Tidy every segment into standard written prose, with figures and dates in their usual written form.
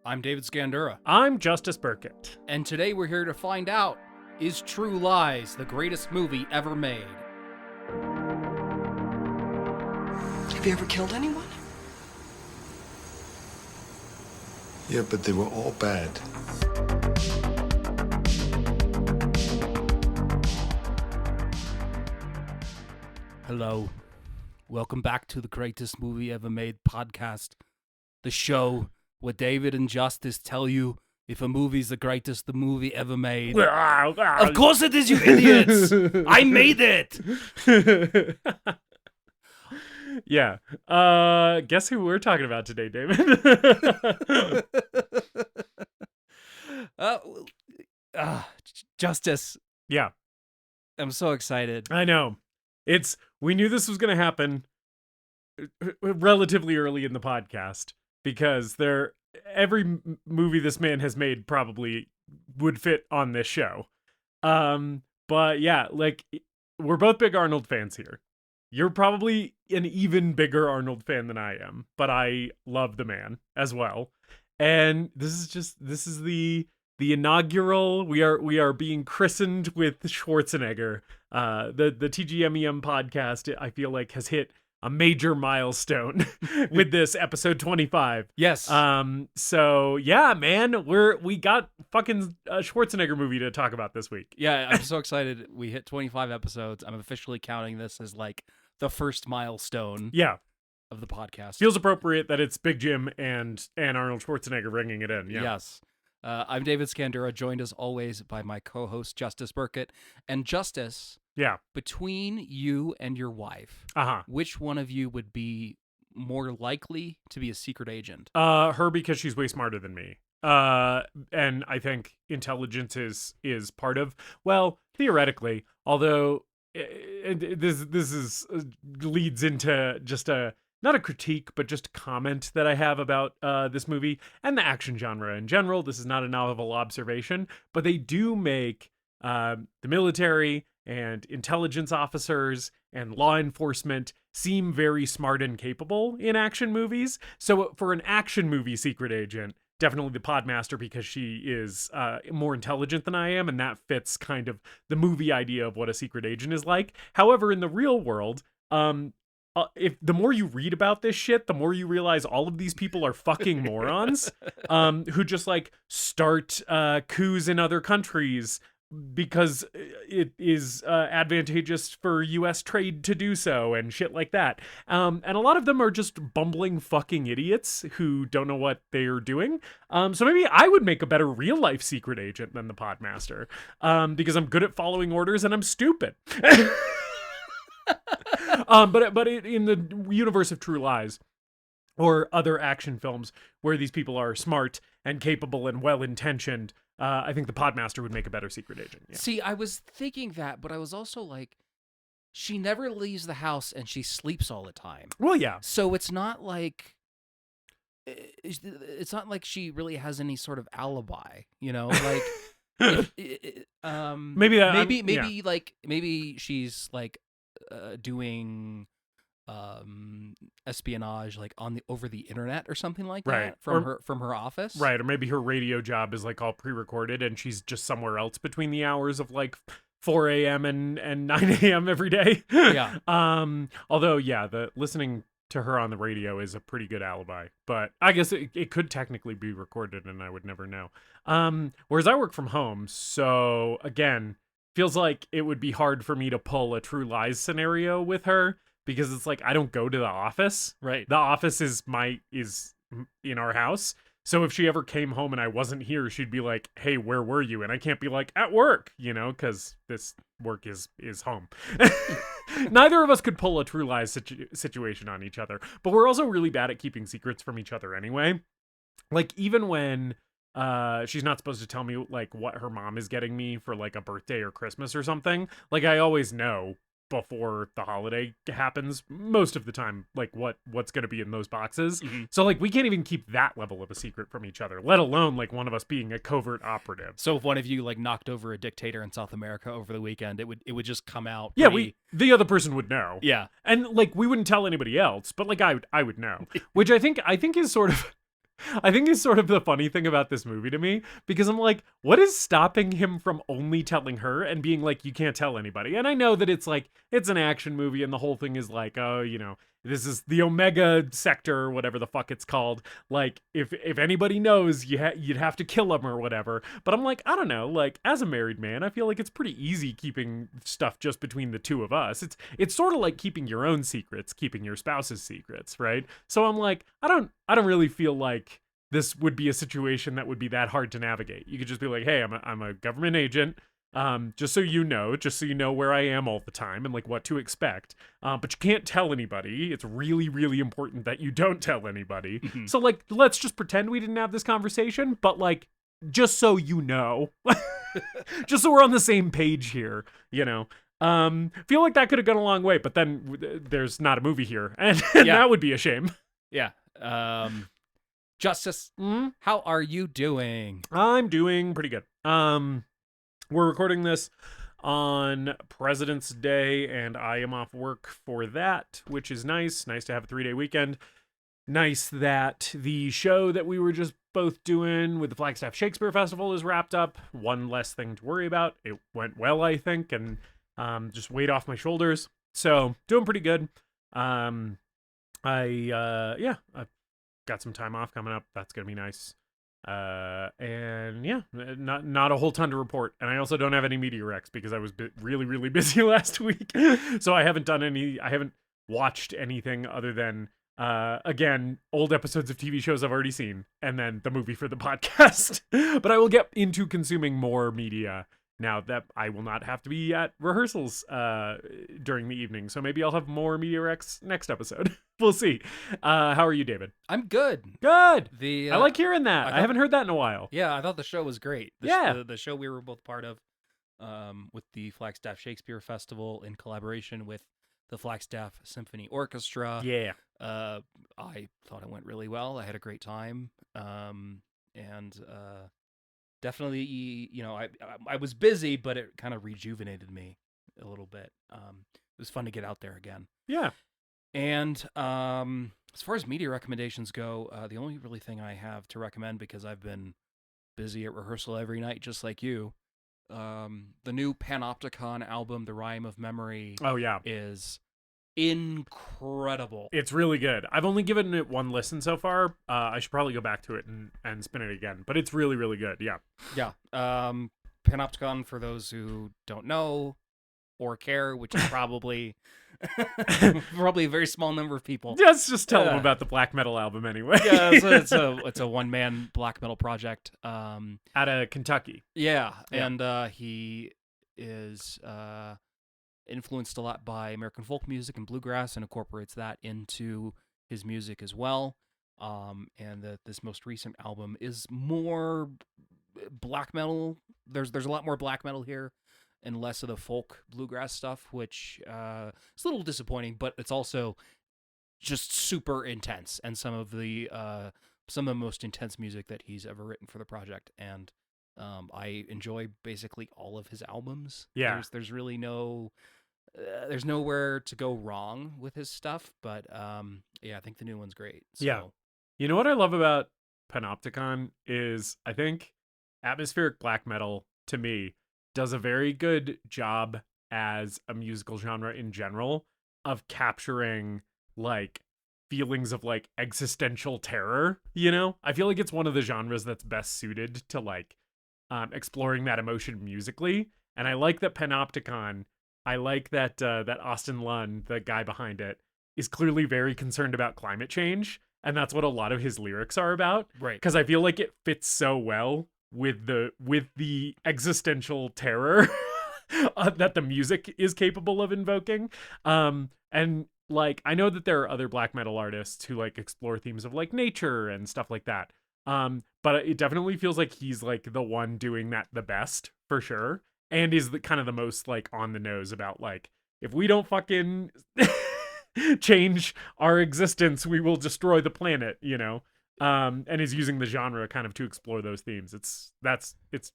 I'm David Scandura. I'm Justice Burkett. And today we're here to find out, is True Lies the greatest movie ever made? Have you ever killed anyone? Yeah, but they were all bad. Hello. Welcome back to the Greatest Movie Ever Made podcast. The show where David and Justice tell you if a movie's the greatest the movie ever made. Of course it is, you idiots! I made it! Yeah. Guess who we're talking about today, David? Justice. Yeah. I'm so excited. I know. We knew this was going to happen relatively early in the podcast because every movie this man has made probably would fit on this show. But yeah, like, we're both big Arnold fans here. You're probably an even bigger Arnold fan than I am, but I love the man as well. And this is the inaugural, we are being christened with Schwarzenegger. The TGMEM podcast, I feel like, has hit a major milestone with this episode 25. Yes. So yeah, man, we got fucking a Schwarzenegger movie to talk about this week. Yeah, I'm so excited. We hit 25 episodes. I'm officially counting this as like the first milestone. Yeah. Of the podcast. Feels appropriate that it's Big Jim and Arnold Schwarzenegger bringing it in. Yeah. Yes. I'm David Scandura, joined as always by my co-host Justice Burkett. And Justice, yeah, between you and your wife, which one of you would be more likely to be a secret agent? Her, because she's way smarter than me. And I think intelligence is part of, well, theoretically, although this leads into just not a critique, but just a comment that I have about this movie and the action genre in general. This is not a novel observation, but they do make the military and intelligence officers and law enforcement seem very smart and capable in action movies. So for an action movie secret agent, definitely the Podmaster, because she is more intelligent than I am, and that fits kind of the movie idea of what a secret agent is like. However, in the real world, if the more you read about this shit, the more you realize all of these people are fucking morons who just like start coups in other countries because it is advantageous for U.S. trade to do so and shit like that. And a lot of them are just bumbling fucking idiots who don't know what they're doing. So maybe I would make a better real life secret agent than the Podmaster because I'm good at following orders and I'm stupid. But in the universe of True Lies or other action films where these people are smart and capable and well-intentioned, I think the Podmaster would make a better secret agent. Yeah. See, I was thinking that, but I was also like, she never leaves the house and she sleeps all the time. Well, yeah. So it's not like she really has any sort of alibi, you know, like maybe she's like doing espionage like over the internet or something like that from her office, right? Or maybe her radio job is like all pre-recorded and she's just somewhere else between the hours of like 4 a.m. and 9 a.m. every day. Yeah. Although the listening to her on the radio is a pretty good alibi, but I guess it could technically be recorded and I would never know. Whereas I work from home, so again, feels like it would be hard for me to pull a True Lies scenario with her because it's like I don't go to the office. Right. The office is in our house. So if she ever came home and I wasn't here, she'd be like, "Hey, where were you?" And I can't be like, "At work," you know, because this work is home. Neither of us could pull a True Lies situation on each other, but we're also really bad at keeping secrets from each other anyway. Like even when she's not supposed to tell me like what her mom is getting me for like a birthday or Christmas or something, like I always know before the holiday happens most of the time, like what's going to be in those boxes. Mm-hmm. So like we can't even keep that level of a secret from each other, let alone like one of us being a covert operative. So if one of you like knocked over a dictator in South America over the weekend, it would just come out. Yeah, the other person would know. Yeah. And like we wouldn't tell anybody else, but like I would know, which I think is sort of I think is sort of the funny thing about this movie to me, because I'm like, what is stopping him from only telling her and being like, you can't tell anybody? And I know that it's like, it's an action movie and the whole thing is like, oh, you know, this is the Omega sector or whatever the fuck it's called. Like, if anybody knows, you'd have to kill them or whatever. But I'm like, I don't know. Like, as a married man, I feel like it's pretty easy keeping stuff just between the two of us. It's sort of like keeping your own secrets, keeping your spouse's secrets, right? So I'm like, I don't really feel like this would be a situation that would be that hard to navigate. You could just be like, hey, I'm a government agent. Just so you know where I am all the time and like what to expect. But you can't tell anybody. It's really, really important that you don't tell anybody. Mhm. So like, let's just pretend we didn't have this conversation, but like, just so you know, just so we're on the same page here, you know. Feel like that could have gone a long way, but then there's not a movie here, and that would be a shame. Yeah. Justice, how are you doing? I'm doing pretty good. We're recording this on President's Day, and I am off work for that, which is nice. Nice to have a 3-day weekend. Nice that the show that we were just both doing with the Flagstaff Shakespeare Festival is wrapped up. One less thing to worry about. It went well, I think, and just weight off my shoulders. So, doing pretty good. I've got some time off coming up. That's gonna be nice. And yeah, not a whole ton to report. And I also don't have any Media Rex because I was really, really busy last week. So I haven't watched anything other than, again, old episodes of TV shows I've already seen, and then the movie for the podcast. But I will get into consuming more media now that I will not have to be at rehearsals during the evening. So maybe I'll have more Media Rex next episode. We'll see. How are you, David? I'm good. Good. I I like hearing that. I haven't heard that in a while. Yeah, I thought the show was great. The show we were both part of, with the Flagstaff Shakespeare Festival in collaboration with the Flagstaff Symphony Orchestra. Yeah. I thought it went really well. I had a great time. Definitely, you know, I was busy, but it kind of rejuvenated me a little bit. It was fun to get out there again. Yeah. And as far as media recommendations go, the only really thing I have to recommend, because I've been busy at rehearsal every night, just like you, the new Panopticon album, The Rhyme of Memory, is incredible. It's really good. I've only given it one listen so far. I should probably go back to it and spin it again, but it's really, really good. Yeah. Yeah. Panopticon, for those who don't know or care, which is probably probably a very small number of people. Let's just tell them about the black metal album anyway. Yeah, so it's a one-man black metal project out of Kentucky. Yeah. And he is influenced a lot by American folk music and bluegrass, and incorporates that into his music as well. And this most recent album is more black metal. There's a lot more black metal here, and less of the folk bluegrass stuff, which is a little disappointing, but it's also just super intense, and some of the most intense music that he's ever written for the project. And I enjoy basically all of his albums. Yeah. There's really there's nowhere to go wrong with his stuff, but I think the new one's great. So. Yeah. You know what I love about Panopticon is, I think atmospheric black metal, to me, does a very good job as a musical genre in general of capturing like feelings of like existential terror, you know? I feel like it's one of the genres that's best suited to like exploring that emotion musically. And I like that Panopticon, I like that that Austin Lunn, the guy behind it, is clearly very concerned about climate change, and that's what a lot of his lyrics are about. Right. Because I feel like it fits so well with the existential terror that the music is capable of invoking. And like, I know that there are other black metal artists who like explore themes of like nature and stuff like that. But it definitely feels like he's like the one doing that the best, for sure. And is the kind of the most like on the nose about like, if we don't fucking change our existence, we will destroy the planet, you know? And is using the genre kind of to explore those themes. It's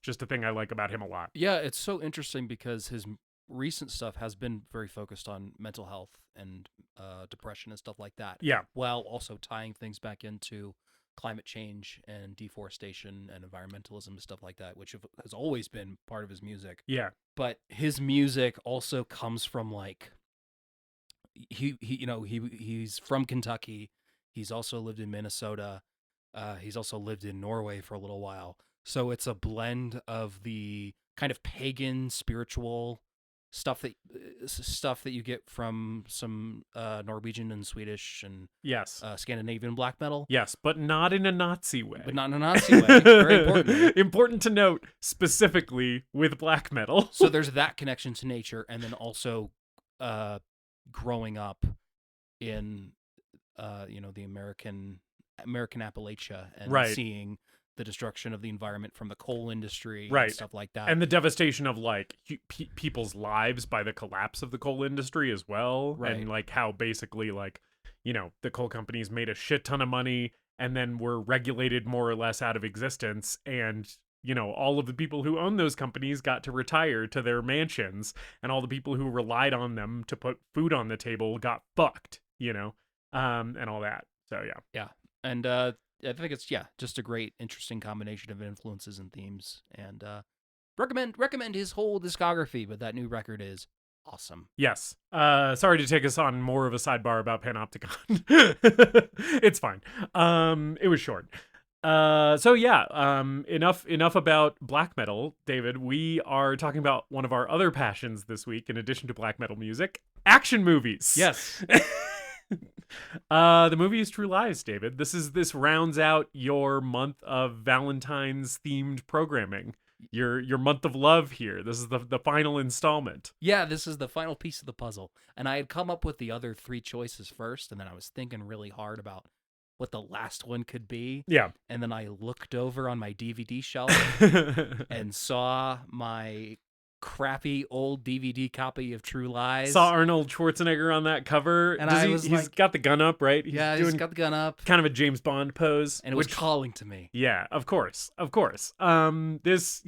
just a thing I like about him a lot. Yeah, it's so interesting because his recent stuff has been very focused on mental health and depression and stuff like that. Yeah. While also tying things back into climate change and deforestation and environmentalism and stuff like that, which has always been part of his music. Yeah. But his music also comes from like he's from Kentucky. He's also lived in Minnesota. He's also lived in Norway for a little while. So it's a blend of the kind of pagan spiritual stuff that you get from some Norwegian and Swedish and Yes. Scandinavian black metal. Yes, but not in a Nazi way. But not in a Nazi way. Very important. Important to note, specifically with black metal. So there's that connection to nature, and then also growing up in the American Appalachia and Right. seeing the destruction of the environment from the coal industry Right. and stuff like that. And the devastation of like people's lives by the collapse of the coal industry as well. Right. And like how basically like, the coal companies made a shit ton of money and then were regulated more or less out of existence. And, all of the people who own those companies got to retire to their mansions, and all the people who relied on them to put food on the table got fucked, and all that. So, yeah. Yeah. And I think it's just a great, interesting combination of influences and themes. And recommend his whole discography, but that new record is awesome. Yes. Sorry to take us on more of a sidebar about Panopticon. It's fine. It was short. So yeah, enough about black metal, David. We are talking about one of our other passions this week, in addition to black metal music, action movies. Yes. The movie is True Lies, David. This rounds out your month of Valentine's themed programming. Your month of love here. This is the final installment. Yeah, this is the final piece of the puzzle. And I had come up with the other three choices first, and then I was thinking really hard about what the last one could be. Yeah. And then I looked over on my DVD shelf and saw my crappy old DVD copy of True Lies. Saw Arnold Schwarzenegger on that cover. And He's got the gun up, right? He's doing got the gun up. kind of a James Bond pose. And it was calling to me. Yeah, of course. It's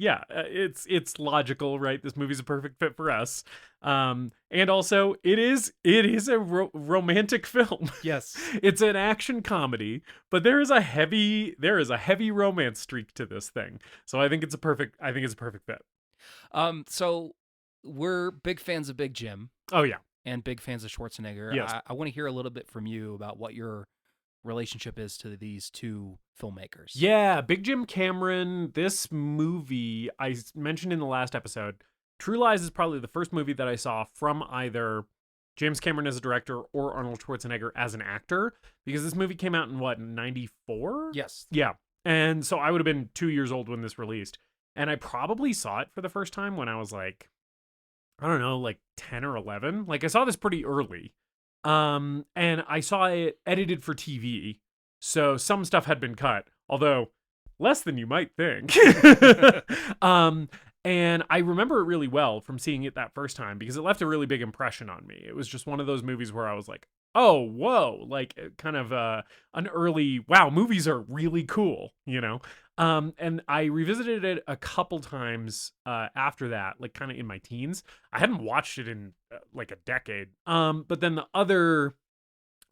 logical, right? This movie's a perfect fit for us. And also it is a romantic film. Yes. It's an action comedy, but there is a heavy romance streak to this thing. So I think it's a perfect fit. So we're big fans of Big Jim. Oh yeah. And big fans of Schwarzenegger. Yes. I want to hear a little bit from you about what your relationship is to these two filmmakers. Yeah, Big Jim Cameron, this movie I mentioned in the last episode, True Lies is probably the first movie that I saw from either James Cameron as a director or Arnold Schwarzenegger as an actor, because this movie came out in 94? Yes. Yeah. And so I would have been 2 years old when this released. And I probably saw it for the first time when I was like, I don't know, like 10 or 11. Like I saw this pretty early. And I saw it edited for TV. So some stuff had been cut, although less than you might think. And I remember it really well from seeing it that first time because it left a really big impression on me. It was just one of those movies where I was like, oh, whoa, like kind of an early, wow, movies are really cool, And I revisited it a couple times after that, like kind of in my teens. I hadn't watched it in like a decade. But then the other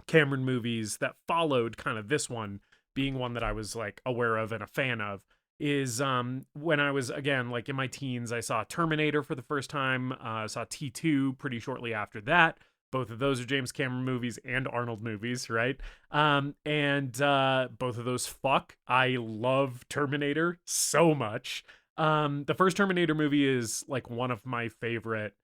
Cameron movies that followed kind of this one being one that I was like aware of and a fan of is when I was, again, like in my teens, I saw Terminator for the first time. I saw T2 pretty shortly after that. Both of those are James Cameron movies and Arnold movies, right? And both of those fuck. I love Terminator so much. The first Terminator movie is like one of my favorite.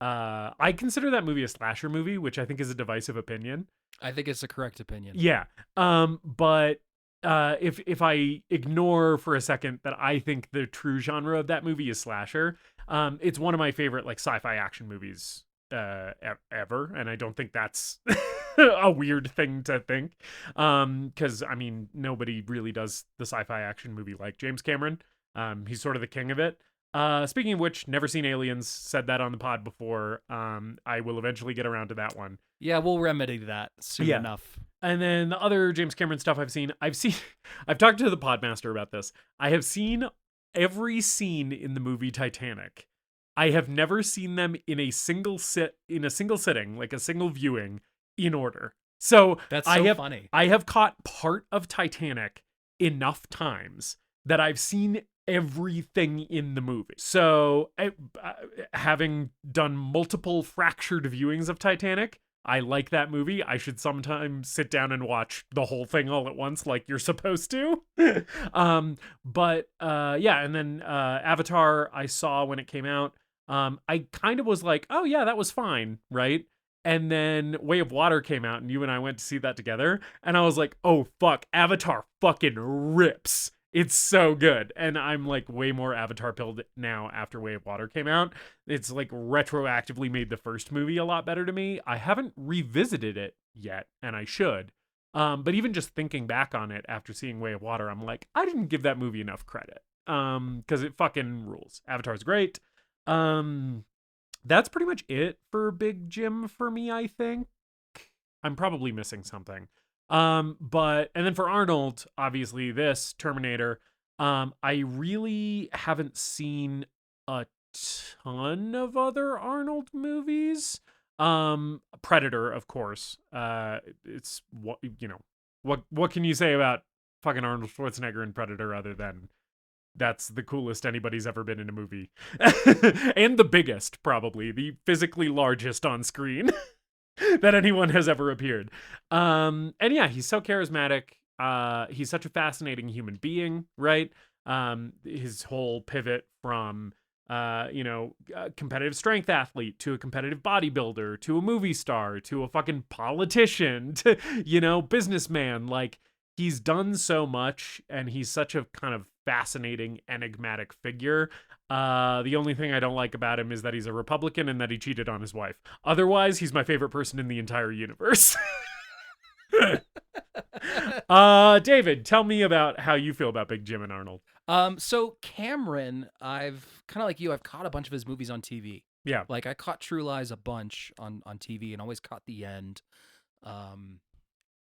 I consider that movie a slasher movie, which I think is a divisive opinion. I think it's a correct opinion. Yeah. But if I ignore for a second that I think the true genre of that movie is slasher, it's one of my favorite like sci-fi action movies ever, and I don't think that's a weird thing to think, because I mean nobody really does the sci-fi action movie like James Cameron. He's sort of the king of it. Speaking of which, never seen Aliens, said that on the pod before. I will eventually get around to that one. Yeah, we'll remedy that soon enough. And then the other James Cameron stuff I've talked to the Podmaster about this. I have seen every scene in the movie Titanic. I have never seen them in a single sitting, like a single viewing, in order. So that's funny. I have caught part of Titanic enough times that I've seen everything in the movie. So, having done multiple fractured viewings of Titanic, I like that movie. I should sometimes sit down and watch the whole thing all at once like you're supposed to. But and then Avatar I saw when it came out. I kind of was like, oh yeah, that was fine, right? And then Way of Water came out and you and I went to see that together. And I was like, oh fuck, Avatar fucking rips. It's so good. And I'm like way more Avatar pilled now after Way of Water came out. It's like retroactively made the first movie a lot better to me. I haven't revisited it yet, and I should. But even just thinking back on it after seeing Way of Water, I'm like, I didn't give that movie enough credit. Because it fucking rules. Avatar's great. That's pretty much it for Big Jim for me, I think. I'm probably missing something. And then for Arnold, obviously this Terminator, I really haven't seen a ton of other Arnold movies. Predator, of course. It's what can you say about fucking Arnold Schwarzenegger in Predator other than that's the coolest anybody's ever been in a movie. And the biggest, probably. The physically largest on screen that anyone has ever appeared. And yeah, he's so charismatic. He's such a fascinating human being, right? His whole pivot from, a competitive strength athlete to a competitive bodybuilder to a movie star to a fucking politician to, businessman. Like, he's done so much and he's such a kind of fascinating, enigmatic figure. The only thing I don't like about him is that he's a Republican and that he cheated on his wife. Otherwise, he's my favorite person in the entire universe. David, tell me about how you feel about Big Jim and Arnold. So Cameron, I've kind of like you, I've caught a bunch of his movies on TV. Yeah. Like I caught True Lies a bunch on TV and always caught the end.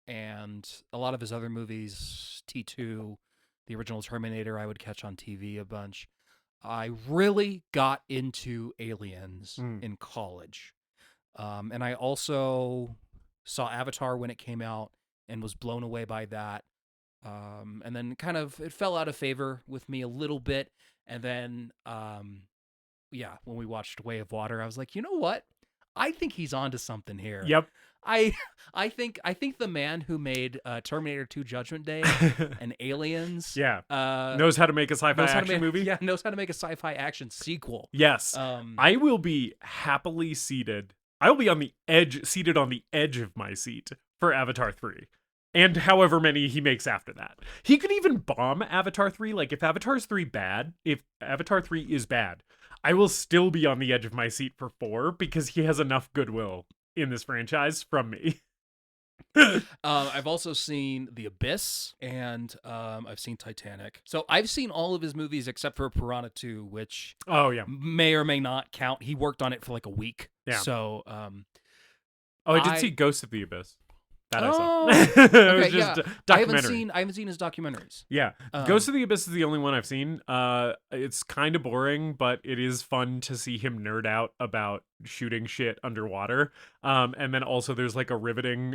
And a lot of his other movies, T2, the original Terminator, I would catch on TV a bunch. I really got into Aliens in college. And I also saw Avatar when it came out and was blown away by that. And then kind of it fell out of favor with me a little bit. And then, when we watched Way of Water, I was like, you know what? I think he's onto something here. Yep. I think the man who made Terminator 2 Judgment Day and Aliens knows how to make a sci-fi action movie. Yeah, knows how to make a sci-fi action sequel. Yes. I will be happily seated. I will be on the edge, seated on the edge of my seat for Avatar 3. And however many he makes after that. He could even bomb Avatar 3. Like, if Avatar 3 is bad, I will still be on the edge of my seat for 4 because he has enough goodwill in this franchise from me. I've also seen The Abyss and I've seen Titanic. So I've seen all of his movies except for Piranha 2, which may or may not count. He worked on it for like a week. Yeah. So I did see Ghost of the Abyss. That I saw. It was okay, just documentary. I haven't seen his documentaries. Yeah. Ghost of the Abyss is the only one I've seen. It's kind of boring, but it is fun to see him nerd out about shooting shit underwater. And then also there's like a riveting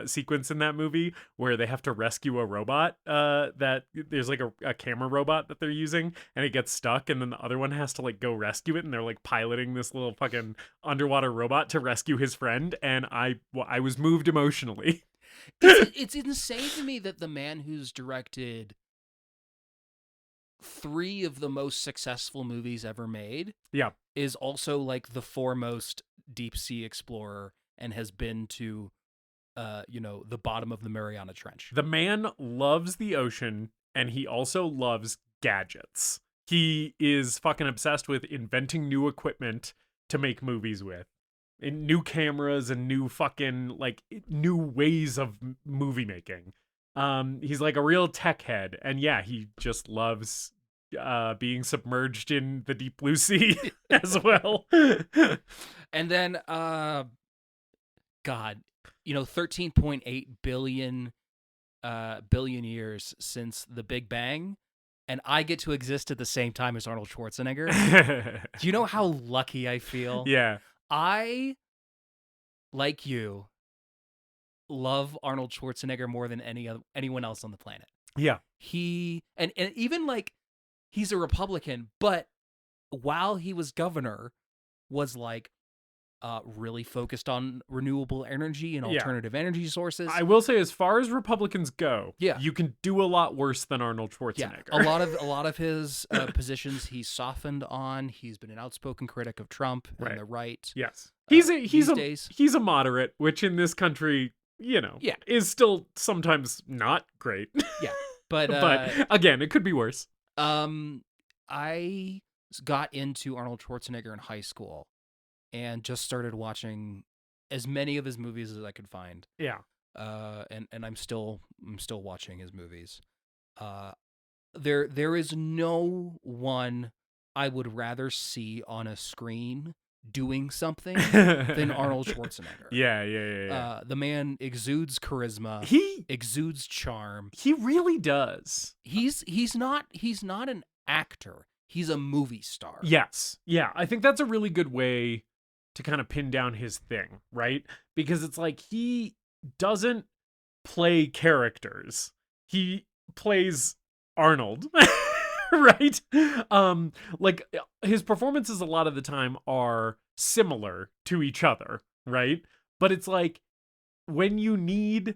sequence in that movie where they have to rescue a robot that there's like a camera robot that they're using and it gets stuck and then the other one has to like go rescue it and they're like piloting this little fucking underwater robot to rescue his friend and I was moved emotionally. It's insane to me that the man who's directed 3 of the most successful movies ever made is also like the foremost deep sea explorer and has been to the bottom of the Mariana Trench. The man loves the ocean and he also loves gadgets. He is fucking obsessed with inventing new equipment to make movies with. And new cameras and new fucking like new ways of movie making. He's like a real tech head, and yeah, he just loves being submerged in the deep blue sea as well. And then, God, 13.8 billion years since the Big Bang, and I get to exist at the same time as Arnold Schwarzenegger. Do you know how lucky I feel? Yeah. I, like you, love Arnold Schwarzenegger more than anyone else on the planet. Yeah. He and even like he's a Republican, but while he was governor, was like really focused on renewable energy and Yeah. alternative energy sources. I will say, as far as Republicans go, Yeah. you can do a lot worse than Arnold Schwarzenegger. a lot of his positions he's softened on. He's been an outspoken critic of Trump Right. and the right. Yes. These He's days. a moderate, which in this country, is still sometimes not great. Yeah, but but again, it could be worse. I got into Arnold Schwarzenegger in high school and just started watching as many of his movies as I could find. Yeah. And I'm still watching his movies. There is no one I would rather see on a screen doing something than Arnold Schwarzenegger. Yeah. The man exudes charisma. He exudes charm. He really does. He's not an actor. He's a movie star. Yes. Yeah. I think that's a really good way to kind of pin down his thing, right? Because it's like he doesn't play characters. He plays Arnold. Right? Like his performances a lot of the time are similar to each other, right? But it's like when you need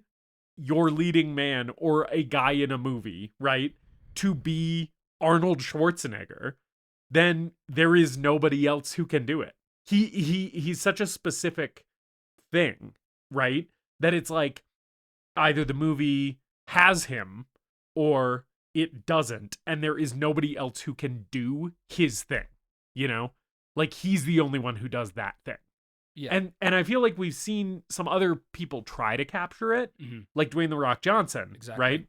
your leading man or a guy in a movie, right, to be Arnold Schwarzenegger, then there is nobody else who can do it. He's such a specific thing, right? That it's like either the movie has him or it doesn't, and there is nobody else who can do his thing, Like he's the only one who does that thing. Yeah. And I feel like we've seen some other people try to capture it, like Dwayne "The Rock" Johnson, Exactly. right?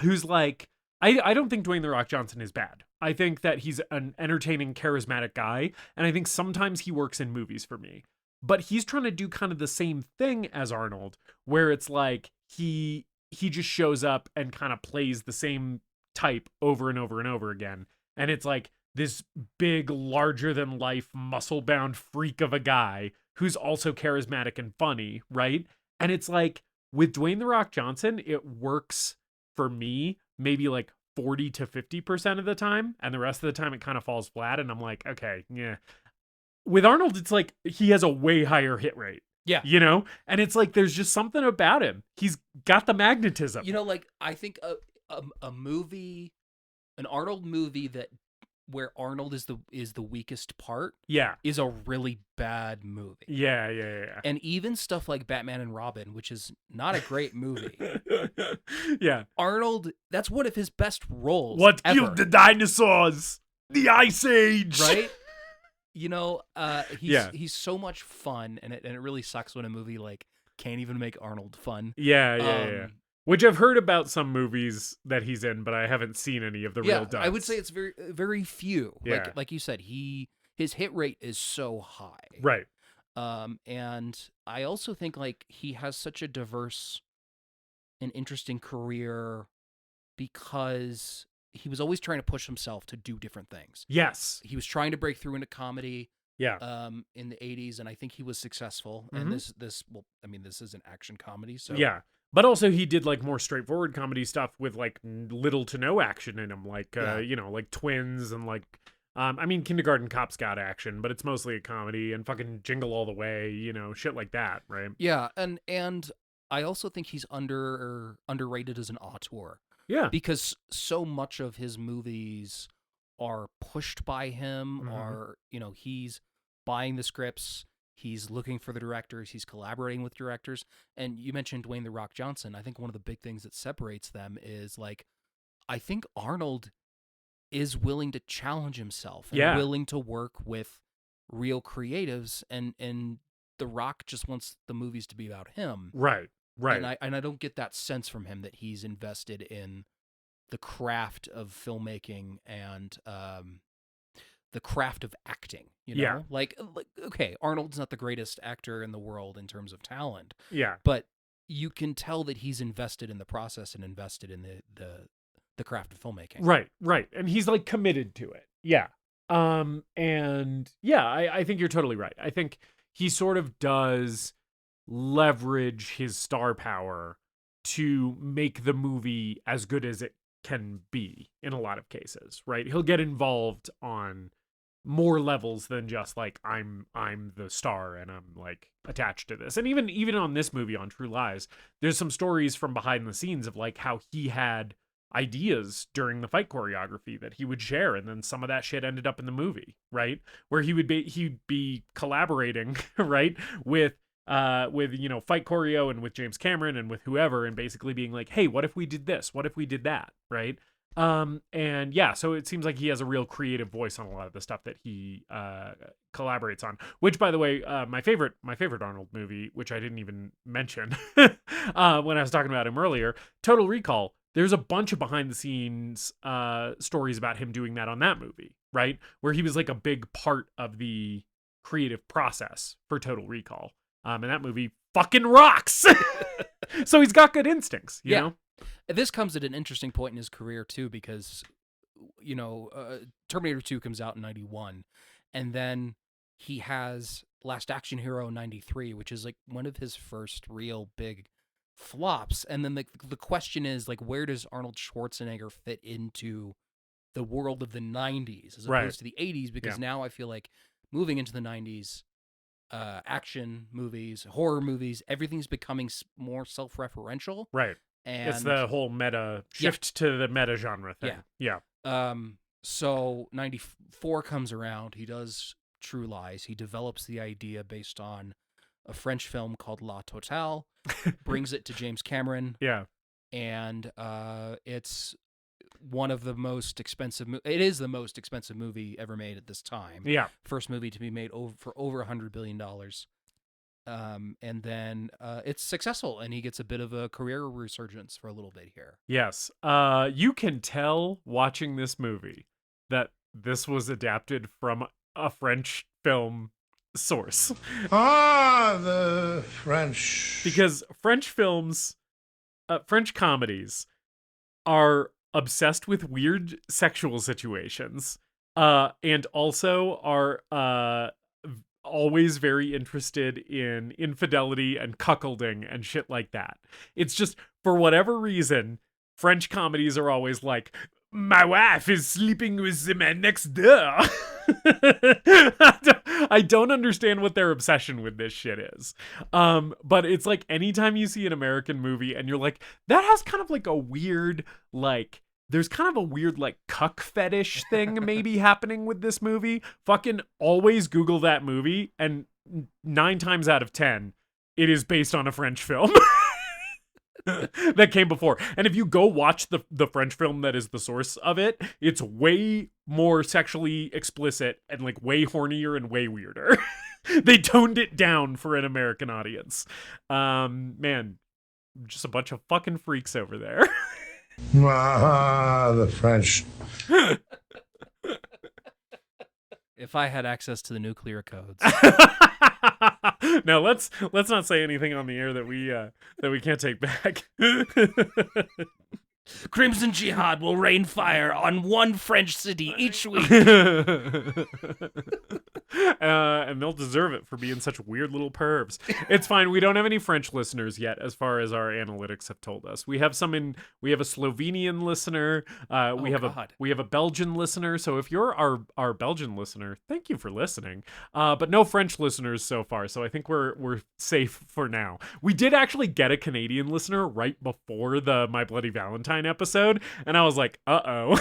Who's like, I don't think Dwayne "The Rock" Johnson is bad. I think that he's an entertaining, charismatic guy, and I think sometimes he works in movies for me. But he's trying to do kind of the same thing as Arnold, where it's like he just shows up and kind of plays the same type over and over and over again. And it's like this big, larger than life, muscle bound freak of a guy who's also charismatic and funny, right? And it's like with Dwayne "The Rock" Johnson, it works for me maybe like 40 to 50% of the time, and the rest of the time it kind of falls flat, and I'm like, okay, yeah. With Arnold, it's like he has a way higher hit rate. Yeah. And it's like there's just something about him. He's got the magnetism. Like I think a movie, an Arnold movie where Arnold is the weakest part, is a really bad movie. Yeah. And even stuff like Batman and Robin, which is not a great movie. Yeah. Arnold, that's one of his best roles. What ever. killed the dinosaurs? The Ice Age. Right? He's so much fun, and it really sucks when a movie like can't even make Arnold fun. Yeah. Which I've heard about some movies that he's in, but I haven't seen any of the real duds. I would say it's very, very few. Yeah. Like you said, his hit rate is so high. Right. And I also think like he has such a diverse and interesting career because he was always trying to push himself to do different things. Yes. He was trying to break through into comedy. Yeah. In the 80s, and I think he was successful. And this is an action comedy, so yeah. But also he did like more straightforward comedy stuff with like little to no action in him, like like Twins and like Kindergarten Cop's got action, but it's mostly a comedy, and fucking Jingle All the Way, shit like that, right? Yeah, and I also think he's underrated as an auteur. Yeah. Because so much of his movies are pushed by him, or he's buying the scripts, he's looking for the directors, he's collaborating with directors. And you mentioned Dwayne "The Rock" Johnson. I think one of the big things that separates them is like, I think Arnold is willing to challenge himself and willing to work with real creatives, and The Rock just wants the movies to be about him. Right. And I don't get that sense from him that he's invested in the craft of filmmaking and the craft of acting, Yeah. Like, okay, Arnold's not the greatest actor in the world in terms of talent. Yeah. But you can tell that he's invested in the process and invested in the craft of filmmaking. Right. And he's like committed to it. Yeah. And yeah, I think you're totally right. I think he sort of does leverage his star power to make the movie as good as it can be in a lot of cases, right? He'll get involved on more levels than just like I'm the star and I'm like attached to this. And even on this movie, on True Lies, there's some stories from behind the scenes of like how he had ideas during the fight choreography that he would share, and then some of that shit ended up in the movie, right? Where he'd be collaborating right with fight choreo and with James Cameron and with whoever, and basically being like, hey, what if we did this, what if we did that, right? And yeah, so it seems like he has a real creative voice on a lot of the stuff that he collaborates on, which, by the way, my favorite Arnold movie, which I didn't even mention when I was talking about him earlier, Total Recall. There's a bunch of behind the scenes stories about him doing that on that movie, right? Where he was like a big part of the creative process for Total Recall. And that movie fucking rocks. So he's got good instincts, you know? This comes at an interesting point in his career, too, because, Terminator 2 comes out in 91, and then he has Last Action Hero in 93, which is like one of his first real big flops. And then the question is, like, where does Arnold Schwarzenegger fit into the world of the 90s as opposed to the 80s? Because now I feel like moving into the 90s, action movies, horror movies, everything's becoming more self-referential. Right. And it's the whole meta shift to the meta genre thing. Yeah. So 94 comes around. He does True Lies. He develops the idea based on a French film called La Totale, brings it to James Cameron. Yeah. And it's one of the most expensive. It is the most expensive movie ever made at this time. Yeah. First movie to be made for over $100 billion. And then it's successful, and he gets a bit of a career resurgence for a little bit here. Yes. You can tell watching this movie that this was adapted from a French film source. The French. Because French films, French comedies are obsessed with weird sexual situations, and also are always very interested in infidelity and cuckolding and shit like that. It's just, for whatever reason, French comedies are always like, my wife is sleeping with the man next door. I don't understand what their obsession with this shit is. But it's like anytime you see an American movie and you're like, that has kind of like a weird, like, there's kind of a weird, like, cuck fetish thing maybe happening with this movie. Fucking always Google that movie, and 9 times out of 10, it is based on a French film that came before. And if you go watch the French film that is the source of it, it's way more sexually explicit and, like, way hornier and way weirder. They toned it down for an American audience. Man, just a bunch of fucking freaks over there. The French. If I had access to the nuclear codes. Now let's not say anything on the air that we can't take back. Crimson Jihad will rain fire on one French city each week. And they'll deserve it for being such weird little pervs. It's fine. We don't have any French listeners yet, as far as our analytics have told us. We have a Slovenian listener. We have a Belgian listener. So if you're our Belgian listener, thank you for listening. But no French listeners so far. So I think we're safe for now. We did actually get a Canadian listener right before the My Bloody Valentine episode, and I was like, uh-oh.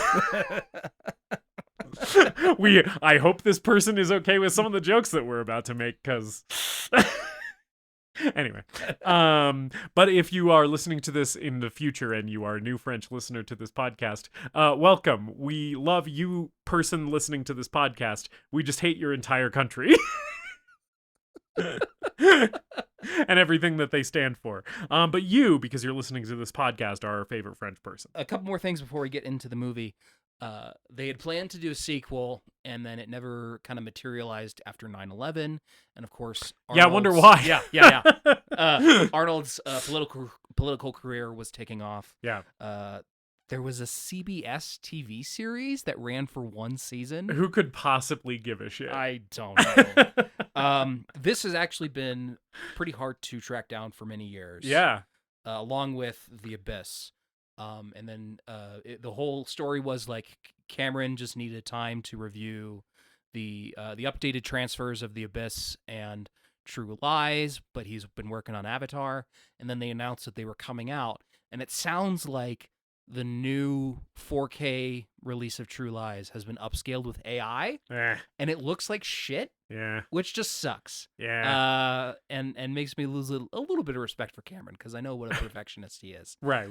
I hope this person is okay with some of the jokes that we're about to make, because anyway. But if you are listening to this in the future and you are a new French listener to this podcast, welcome. We love you, person listening to this podcast. We just hate your entire country. And everything that they stand for. But you, because you're listening to this podcast, are our favorite French person. A couple more things before we get into the movie. They had planned to do a sequel, and then it never kind of materialized after 9/11. And of course, I wonder why. Yeah. Arnold's political career was taking off. Yeah. There was a CBS TV series that ran for one season. Who could possibly give a shit? I don't know. This has actually been pretty hard to track down for many years. Yeah. along with The Abyss. And then the whole story was like Cameron just needed time to review the updated transfers of The Abyss and True Lies, but he's been working on Avatar, and then they announced that they were coming out, and it sounds like the new 4K release of True Lies has been upscaled with AI, and it looks like shit. Yeah. Which just sucks. Yeah. And makes me lose a little bit of respect for Cameron, because I know what a perfectionist he is. Right.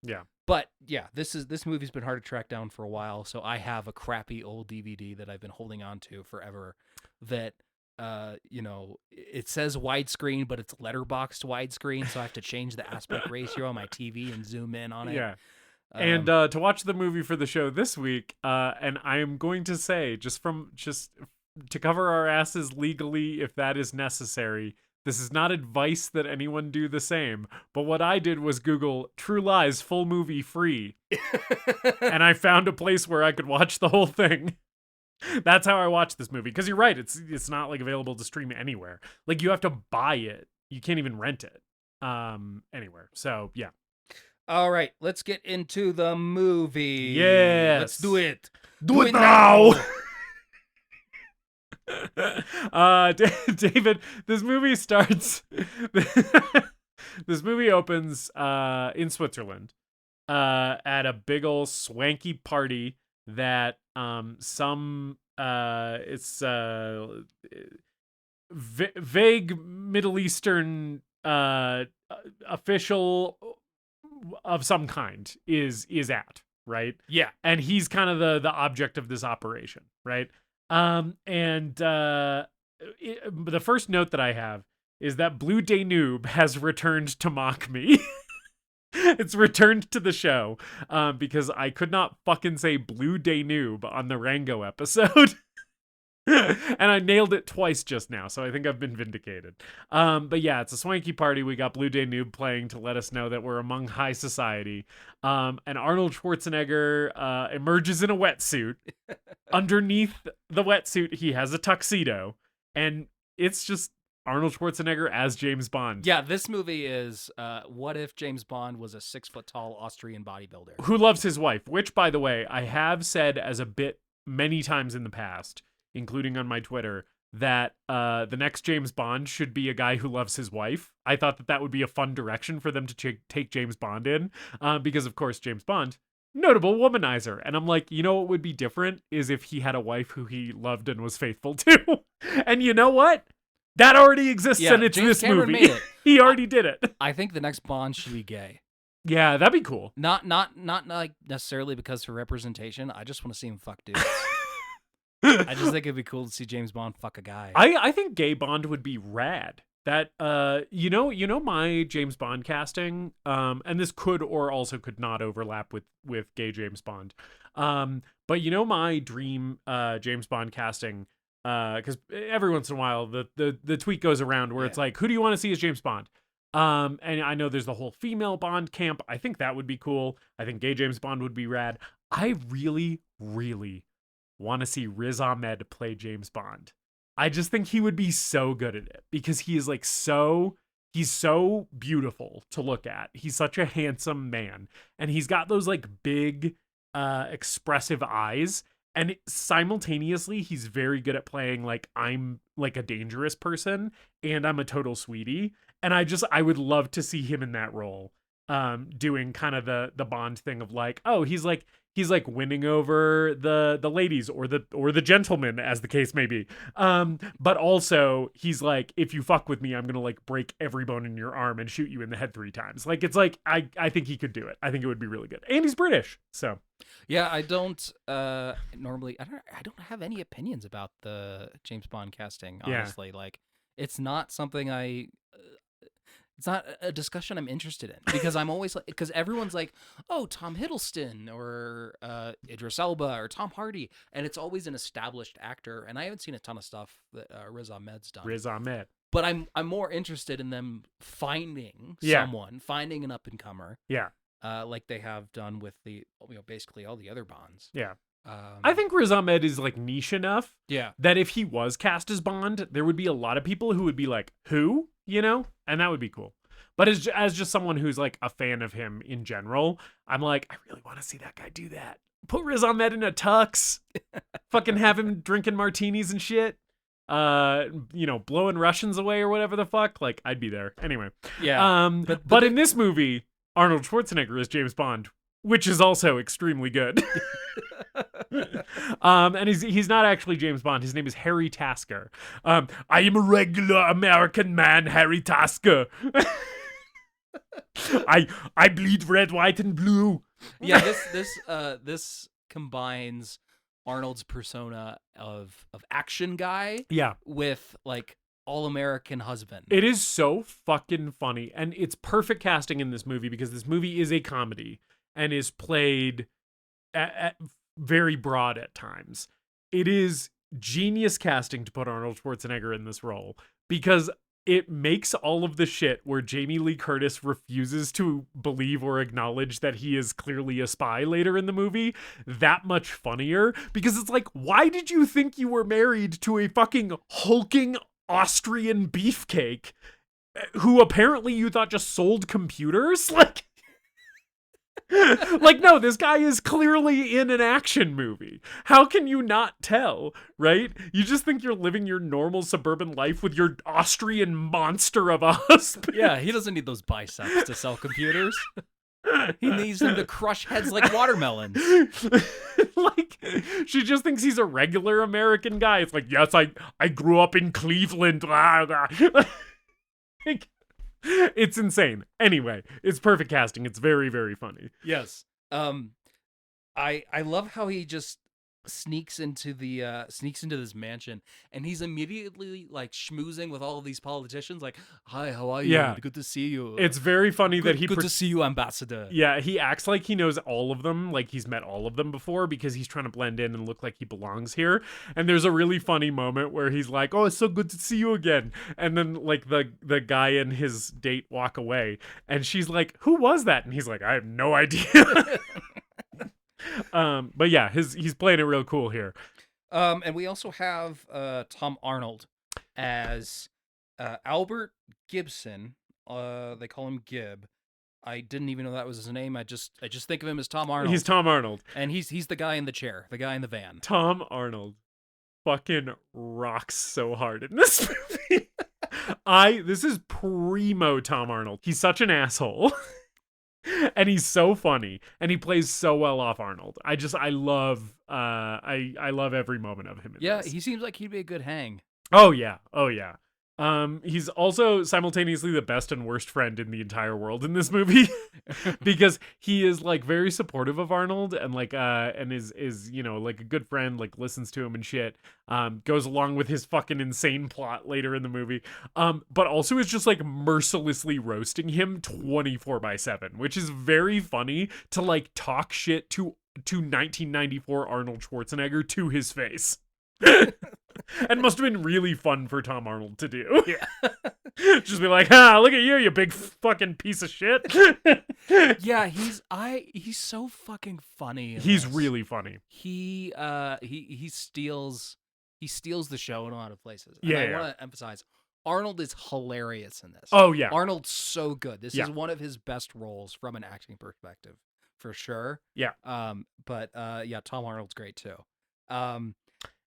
Yeah. But yeah, this movie's been hard to track down for a while, so I have a crappy old DVD that I've been holding on to forever that it says widescreen, but it's letterboxed widescreen, so I have to change the aspect ratio on my TV and zoom in on it. Yeah. And to watch the movie for the show this week, and I am going to say, just to cover our asses legally, if that is necessary, this is not advice that anyone do the same. But what I did was Google True Lies full movie free, and I found a place where I could watch the whole thing. That's how I watched this movie. Because you're right, it's not like available to stream anywhere. Like you have to buy it. You can't even rent it anywhere. So yeah. All right, let's get into the movie. Yes. Let's do it. Do it now. David, this movie starts. This movie opens in Switzerland at a big ol' swanky party that it's vague Middle Eastern official of some kind is at, right? Yeah. And he's kind of the object of this operation, right? The first note that I have is that Blue Danube has returned to mock me. It's returned to the show because I could not fucking say Blue Danube on the Rango episode. And I nailed it twice just now, so I think I've been vindicated. But yeah, it's a swanky party. We got Blue Danube playing to let us know that we're among high society. And Arnold Schwarzenegger emerges in a wetsuit. Underneath the wetsuit, he has a tuxedo. And it's just Arnold Schwarzenegger as James Bond. Yeah, this movie is what if James Bond was a 6-foot-tall Austrian bodybuilder who loves his wife, which, by the way, I have said as a bit many times in the past, including on my Twitter, that the next James Bond should be a guy who loves his wife. I thought that would be a fun direction for them to take James Bond in, because, of course, James Bond, notable womanizer. And I'm like, you know what would be different is if he had a wife who he loved and was faithful to. And you know what? That already exists, and it's James this Cameron movie. made it. He already did it. I think the next Bond should be gay. Yeah, that'd be cool. Not like necessarily because for representation. I just want to see him fuck dudes. I just think it'd be cool to see James Bond fuck a guy. I think gay Bond would be rad. That you know my James Bond casting, and this could or also could not overlap with gay James Bond. But you know my dream James Bond casting, because every once in a while the tweet goes around where it's like, who do you want to see as James Bond? And I know there's the whole female Bond camp. I think that would be cool. I think gay James Bond would be rad. I really, really want to see Riz Ahmed play James Bond. I just think he would be so good at it because he is like he's so beautiful to look at. He's such a handsome man, and he's got those like big expressive eyes, and simultaneously he's very good at playing like I'm like a dangerous person and I'm a total sweetie, and I would love to see him in that role, doing kind of the Bond thing of like, oh, he's like winning over the ladies or the gentlemen, as the case may be. But also he's like, if you fuck with me, I'm going to like break every bone in your arm and shoot you in the head 3 times. Like, it's like, I think he could do it. I think it would be really good. And he's British. So yeah, I don't normally, I don't have any opinions about the James Bond casting, honestly. Yeah. Like, it's not something it's not a discussion I'm interested in, because I'm always like, because everyone's like, oh, Tom Hiddleston or Idris Elba or Tom Hardy, and it's always an established actor. And I haven't seen a ton of stuff that Riz Ahmed's done. Riz Ahmed. But I'm more interested in them finding someone, finding an up and comer. Yeah. Like they have done with basically all the other Bonds. Yeah. I think Riz Ahmed is like niche enough. Yeah. That if he was cast as Bond, there would be a lot of people who would be like, who? You know? And that would be cool. But as just someone who's like a fan of him in general, I'm like, I really want to see that guy do that. Put Riz Ahmed in a tux, fucking have him drinking martinis and shit. Blowing Russians away or whatever the fuck. Like, I'd be there anyway. Yeah. But in this movie, Arnold Schwarzenegger is James Bond, which is also extremely good. And he's not actually James Bond. His name is Harry Tasker. I am a regular American man, Harry Tasker. I bleed red, white, and blue. Yeah, this combines Arnold's persona of action guy with like all-American husband. It is so fucking funny, and it's perfect casting in this movie because this movie is a comedy and is played at very broad at times. It is genius casting to put Arnold Schwarzenegger in this role because it makes all of the shit where Jamie Lee Curtis refuses to believe or acknowledge that he is clearly a spy later in the movie that much funnier, because it's like, why did you think you were married to a fucking hulking Austrian beefcake who apparently you thought just sold computers? Like, no, this guy is clearly in an action movie. How can you not tell, right? You just think you're living your normal suburban life with your Austrian monster of a husband. Yeah, he doesn't need those biceps to sell computers. He needs them to crush heads like watermelons. Like, she just thinks he's a regular American guy. It's like, yes, I grew up in Cleveland. Like, it's insane. Anyway, it's perfect casting. It's very, very funny. Yes. I love how he just sneaks into this mansion, and he's immediately like schmoozing with all of these politicians. Like, hi, how are you? Yeah. Good to see you. It's very funny that he good to see you, ambassador. Yeah, he acts like he knows all of them, like he's met all of them before, because he's trying to blend in and look like he belongs here. And there's a really funny moment where he's like, "Oh, it's so good to see you again." And then like the guy and his date walk away, and she's like, "Who was that?" And he's like, "I have no idea." But yeah, he's playing it real cool here. And we also have Tom Arnold as Albert Gibson. They call him Gib. I didn't even know that was his name. I just think of him as Tom Arnold. He's Tom Arnold. And he's the guy in the chair, the guy in the van. Tom Arnold fucking rocks so hard in this movie. This is primo Tom Arnold. He's such an asshole. And he's so funny, and he plays so well off Arnold. I love every moment of him in this. He seems like he'd be a good hang. Oh yeah. He's also simultaneously the best and worst friend in the entire world in this movie, because he is like very supportive of Arnold and like and is like a good friend, like listens to him and shit. Goes along with his fucking insane plot later in the movie. But also is just like mercilessly roasting him 24/7, which is very funny to like talk shit to 1994 Arnold Schwarzenegger to his face. And must have been really fun for Tom Arnold to do. Yeah. Just be like, look at you big fucking piece of shit. Yeah, he's so fucking funny. He's really funny. He steals the show in a lot of places. And Yeah, I want to emphasize, Arnold is hilarious in this. Oh yeah. Arnold's so good. This is one of his best roles from an acting perspective, for sure. Yeah. But Tom Arnold's great too.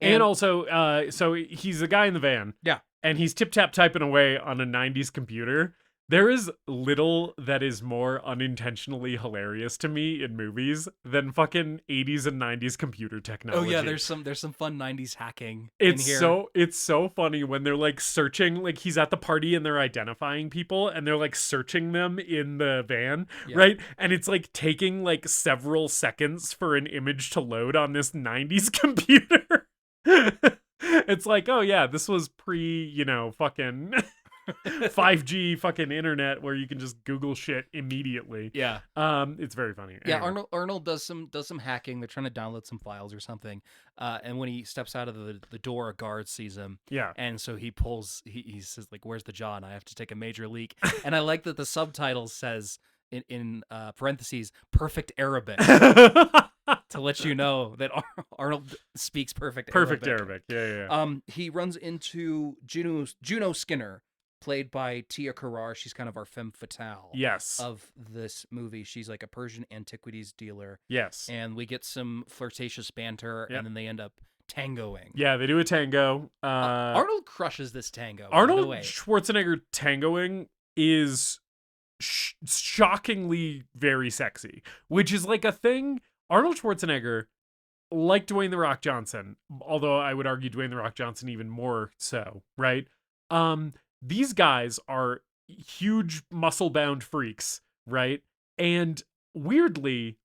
And also, so he's a guy in the van. Yeah. And he's tip-tap typing away on a 90s computer. There is little that is more unintentionally hilarious to me in movies than fucking 80s and 90s computer technology. Oh yeah, there's some fun 90s hacking in here. So it's so funny when they're like searching, like he's at the party and they're identifying people and they're like searching them in the van, right? And it's like taking like several seconds for an image to load on this 90s computer. It's like, oh yeah, this was pre, fucking 5G fucking internet where you can just Google shit immediately. Yeah. It's very funny. Yeah, Anyway. Arnold does some hacking. They're trying to download some files or something. And when he steps out of the door, a guard sees him. Yeah. And so he says like, "Where's the John? I have to take a major leak." And I like that the subtitle says in parentheses, "perfect Arabic." To let you know that Arnold speaks perfect Arabic. Yeah. He runs into Juno Skinner, played by Tia Carrere. She's kind of our femme fatale Yes. of this movie. She's like a Persian antiquities dealer. Yes. And we get some flirtatious banter, Yep. and then they end up tangoing. Yeah, they do a tango. Arnold crushes this tango. By the Arnold way. Schwarzenegger tangoing is shockingly very sexy, which is like a thing. Arnold Schwarzenegger, like Dwayne The Rock Johnson, although I would argue Dwayne The Rock Johnson even more so, right? These guys are huge muscle-bound freaks, right? And weirdly,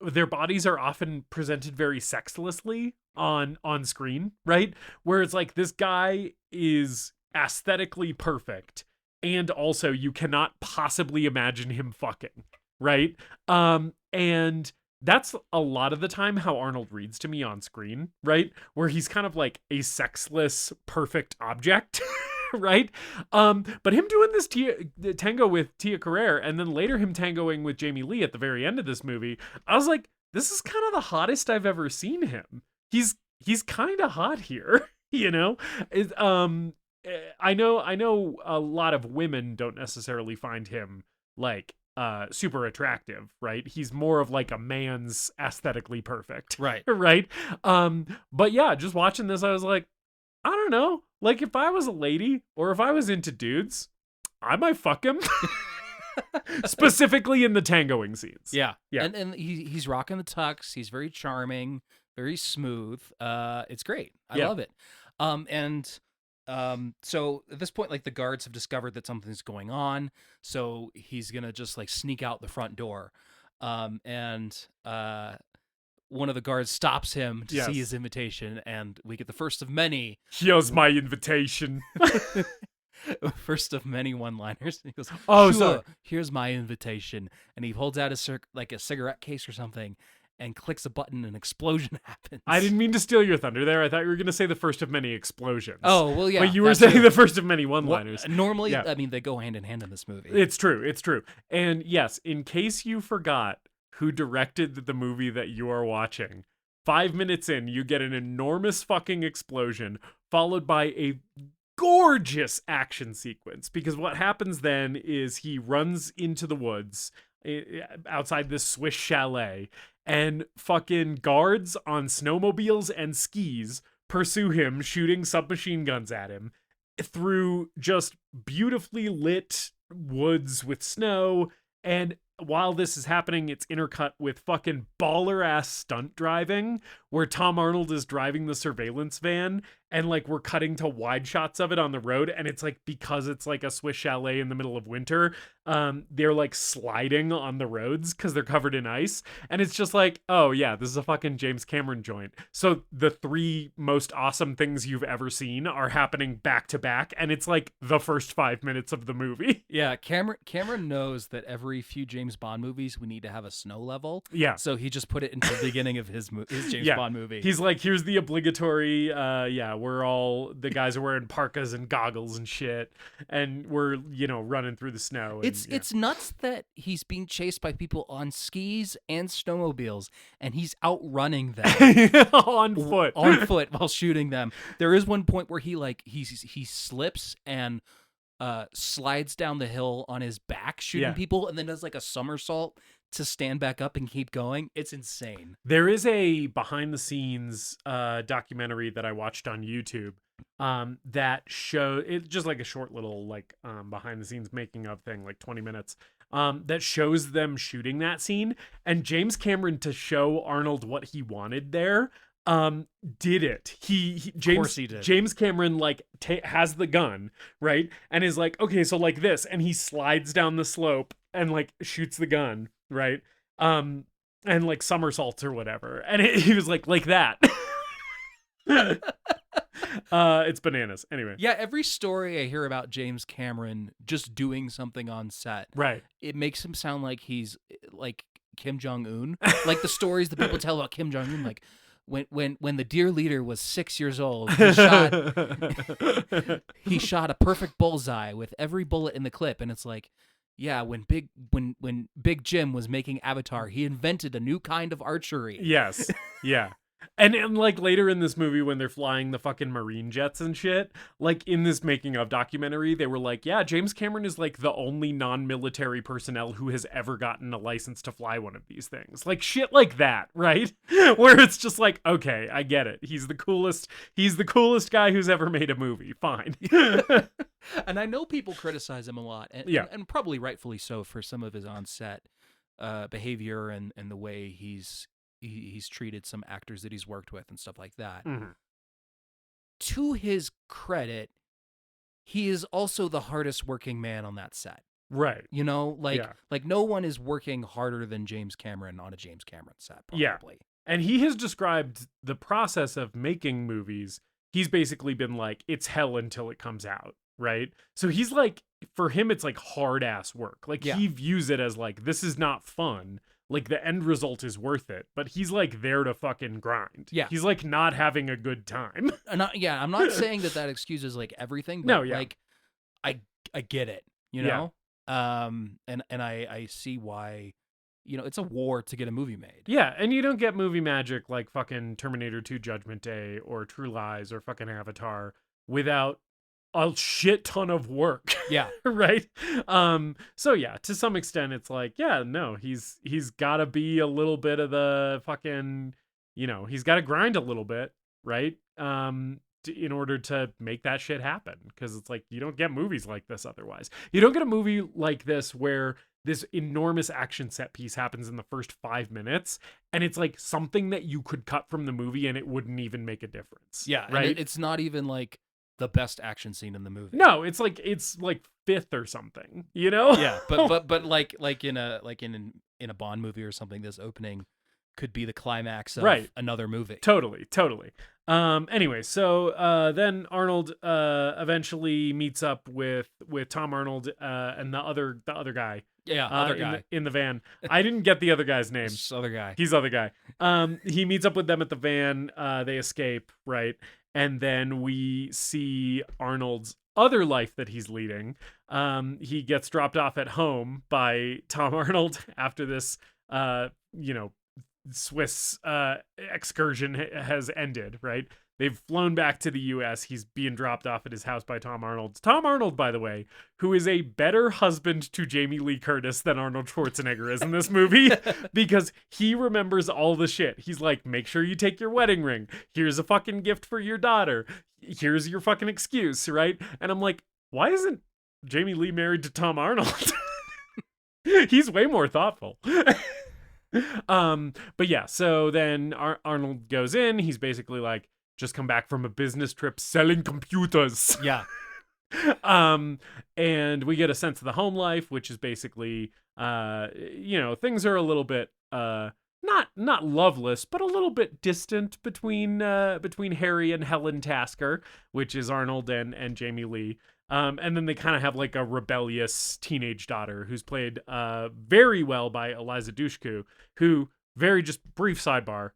their bodies are often presented very sexlessly on screen, right? Where it's like this guy is aesthetically perfect, and also you cannot possibly imagine him fucking, right? And that's a lot of the time how Arnold reads to me on screen, right? Where he's kind of like a sexless, perfect object, right? But him doing this tango with Tia Carrere, and then later him tangoing with Jamie Lee at the very end of this movie, I was like, this is kind of the hottest I've ever seen him. He's kind of hot here, you know? I know a lot of women don't necessarily find him like super attractive, right? He's more of like a man's aesthetically perfect. Right. Right. But yeah, just watching this, I was like, I don't know. Like if I was a lady or if I was into dudes, I might fuck him. Specifically in the tangoing scenes. Yeah. Yeah. And he's rocking the tux. He's very charming, very smooth. It's great. I Yeah. love it. So at this point, like the guards have discovered that something's going on, so he's gonna just like sneak out the front door, and one of the guards stops him to Yes. see his invitation, and we get the first of many Here's my invitation. first of many one-liners. He goes, Oh, "Sure, sorry. here's my invitation," and he holds out a cigarette case or something, and clicks a button, and an explosion happens. I didn't mean to steal your thunder there. I thought you were going to say the first of many explosions. Oh well, yeah. But you were that saying too. the first of many Well, one-liners. normally, Yeah. I mean, they go hand in hand in this movie. It's true. And yes, in case you forgot who directed the movie that you are watching, 5 minutes in, you get an enormous fucking explosion, followed by a gorgeous action sequence. Because what happens then is he runs into the woods outside this Swiss chalet, and fucking guards on snowmobiles and skis pursue him, shooting submachine guns at him through just beautifully lit woods with snow. And while this is happening, it's intercut with fucking baller ass stunt driving where Tom Arnold is driving the surveillance van, and like we're cutting to wide shots of it on the road, and it's like, because it's like a Swiss chalet in the middle of winter, they're like sliding on the roads because they're covered in ice, and it's just like, oh yeah, this is a fucking James Cameron joint. So the three most awesome things you've ever seen are happening back to back, and it's like the first 5 minutes of the movie. Yeah, Cameron knows that every few James Bond movies we need to have a snow level. Yeah. So he just put it into the beginning of his James Bond movie. He's like, here's the obligatory, we're all, the guys are wearing parkas and goggles and shit, and we're, running through the snow. And, It's nuts that he's being chased by people on skis and snowmobiles, and he's outrunning them on foot. while shooting them. There is one point where he slips and slides down the hill on his back shooting people, and then does like a somersault to stand back up and keep going. It's insane. There is a behind the scenes documentary that I watched on YouTube that show it's just like a short little behind the scenes making of thing, like 20 minutes, that shows them shooting that scene, and James Cameron, to show Arnold what he wanted there, did it. James, course he did. James Cameron has the gun, right, and is like, okay, so like this, and he slides down the slope and like shoots the gun, right, and like somersaults or whatever, and he was like that. It's bananas. Anyway, Yeah, every story I hear about James Cameron just doing something on set, right. it makes him sound like he's like Kim Jong-un. Like the stories that people tell about Kim Jong-un, like when the dear leader was 6 years old, he shot a perfect bullseye with every bullet in the clip, and it's like, yeah, when Big Jim was making Avatar, he invented a new kind of archery. Yes. Yeah. And like later in this movie when they're flying the fucking marine jets and shit, like in this making of documentary, they were like, yeah, James Cameron is like the only non-military personnel who has ever gotten a license to fly one of these things. Like shit like that, right? Where it's just like, okay, I get it. He's the coolest guy who's ever made a movie. Fine. And I know people criticize him a lot, and, Yeah. and probably rightfully so for some of his on-set behavior and the way he's treated some actors that he's worked with and stuff like that. Mhm. To his credit, he is also the hardest working man on that set. Right. You know, like Yeah. like no one is working harder than James Cameron on a James Cameron set, Yeah. probably. And he has described the process of making movies. He's basically been like, it's hell until it comes out, right? So he's like, for him, it's like hard ass work. Like Yeah. he views it as like, this is not fun. Like the end result is worth it, but he's like there to fucking grind. Yeah. He's like not having a good time. I'm not saying that excuses like everything, but No, yeah. like I get it, you Yeah. know? And I see why, you know, it's a war to get a movie made. Yeah, and you don't get movie magic like fucking Terminator 2 Judgment Day or True Lies or fucking Avatar without a shit ton of work. Yeah. Right? So yeah, to some extent it's like, yeah, no, he's got to be a little bit of the fucking, you know, he's got to grind a little bit, right? In order to make that shit happen, because it's like you don't get movies like this otherwise. You don't get a movie like this where this enormous action set piece happens in the first 5 minutes and it's like something that you could cut from the movie and it wouldn't even make a difference. Yeah, right. And it's not even like the best action scene in the movie. No, it's like fifth or something, you know? Yeah, but like in a Bond movie or something, this opening could be the climax of Right. another movie. Totally. Anyway, so then Arnold eventually meets up with Tom Arnold and the other guy. Yeah, other guy. in the van. I didn't get the other guy's name. This other guy. He's the other guy. He meets up with them at the van. They escape, right? And then we see Arnold's other life that he's leading. He gets dropped off at home by Tom Arnold after this, Swiss excursion has ended, right? They've flown back to the US. He's being dropped off at his house by Tom Arnold. Tom Arnold, by the way, who is a better husband to Jamie Lee Curtis than Arnold Schwarzenegger is in this movie because he remembers all the shit. He's like, make sure you take your wedding ring. Here's a fucking gift for your daughter. Here's your fucking excuse, right? And I'm like, why isn't Jamie Lee married to Tom Arnold? He's way more thoughtful. But yeah, so then Arnold goes in. He's basically like, just come back from a business trip selling computers. Yeah. And we get a sense of the home life, which is basically, things are a little bit, not loveless, but a little bit distant between Harry and Helen Tasker, which is Arnold and Jamie Lee. And then they kind of have like a rebellious teenage daughter who's played very well by Eliza Dushku, who, very just brief sidebar,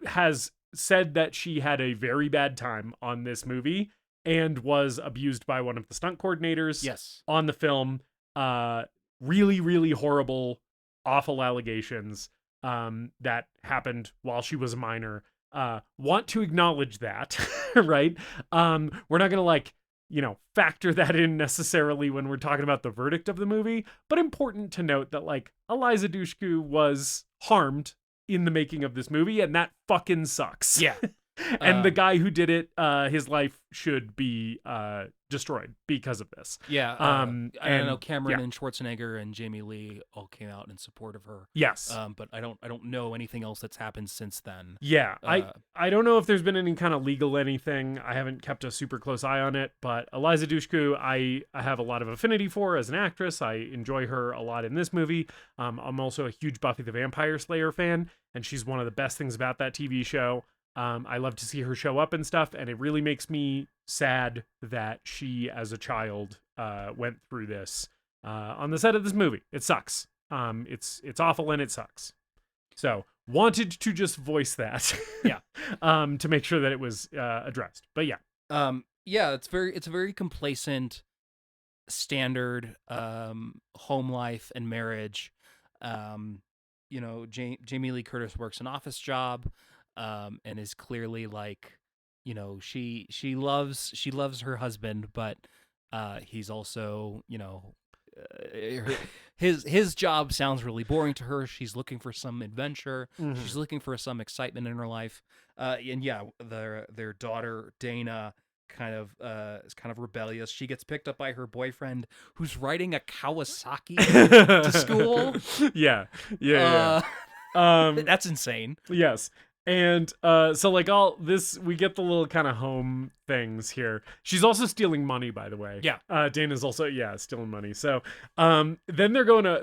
has said that she had a very bad time on this movie and was abused by one of the stunt coordinators on the film. Really, really horrible, awful allegations that happened while she was a minor. Want to acknowledge that, right? We're not gonna factor that in necessarily when we're talking about the verdict of the movie, but important to note that like Eliza Dushku was harmed in the making of this movie, and that fucking sucks. Yeah. And the guy who did it, his life should be destroyed because of this. Yeah. I don't know. and- Cameron yeah. and Schwarzenegger and Jamie Lee all came out in support of her. Yes. But I don't know anything else that's happened since then. Yeah, Uh, I don't know if there's been any kind of legal anything. I haven't kept a super close eye on it, but Eliza Dushku, I have a lot of affinity for as an actress. I enjoy her a lot in this movie. I'm also a huge Buffy the Vampire Slayer fan, and she's one of the best things about that TV show. I love to see her show up and stuff, and it really makes me sad that she, as a child, went through this on the set of this movie. It sucks. It's awful and it sucks. So wanted to just voice that, Yeah. to make sure that it was addressed. But yeah, Yeah, it's a very complacent, standard home life and marriage. Jamie Lee Curtis works an office job, and is clearly like, she loves her husband, but he's also, his job sounds really boring to her. She's looking for some adventure. Mhm. She's looking for some excitement in her life. And yeah, their daughter Dana is kind of rebellious. She gets picked up by her boyfriend, who's riding a Kawasaki to school. Yeah. That's insane. Yes. And so like all this, we get the little kind of home things here. She's also stealing money, by the way. Yeah. Dana's also stealing money. So then they're going to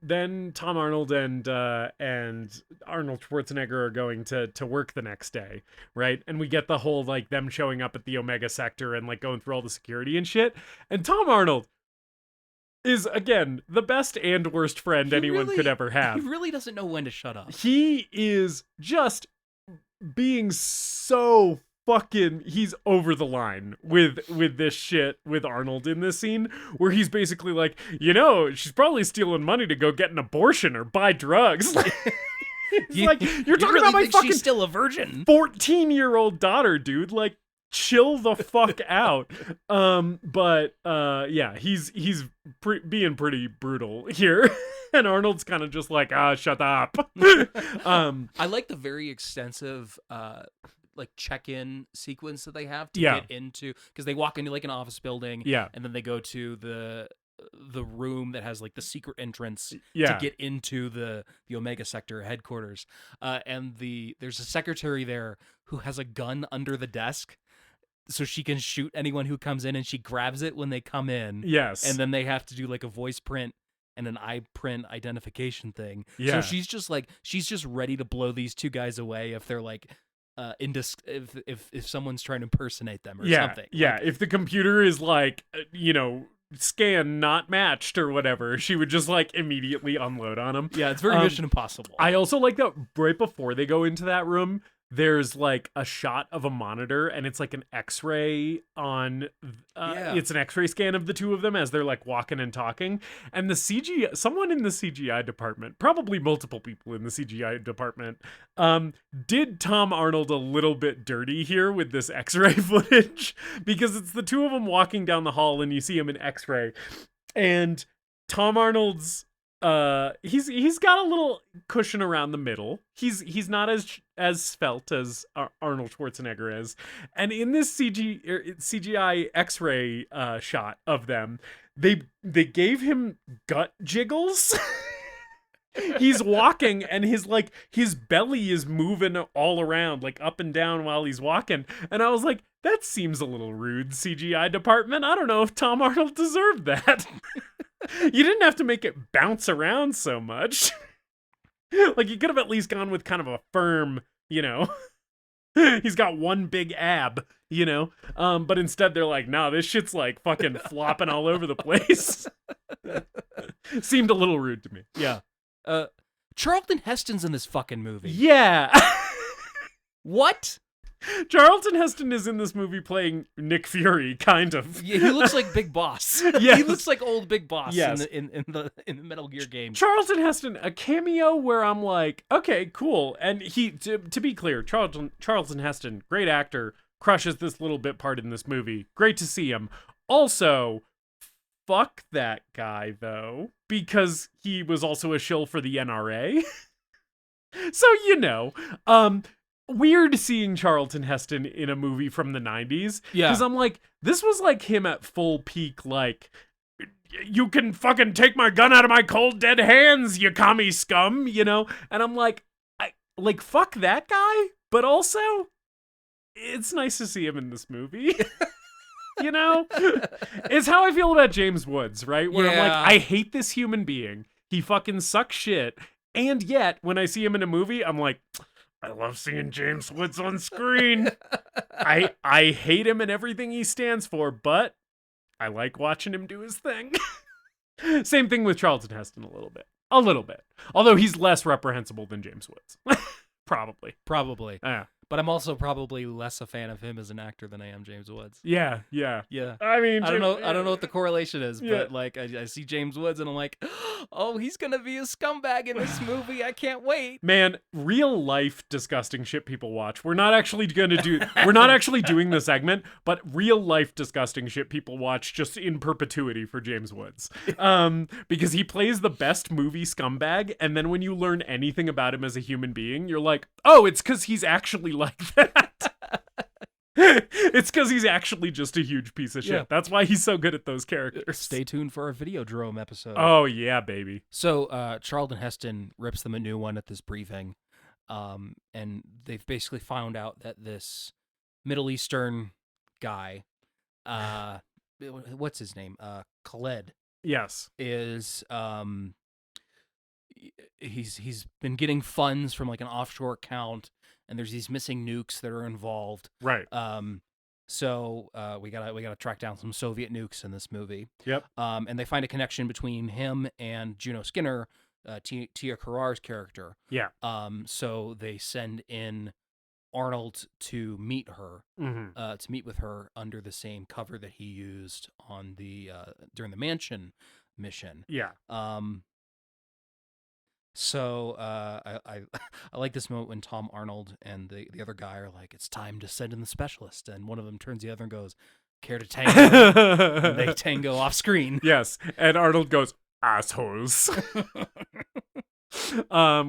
then Tom Arnold and Arnold Schwarzenegger are going to work the next day, right? And we get the whole like them showing up at the Omega sector and like going through all the security and shit. And Tom Arnold is again the best and worst friend anyone could ever have. He really doesn't know when to shut up. He is just being so fucking, he's over the line with this shit with Arnold in this scene, where he's basically like, she's probably stealing money to go get an abortion or buy drugs. You're talking really about my think fucking she's still a virgin? 14-year-old daughter, dude. Like, chill the fuck out. He's being pretty brutal here. And Arnold's kind of just like, shut up. I like the very extensive like check-in sequence that they have to get into, because they walk into like an office building, and then they go to the room that has like the secret entrance to get into the Omega sector headquarters, and there's a secretary there who has a gun under the desk, so she can shoot anyone who comes in, and she grabs it when they come in. Yes. And then they have to do like a voice print and an eye print identification thing. Yeah. So she's just ready to blow these two guys away if they're like if someone's trying to impersonate them or something. Yeah. Like, if the computer is like, scan not matched or whatever, she would just like immediately unload on them. Yeah, it's very Mission Impossible. I also like that right before they go into that room, there's like a shot of a monitor, and it's like an X-ray on it's an X-ray scan of the two of them as they're like walking and talking. And someone in the CGI department, probably multiple people in the CGI department, did Tom Arnold a little bit dirty here with this X-ray footage, because it's the two of them walking down the hall and you see him in X-ray, and Tom Arnold's he's got a little cushion around the middle. He's not as svelte as Arnold Schwarzenegger is. And in this CGI X-ray shot of them, they gave him gut jiggles. He's walking and his belly is moving all around, like up and down while he's walking. And I was like, that seems a little rude, CGI department. I don't know if Tom Arnold deserved that. You didn't have to make it bounce around so much. Like, you could have at least gone with kind of a firm, he's got one big ab, but instead they're like, nah, this shit's like fucking flopping all over the place. Seemed a little rude to me. Yeah. Charlton Heston's in this fucking movie. Yeah. What? Charlton Heston is in this movie playing Nick Fury, kind of. Yeah, he looks like Big Boss. Yes. He looks like old Big Boss Yes. in the Metal Gear game. Charlton Heston, a cameo where I'm like, okay, cool. And he, to be clear, Charlton Heston, great actor, crushes this little bit part in this movie. Great to see him. Also, fuck that guy, though, because he was also a shill for the NRA. So, weird seeing Charlton Heston in a movie from the 90s. Yeah. Because I'm like, this was like him at full peak, like, you can fucking take my gun out of my cold dead hands, you commie scum, And I'm like, fuck that guy. But also, it's nice to see him in this movie. It's how I feel about James Woods, right? Where I'm like, I hate this human being. He fucking sucks shit. And yet, when I see him in a movie, I'm like, I love seeing James Woods on screen. I hate him and everything he stands for, but I like watching him do his thing. Same thing with Charlton Heston a little bit. Although he's less reprehensible than James Woods. Probably. Probably. Yeah. But I'm also probably less a fan of him as an actor than I am James Woods. Yeah. I mean, I don't know what the correlation is, Yeah. but like I see James Woods and I'm like, oh, he's gonna be a scumbag in this movie. I can't wait. Man, real life disgusting shit people watch. We're not actually doing the segment, but real life disgusting shit people watch just in perpetuity for James Woods. Because he plays the best movie scumbag, and then when you learn anything about him as a human being, you're like, oh, it's because he's actually like that. It's because he's actually just a huge piece of shit. Yeah. That's why he's so good at those characters. Stay tuned for our Videodrome episode. Oh yeah, baby. So Charlton Heston rips them a new one at this briefing, and they've basically found out that this Middle Eastern guy, what's his name? Khaled, Yes. is he's been getting funds from like an offshore account, and there's these missing nukes that are involved. Right. So we gotta track down some Soviet nukes in this movie. Yep. And they find a connection between him and Juno Skinner, Tia Carrare's character. Yeah. So they send in Arnold to meet her, to meet with her under the same cover that he used on the during the Mansion mission. Yeah. So I like this moment when Tom Arnold and the other guy are like, it's time to send in the specialist, and one of them turns to the other and goes, care to tango? And they tango off screen. Yes, and Arnold goes, assholes.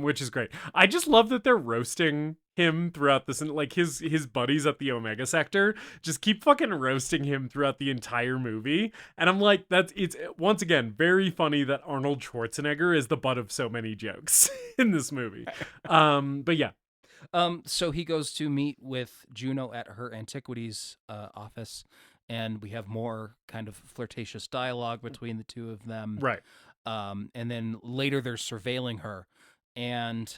Which is great. I just love that they're roasting him throughout this, and like his buddies at the Omega Sector just keep fucking roasting him throughout the entire movie, and I'm like, it's once again very funny that Arnold Schwarzenegger is the butt of so many jokes in this movie. But yeah. So he goes to meet with Juno at her antiquities office, and we have more kind of flirtatious dialogue between the two of them. Right. And then later they're surveilling her, and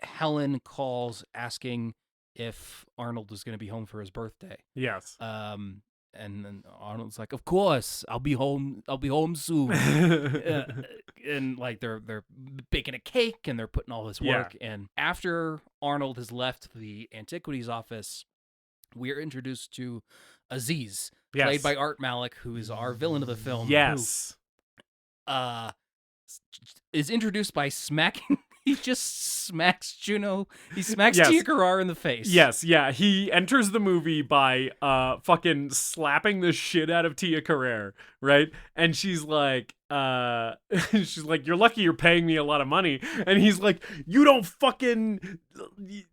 Helen calls asking if Arnold was going to be home for his birthday. Yes. And then Arnold's like, "Of course, I'll be home. I'll be home soon." And like they're baking a cake and they're putting all this work. And after Arnold has left the antiquities office, we're introduced to Aziz, played by Art Malik, who is our villain of the film. Yes. Who, is introduced by smacking. He just smacks Juno. He smacks Tia Carrere in the face. Yes, yeah. He enters the movie by fucking slapping the shit out of Tia Carrere, right? And she's like, you're lucky you're paying me a lot of money. And he's like, you don't fucking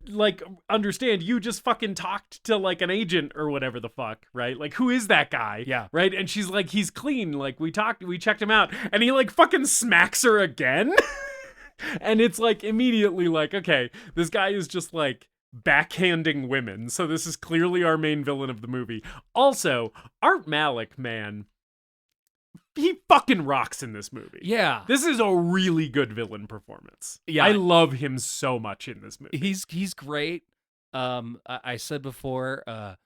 like understand. You just fucking talked to like an agent or whatever the fuck, right? Like, who is that guy? Yeah. Right? And she's like, he's clean. Like, we checked him out. And he like fucking smacks her again. And it's like immediately like, okay, this guy is just like backhanding women. So this is clearly our main villain of the movie. Also, Art Malik, man, he fucking rocks in this movie. Yeah. This is a really good villain performance. Yeah. I love him so much in this movie. He's great. I said before,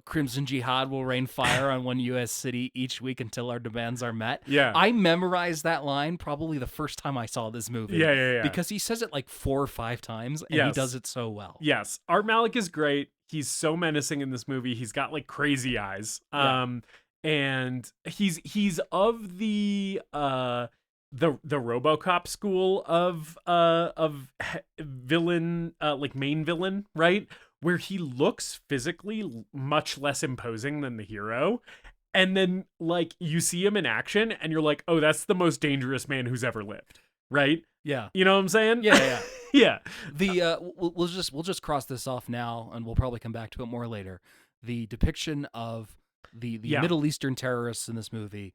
Crimson Jihad will rain fire on one U.S. city each week until our demands are met. Yeah. I memorized that line probably the first time I saw this movie. Yeah. Because he says it like 4 or 5 times, and he does it so well. Yes. Art Malik is great. He's so menacing in this movie. He's got like crazy eyes. And he's of the RoboCop school of villain, like main villain, right? Where he looks physically much less imposing than the hero. And then like you see him in action and you're like, oh, that's the most dangerous man who's ever lived. Right? Yeah. You know what I'm saying? Yeah. Yeah. The we'll just cross this off now, and we'll probably come back to it more later. The depiction of the Middle Eastern terrorists in this movie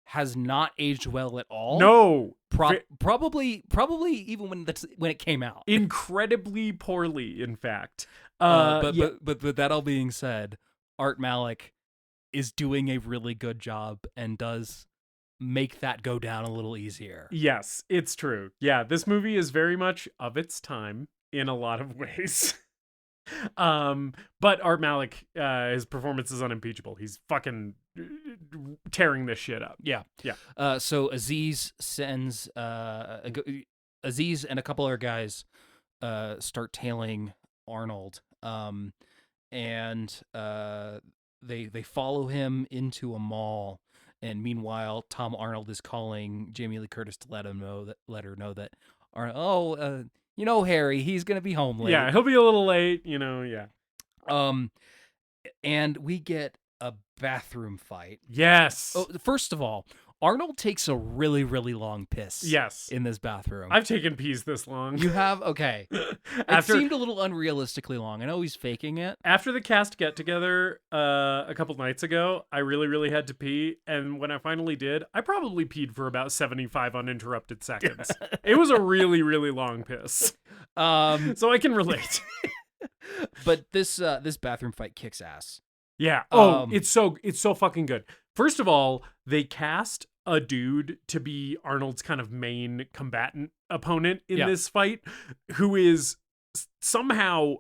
has not aged well at all. No. Probably even when it came out. Incredibly poorly, in fact. But that all being said, Art Malik is doing a really good job and does make that go down a little easier. Yes, it's true. Yeah, this movie is very much of its time in a lot of ways. But Art Malik, his performance is unimpeachable. He's fucking tearing this shit up. Yeah. So Aziz sends Aziz and a couple other guys start tailing Arnold. And they follow him into a mall. And meanwhile, Tom Arnold is calling Jamie Lee Curtis to let her know that, Harry, he's gonna be home late. Yeah, he'll be a little late. Yeah. And we get a bathroom fight. Yes. Oh, first of all, Arnold takes a really, really long piss. Yes. In this bathroom. I've taken pees this long. You have? Okay. It seemed a little unrealistically long. I know he's faking it. After the cast get together a couple nights ago, I really, really had to pee. And when I finally did, I probably peed for about 75 uninterrupted seconds. It was a really, really long piss. So I can relate. But this bathroom fight kicks ass. Yeah. It's so fucking good. First of all, they cast a dude to be Arnold's kind of main combatant opponent in this fight, who is somehow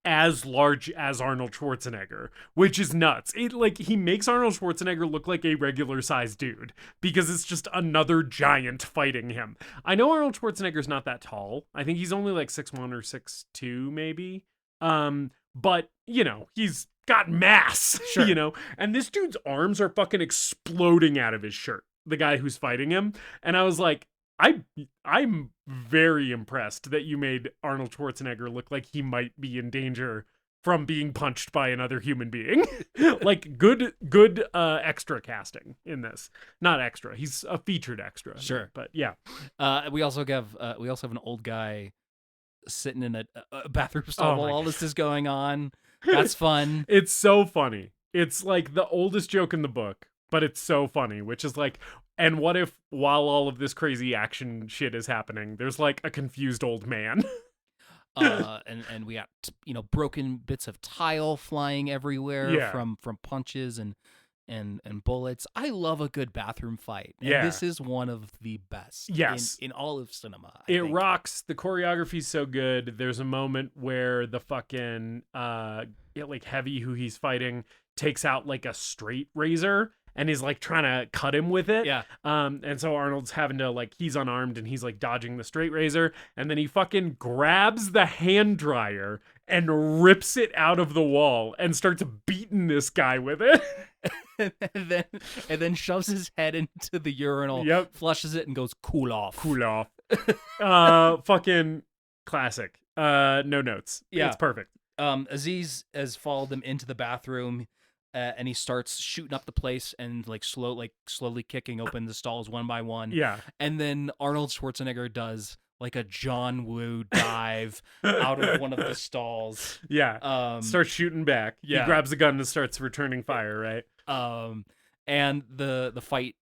as large as Arnold Schwarzenegger, which is nuts. He makes Arnold Schwarzenegger look like a regular sized dude because it's just another giant fighting him. I know Arnold Schwarzenegger's not that tall. I think he's only like 6'1" or 6'2" maybe. But he's got mass, sure. And this dude's arms are fucking exploding out of his shirt, the guy who's fighting him. And I was like, I'm very impressed that you made Arnold Schwarzenegger look like he might be in danger from being punched by another human being. Like good extra casting in this. Not extra, he's a featured extra. Sure. But yeah. We also have an old guy sitting in a bathroom stall while all this is going on. That's fun. It's so funny. It's like the oldest joke in the book, but it's so funny, which is like, and what if while all of this crazy action shit is happening, there's like a confused old man? And we got broken bits of tile flying everywhere from punches and bullets. I love a good bathroom fight. And this is one of the best in all of cinema. I think. Rocks. The choreography's so good. There's a moment where the fucking Heavy, who he's fighting, takes out like a straight razor and is like trying to cut him with it. Yeah. And so Arnold's having to he's unarmed and he's like dodging the straight razor, and then he fucking grabs the hand dryer and rips it out of the wall and starts beating this guy with it. and then shoves his head into the urinal, flushes it, and goes, cool off. Fucking classic. No notes. Yeah. It's perfect. Aziz has followed them into the bathroom, and he starts shooting up the place and slowly kicking open the stalls one by one. Yeah. And then Arnold Schwarzenegger does like a John Woo dive out of one of the stalls. Yeah. Starts shooting back. Yeah. He grabs the gun and starts returning fire, right? And the fight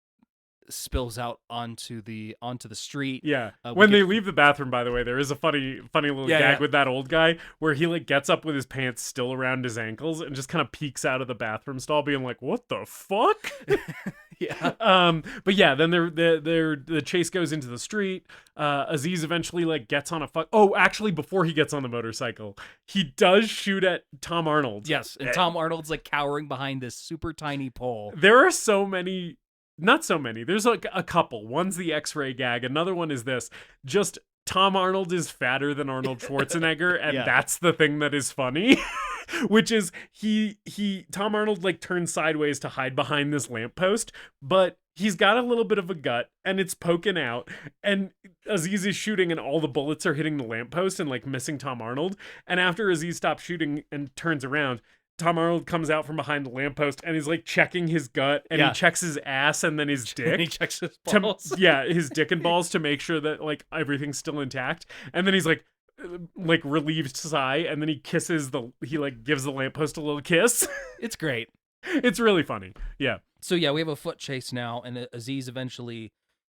spills out onto the street. Yeah. When they leave the bathroom, by the way, there is a funny little gag with that old guy where he gets up with his pants still around his ankles and just kind of peeks out of the bathroom stall being like, what the fuck? Yeah. But yeah, then the chase goes into the street. Aziz eventually gets on actually before he gets on the motorcycle, he does shoot at Tom Arnold. Yes. And Tom Arnold's cowering behind this super tiny pole. There are so many. Not so many. There's a couple. One's the X-ray gag. Another one is this. Just Tom Arnold is fatter than Arnold Schwarzenegger, and that's the thing that is funny. Which is Tom Arnold turns sideways to hide behind this lamppost, but he's got a little bit of a gut and it's poking out, and Aziz is shooting and all the bullets are hitting the lamppost and missing Tom Arnold. And after Aziz stops shooting and turns around, Tom Arnold comes out from behind the lamppost and he's checking his gut, and he checks his ass and then his dick. And he checks his balls. His dick and balls to make sure that everything's still intact. And then he's relieved sigh, and then he kisses gives the lamppost a little kiss. It's great. It's really funny. Yeah. So we have a foot chase now, and Aziz eventually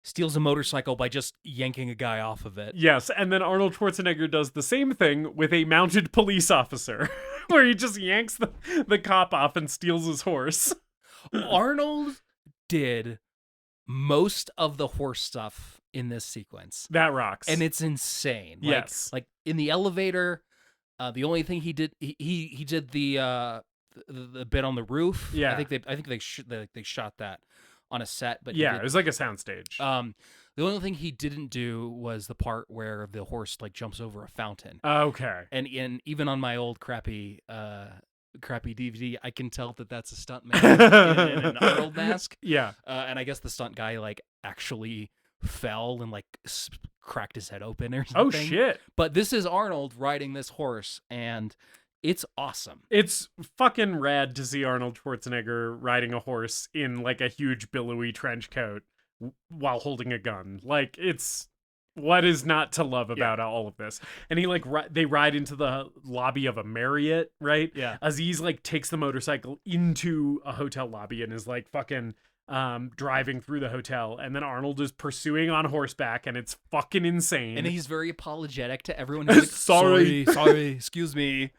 steals a motorcycle by just yanking a guy off of it. Yes, and then Arnold Schwarzenegger does the same thing with a mounted police officer, where he just yanks the cop off and steals his horse. Arnold did most of the horse stuff in this sequence. That rocks. And it's insane. Yes. In the elevator, the only thing he did, he did the bit on the roof. Yeah. I think they shot that on a set, but it was like a soundstage. The only thing he didn't do was the part where the horse like jumps over a fountain. Okay. And even on my old crappy DVD, I can tell that that's a stuntman in an Arnold mask. Yeah. And I guess the stunt guy like actually fell and like cracked his head open or Oh something. shit. But this is Arnold riding this horse, and it's awesome. It's fucking rad to see Arnold Schwarzenegger riding a horse in like a huge billowy trench coat while holding a gun. Like, it's what is not to love about all of this. And he like they ride into the lobby of a Marriott, right? Yeah. Aziz like takes the motorcycle into a hotel lobby and is like fucking driving through the hotel, and then Arnold is pursuing on horseback, and it's fucking insane. And he's very apologetic to everyone. He's like, sorry, excuse me.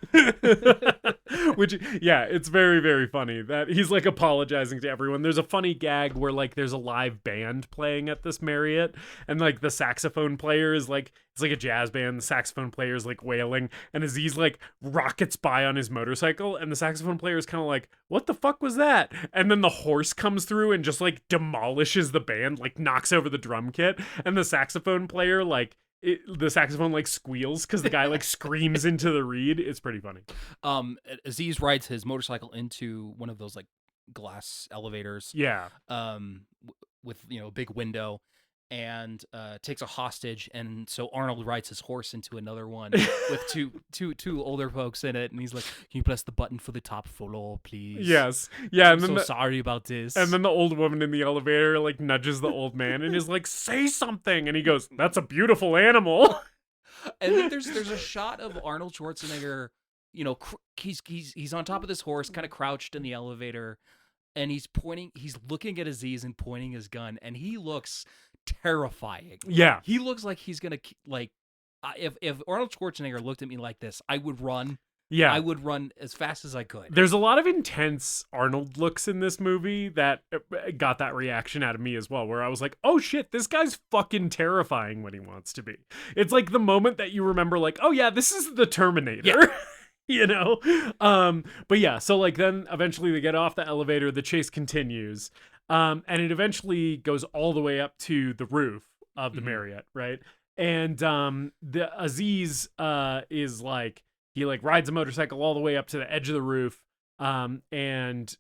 Which, yeah, it's very, very funny that he's like apologizing to everyone. There's a funny gag where like there's a live band playing at this Marriott, and like the saxophone player is like, it's like a jazz band. The saxophone player is like wailing, and Aziz like rockets by on his motorcycle, and the saxophone player is kind of like, what the fuck was that? And then the horse comes through and just like demolishes the band, like knocks over the drum kit, and the saxophone player like the saxophone like squeals because the guy like screams into the reed. It's pretty funny. Aziz rides his motorcycle into one of those like glass elevators. Yeah. With a big window, and takes a hostage, and so Arnold rides his horse into another one with two older folks in it, and he's like, "Can you press the button for the top floor, please?" Yes. Yeah. I'm so sorry about this. And then the old woman in the elevator like nudges the old man and is like, "Say something," and he goes, "That's a beautiful animal." And then there's a shot of Arnold Schwarzenegger. He's on top of this horse, kind of crouched in the elevator, and he's looking at Aziz and pointing his gun, and he looks terrifying. Yeah. He looks like he's gonna like if Arnold Schwarzenegger looked at me like this, I would run. Yeah. I would run as fast as I could. There's a lot of intense Arnold looks in this movie that got that reaction out of me as well, where I was like, oh shit, this guy's fucking terrifying when he wants to be. It's like the moment that you remember like, oh yeah, this is the Terminator. Yeah. But yeah, so like then eventually they get off the elevator, the chase continues. And it eventually goes all the way up to the roof of the Marriott, right? And the Aziz is like, he like rides a motorcycle all the way up to the edge of the roof, and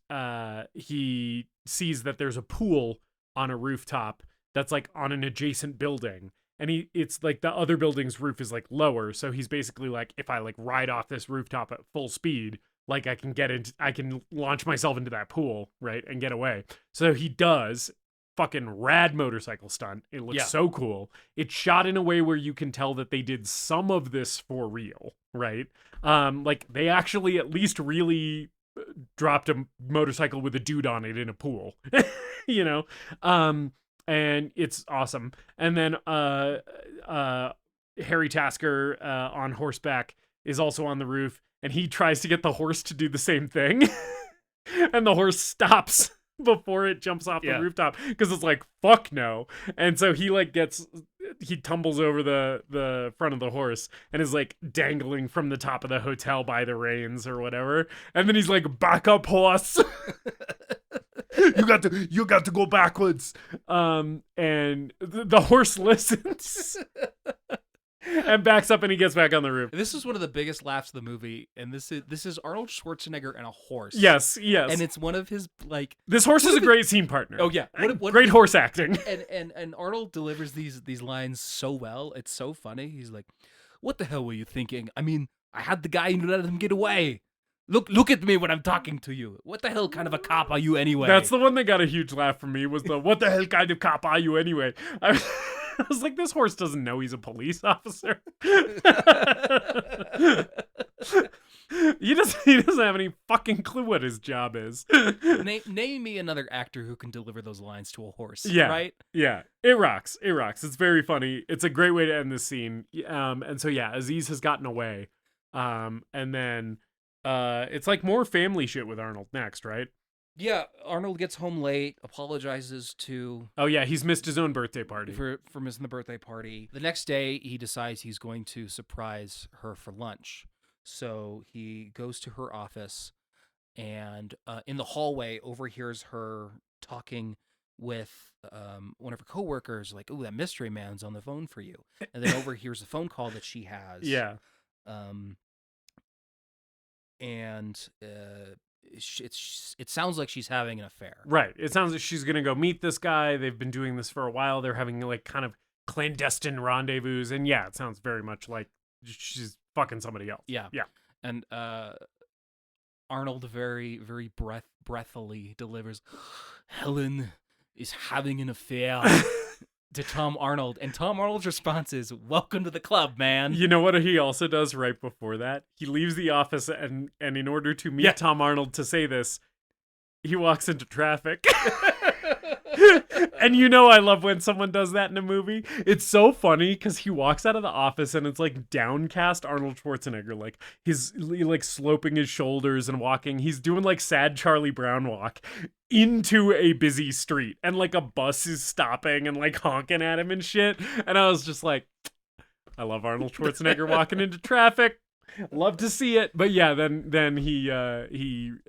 he sees that there's a pool on a rooftop that's like on an adjacent building, and it's like the other building's roof is like lower, so he's basically like, if I like ride off this rooftop at full speed, like I can launch myself into that pool, right, and get away. So he does. Fucking rad motorcycle stunt. It looks so cool. It's shot in a way where you can tell that they did some of this for real, right? Like they actually at least really dropped a motorcycle with a dude on it in a pool, and it's awesome. And then Harry Tasker on horseback is also on the roof, and he tries to get the horse to do the same thing, and the horse stops before it jumps off the rooftop because it's like, fuck no. And so he like he tumbles over the front of the horse and is like dangling from the top of the hotel by the reins or whatever, and then he's like, back up, horse. you got to go backwards. And the horse listens and backs up, and he gets back on the roof. This is one of the biggest laughs of the movie, and this is Arnold Schwarzenegger and a horse. Yes. And it's one of his like. This horse is a great scene partner. Oh yeah, great horse acting. And Arnold delivers these lines so well. It's so funny. He's like, "What the hell were you thinking? I mean, I had the guy and let him get away. Look at me when I'm talking to you. What the hell kind of a cop are you anyway?" That's the one that got a huge laugh from me. Was the "what the hell kind of cop are you anyway?" I was like, this horse doesn't know he's a police officer. He doesn't have any fucking clue what his job is. Name me another actor who can deliver those lines to a horse. Yeah, right? Yeah, it rocks. It rocks. It's very funny. It's a great way to end this scene. And so yeah, Aziz has gotten away. And then it's like more family shit with Arnold next, right? Yeah, Arnold gets home late, apologizes to... Oh yeah, he's missed his own birthday party. For missing the birthday party. The next day, he decides he's going to surprise her for lunch. So he goes to her office, and in the hallway overhears her talking with one of her coworkers, like, "Ooh, that mystery man's on the phone for you," and then overhears a phone call that she has. Yeah. And it sounds like she's having an affair. Right. It sounds like she's gonna go meet this guy. They've been doing this for a while. They're having like kind of clandestine rendezvous, and yeah, it sounds very much like she's fucking somebody else. Yeah. Yeah. And Arnold very, very breathily delivers, "Helen is having an affair," to Tom Arnold. And Tom Arnold's response is, "Welcome to the club, man." You know what he also does right before that? He leaves the office, and in order to meet Tom Arnold to say this, he walks into traffic. And you know I love when someone does that in a movie. It's so funny because he walks out of the office and it's like downcast Arnold Schwarzenegger, like he's like sloping his shoulders and walking. He's doing like sad Charlie Brown walk into a busy street, and like a bus is stopping and like honking at him and shit. And I was just like, I love Arnold Schwarzenegger walking into traffic. Love to see it. But yeah, then he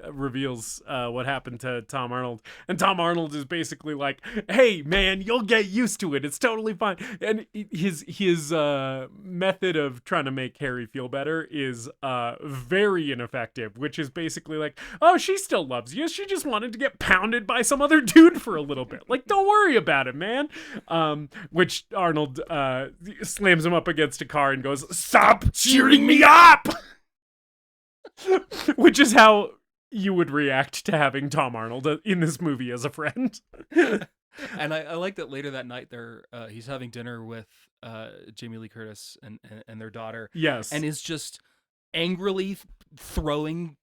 reveals what happened to Tom Arnold, and Tom Arnold is basically like, "Hey man, you'll get used to it. It's totally fine." And his method of trying to make Harry feel better is very ineffective, which is basically like, "Oh, she still loves you. She just wanted to get pounded by some other dude for a little bit. Like, don't worry about it, man." Which Arnold slams him up against a car and goes, "Stop cheering me up!" Which is how you would react to having Tom Arnold in this movie as a friend. And I like that later that night he's having dinner with Jamie Lee Curtis and their daughter. Yes. And is just angrily throwing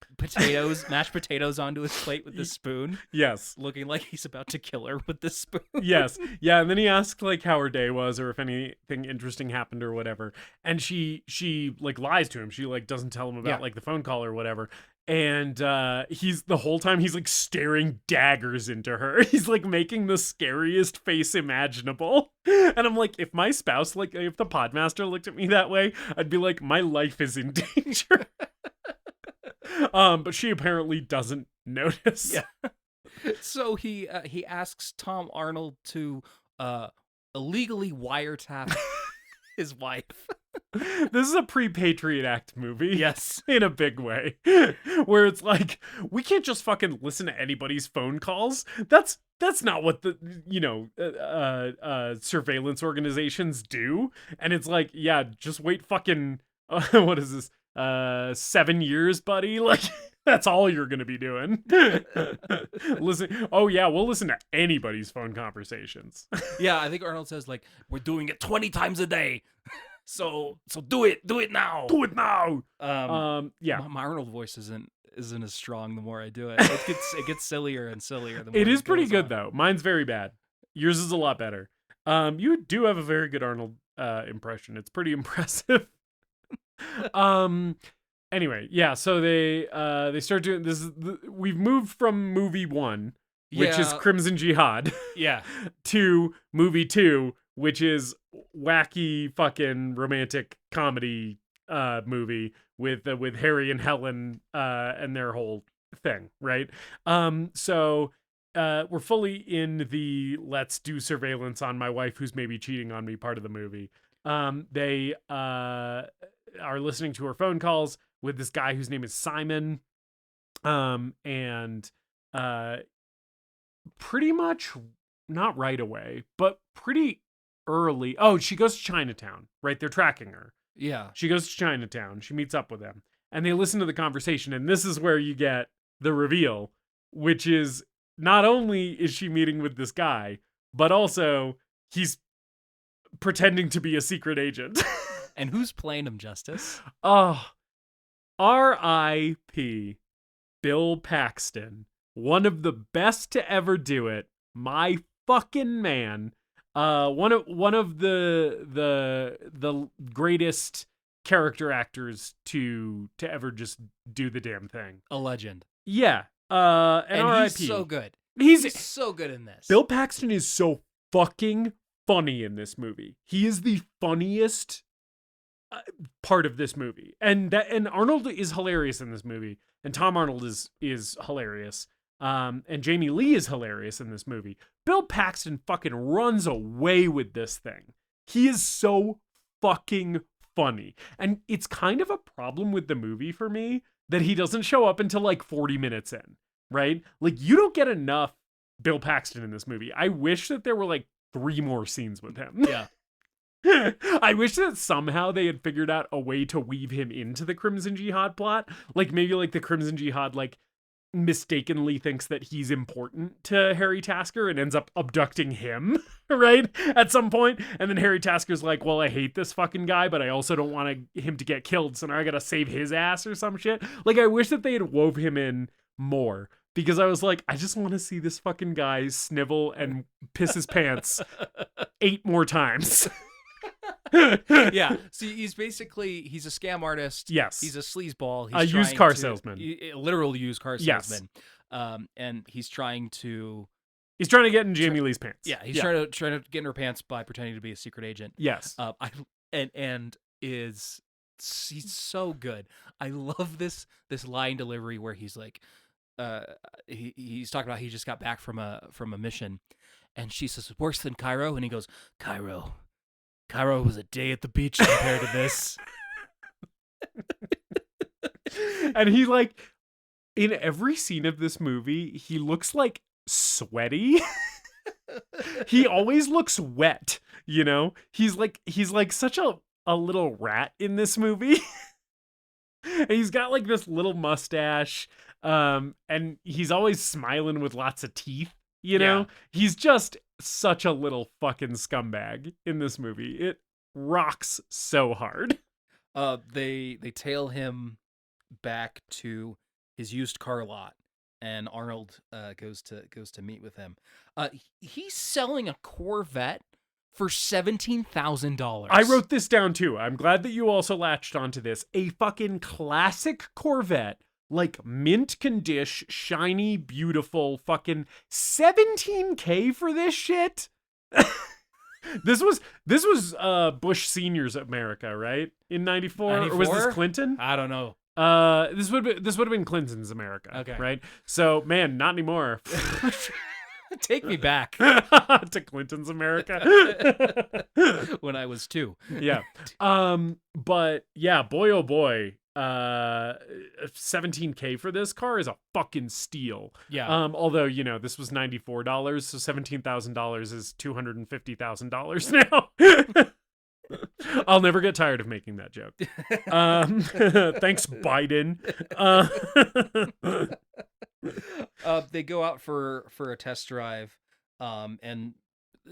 mashed potatoes onto his plate with the spoon. Yes. Looking like he's about to kill her with the spoon. Yes. Yeah, and then he asks like how her day was or if anything interesting happened or whatever. And she like lies to him. She like doesn't tell him about like the phone call or whatever. And he's the whole time he's like staring daggers into her. He's like making the scariest face imaginable. And I'm like, if my spouse, like if the podmaster looked at me that way, I'd be like, my life is in danger. But she apparently doesn't notice. Yeah. So he asks Tom Arnold to illegally wiretap his wife. This is a pre-Patriot Act movie. Yes. In a big way. Where it's like, we can't just fucking listen to anybody's phone calls. That's not what the, surveillance organizations do. And it's like, yeah, just wait fucking, what is this? 7 years, buddy? Like, that's all you're going to be doing. Listen. Oh yeah, we'll listen to anybody's phone conversations. Yeah, I think Arnold says like, "We're doing it 20 times a day. So do it now. Do it now." Yeah. My Arnold voice isn't as strong the more I do it. It gets sillier and sillier the more it is pretty good on. though. Mine's very bad. Yours is a lot better. You do have a very good Arnold impression. It's pretty impressive. Anyway, yeah, so they start doing this. We've moved from movie 1, which is Crimson Jihad, yeah, to movie 2, which is wacky fucking romantic comedy movie with Harry and Helen and their whole thing, right? So we're fully in the let's do surveillance on my wife who's maybe cheating on me part of the movie. They are listening to her phone calls with this guy whose name is Simon. And pretty much not right away, but pretty early. Oh, she goes to Chinatown, right? They're tracking her. Yeah. She goes to Chinatown. She meets up with them and they listen to the conversation. And this is where you get the reveal, which is not only is she meeting with this guy, but also he's pretending to be a secret agent. And who's playing him, Justice? Oh, R.I.P. Bill Paxton. One of the best to ever do it. My fucking man. One of the greatest character actors to ever just do the damn thing. A legend. Yeah. And R.I.P. He's so good. He's so good in this. Bill Paxton is so fucking funny in this movie. He is the funniest part of this movie, and Arnold is hilarious in this movie, and Tom Arnold is hilarious, and Jamie Lee is hilarious in this movie. Bill Paxton fucking runs away with this thing. He is so fucking funny. And it's kind of a problem with the movie for me that he doesn't show up until like 40 minutes in, right? Like, you don't get enough Bill Paxton in this movie. I wish that there were like 3 more scenes with him. Yeah. I wish that somehow they had figured out a way to weave him into the Crimson Jihad plot. Like, maybe like the Crimson Jihad like mistakenly thinks that he's important to Harry Tasker and ends up abducting him, right? At some point. And then Harry Tasker's like, well, I hate this fucking guy, but I also don't want him to get killed, so now I gotta save his ass or some shit. Like, I wish that they had wove him in more. Because I was like, I just want to see this fucking guy snivel and piss his pants 8 more times. Yeah. See, he's a scam artist. Yes. He's a sleazeball. A used car salesman. Literal used car Yes. salesman. And he's trying to get in Jamie Lee's pants. Yeah, he's trying to get in her pants by pretending to be a secret agent. Yes. He's so good. I love this line delivery where he's like, he's talking about he just got back from a mission, and she says, worse than Cairo, and he goes, Cairo was a day at the beach compared to this. And he, like, in every scene of this movie, he looks like sweaty. He always looks wet, you know? He's like such a little rat in this movie. And he's got like this little mustache, and he's always smiling with lots of teeth, you know? Yeah. He's just such a little fucking scumbag in this movie. It rocks so hard. They tail him back to his used car lot, and Arnold goes to meet with him. He's selling a Corvette for $17,000. I wrote this down too. I'm glad that you also latched onto this. A fucking classic Corvette, like mint condition, shiny, beautiful, fucking $17K for this shit. This was Bush Senior's America, right? In 94? Or was this Clinton? I don't know. This would have been Clinton's America. Okay. Right? So, man, not anymore. Take me back to Clinton's America. when I was 2. Yeah. But yeah, boy oh boy, $17K for this car is a fucking steal. Yeah. Although, you know, this was $94, so $17,000 is $250,000 now. I'll never get tired of making that joke. Thanks, Biden. They go out for a test drive, and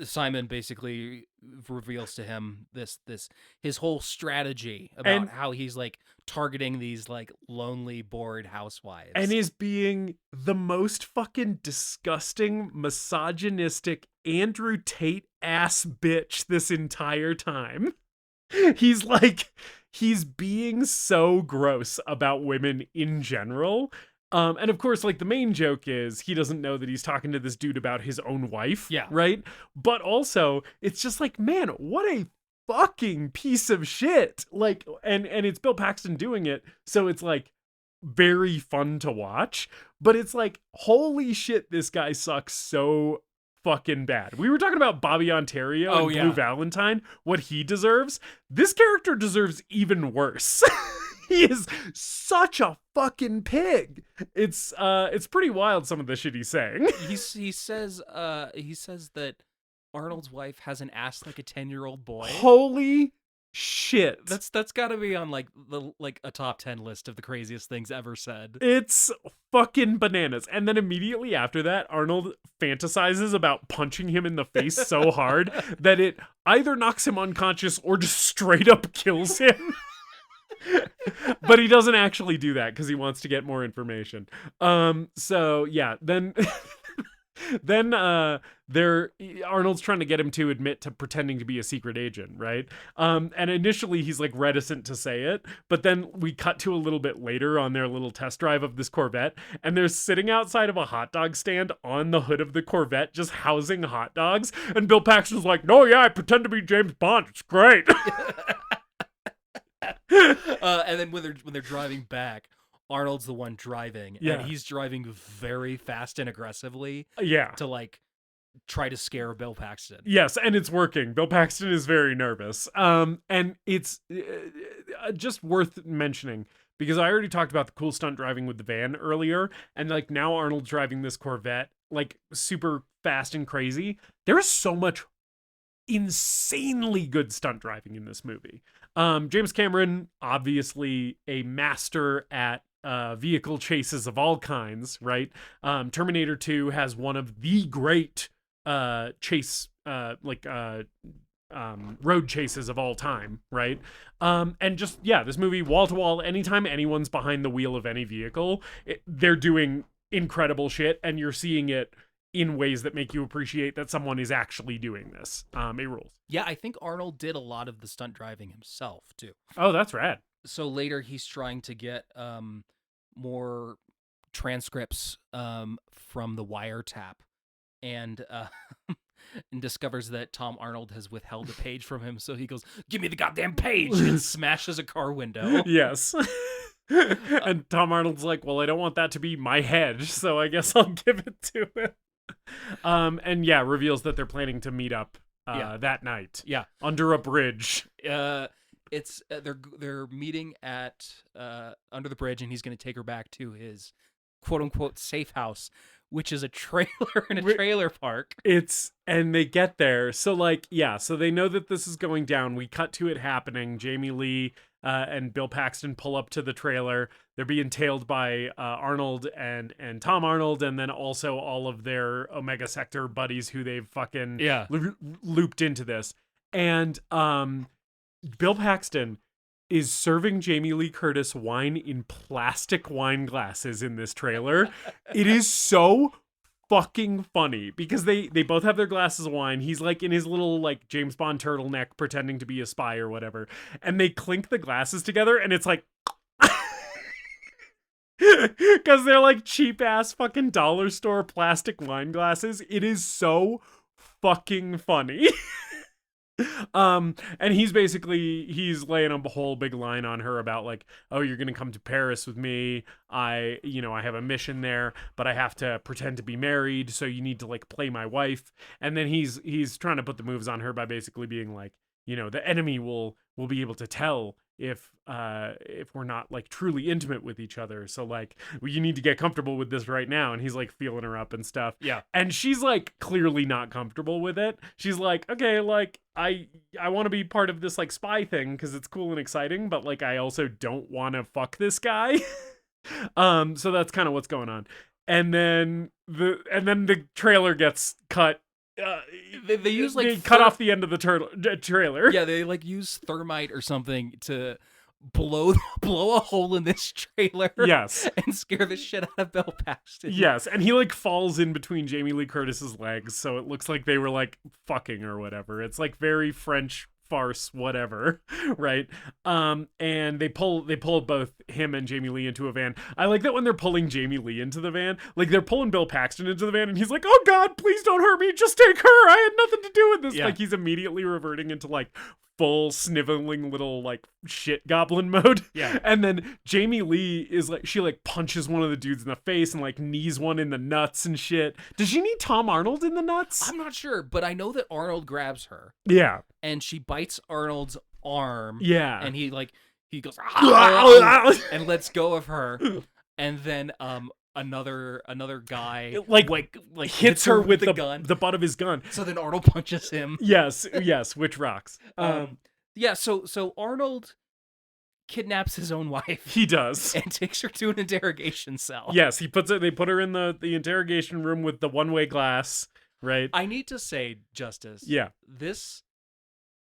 Simon basically reveals to him his whole strategy about how he's like targeting these like lonely, bored housewives, and is being the most fucking disgusting, misogynistic Andrew Tate ass bitch this entire time. He's being so gross about women in general. And of course, like, the main joke is he doesn't know that he's talking to this dude about his own wife. Yeah. Right? But also, it's just like, man, what a fucking piece of shit. Like, and it's Bill Paxton doing it, so it's like very fun to watch. But it's like, holy shit, this guy sucks so fucking bad. We were talking about Bobby Ontario and Blue Valentine, what he deserves. This character deserves even worse. He is such a fucking pig. It's pretty wild, some of the shit he's saying. He says that Arnold's wife has an ass like a 10-year-old boy. Holy shit. That's got to be on like a top 10 list of the craziest things ever said. It's fucking bananas. And then immediately after that, Arnold fantasizes about punching him in the face so hard that it either knocks him unconscious or just straight up kills him. But he doesn't actually do that because he wants to get more information. So yeah, then Arnold's trying to get him to admit to pretending to be a secret agent, right? And initially he's like reticent to say it, but then we cut to a little bit later on their little test drive of this Corvette, and they're sitting outside of a hot dog stand on the hood of the Corvette, just housing hot dogs. And Bill Paxton's like, "No, yeah, I pretend to be James Bond. It's great." And then when they're driving back, Arnold's the one driving, and he's driving very fast and aggressively. Yeah. To like try to scare Bill Paxton. Yes, and it's working. Bill Paxton is very nervous. And it's just worth mentioning because I already talked about the cool stunt driving with the van earlier, and like now Arnold's driving this Corvette, like super fast and crazy. There is so much insanely good stunt driving in this movie. James Cameron, obviously a master at vehicle chases of all kinds, right? Terminator 2 has one of the great chase road chases of all time, right? And just this movie wall to wall, anytime anyone's behind the wheel of any vehicle, they're doing incredible shit, and you're seeing it in ways that make you appreciate that someone is actually doing this. It rules. Yeah, I think Arnold did a lot of the stunt driving himself too. Oh, that's rad. So later he's trying to get more transcripts from the wiretap, and and discovers that Tom Arnold has withheld a page from him. So he goes, "Give me the goddamn page!" and smashes a car window. Yes. And Tom Arnold's like, "Well, I don't want that to be my head, so I guess I'll give it to him." And reveals that they're planning to meet up that night. Yeah, under a bridge. It's they're meeting at under the bridge, and he's going to take her back to his quote unquote safe house, which is a trailer in a trailer park. And they get there. So so they know that this is going down. We cut to it happening. Jamie Lee and Bill Paxton pull up to the trailer. They're being tailed by Arnold and Tom Arnold, and then also all of their Omega Sector buddies who they've fucking looped into this. And Bill Paxton is serving Jamie Lee Curtis wine in plastic wine glasses in this trailer. It is so fucking funny because they both have their glasses of wine. He's like in his little like James Bond turtleneck pretending to be a spy or whatever. And they clink the glasses together and it's like because they're like cheap ass fucking dollar store plastic wine glasses. It is so fucking funny. And he's laying a whole big line on her about like, oh, you're gonna come to Paris with me. I have a mission there, but I have to pretend to be married, so you need to like play my wife. And then he's trying to put the moves on her by basically being like, the enemy will be able to tell if we're not like truly intimate with each other. So like, you need to get comfortable with this right now. And he's like feeling her up and stuff. Yeah. And she's like clearly not comfortable with it. She's like, okay, like I want to be part of this like spy thing because it's cool and exciting, but like I also don't want to fuck this guy. So that's kind of what's going on. And then the trailer gets cut. They use like they cut off the end of the trailer. Yeah, they like use thermite or something to blow a hole in this trailer. Yes, and scare the shit out of Bill Paxton. Yes, and he like falls in between Jamie Lee Curtis's legs, so it looks like they were like fucking or whatever. It's like very French farce, whatever, right? And they pull both him and Jamie Lee into a van. I like that when they're pulling Jamie Lee into the van, like they're pulling Bill Paxton into the van, and he's like, "Oh God, please don't hurt me. Just take her. I had nothing to do with this." Yeah. Like he's immediately reverting into like full sniveling little like shit goblin mode. Yeah. And then Jamie Lee is like, she like punches one of the dudes in the face and like knees one in the nuts and shit. Does she need Tom Arnold in the nuts? I'm not sure, but I know that Arnold grabs her. Yeah. And she bites Arnold's arm. Yeah. And he goes and lets go of her. And then another guy like hits her with the gun, the butt of his gun. So then Arnold punches him. Yes, which rocks. So Arnold kidnaps his own wife. He does. And takes her to an interrogation cell. Yes, they put her in the interrogation room with the one-way glass, right? I need to say, Justice. Yeah. This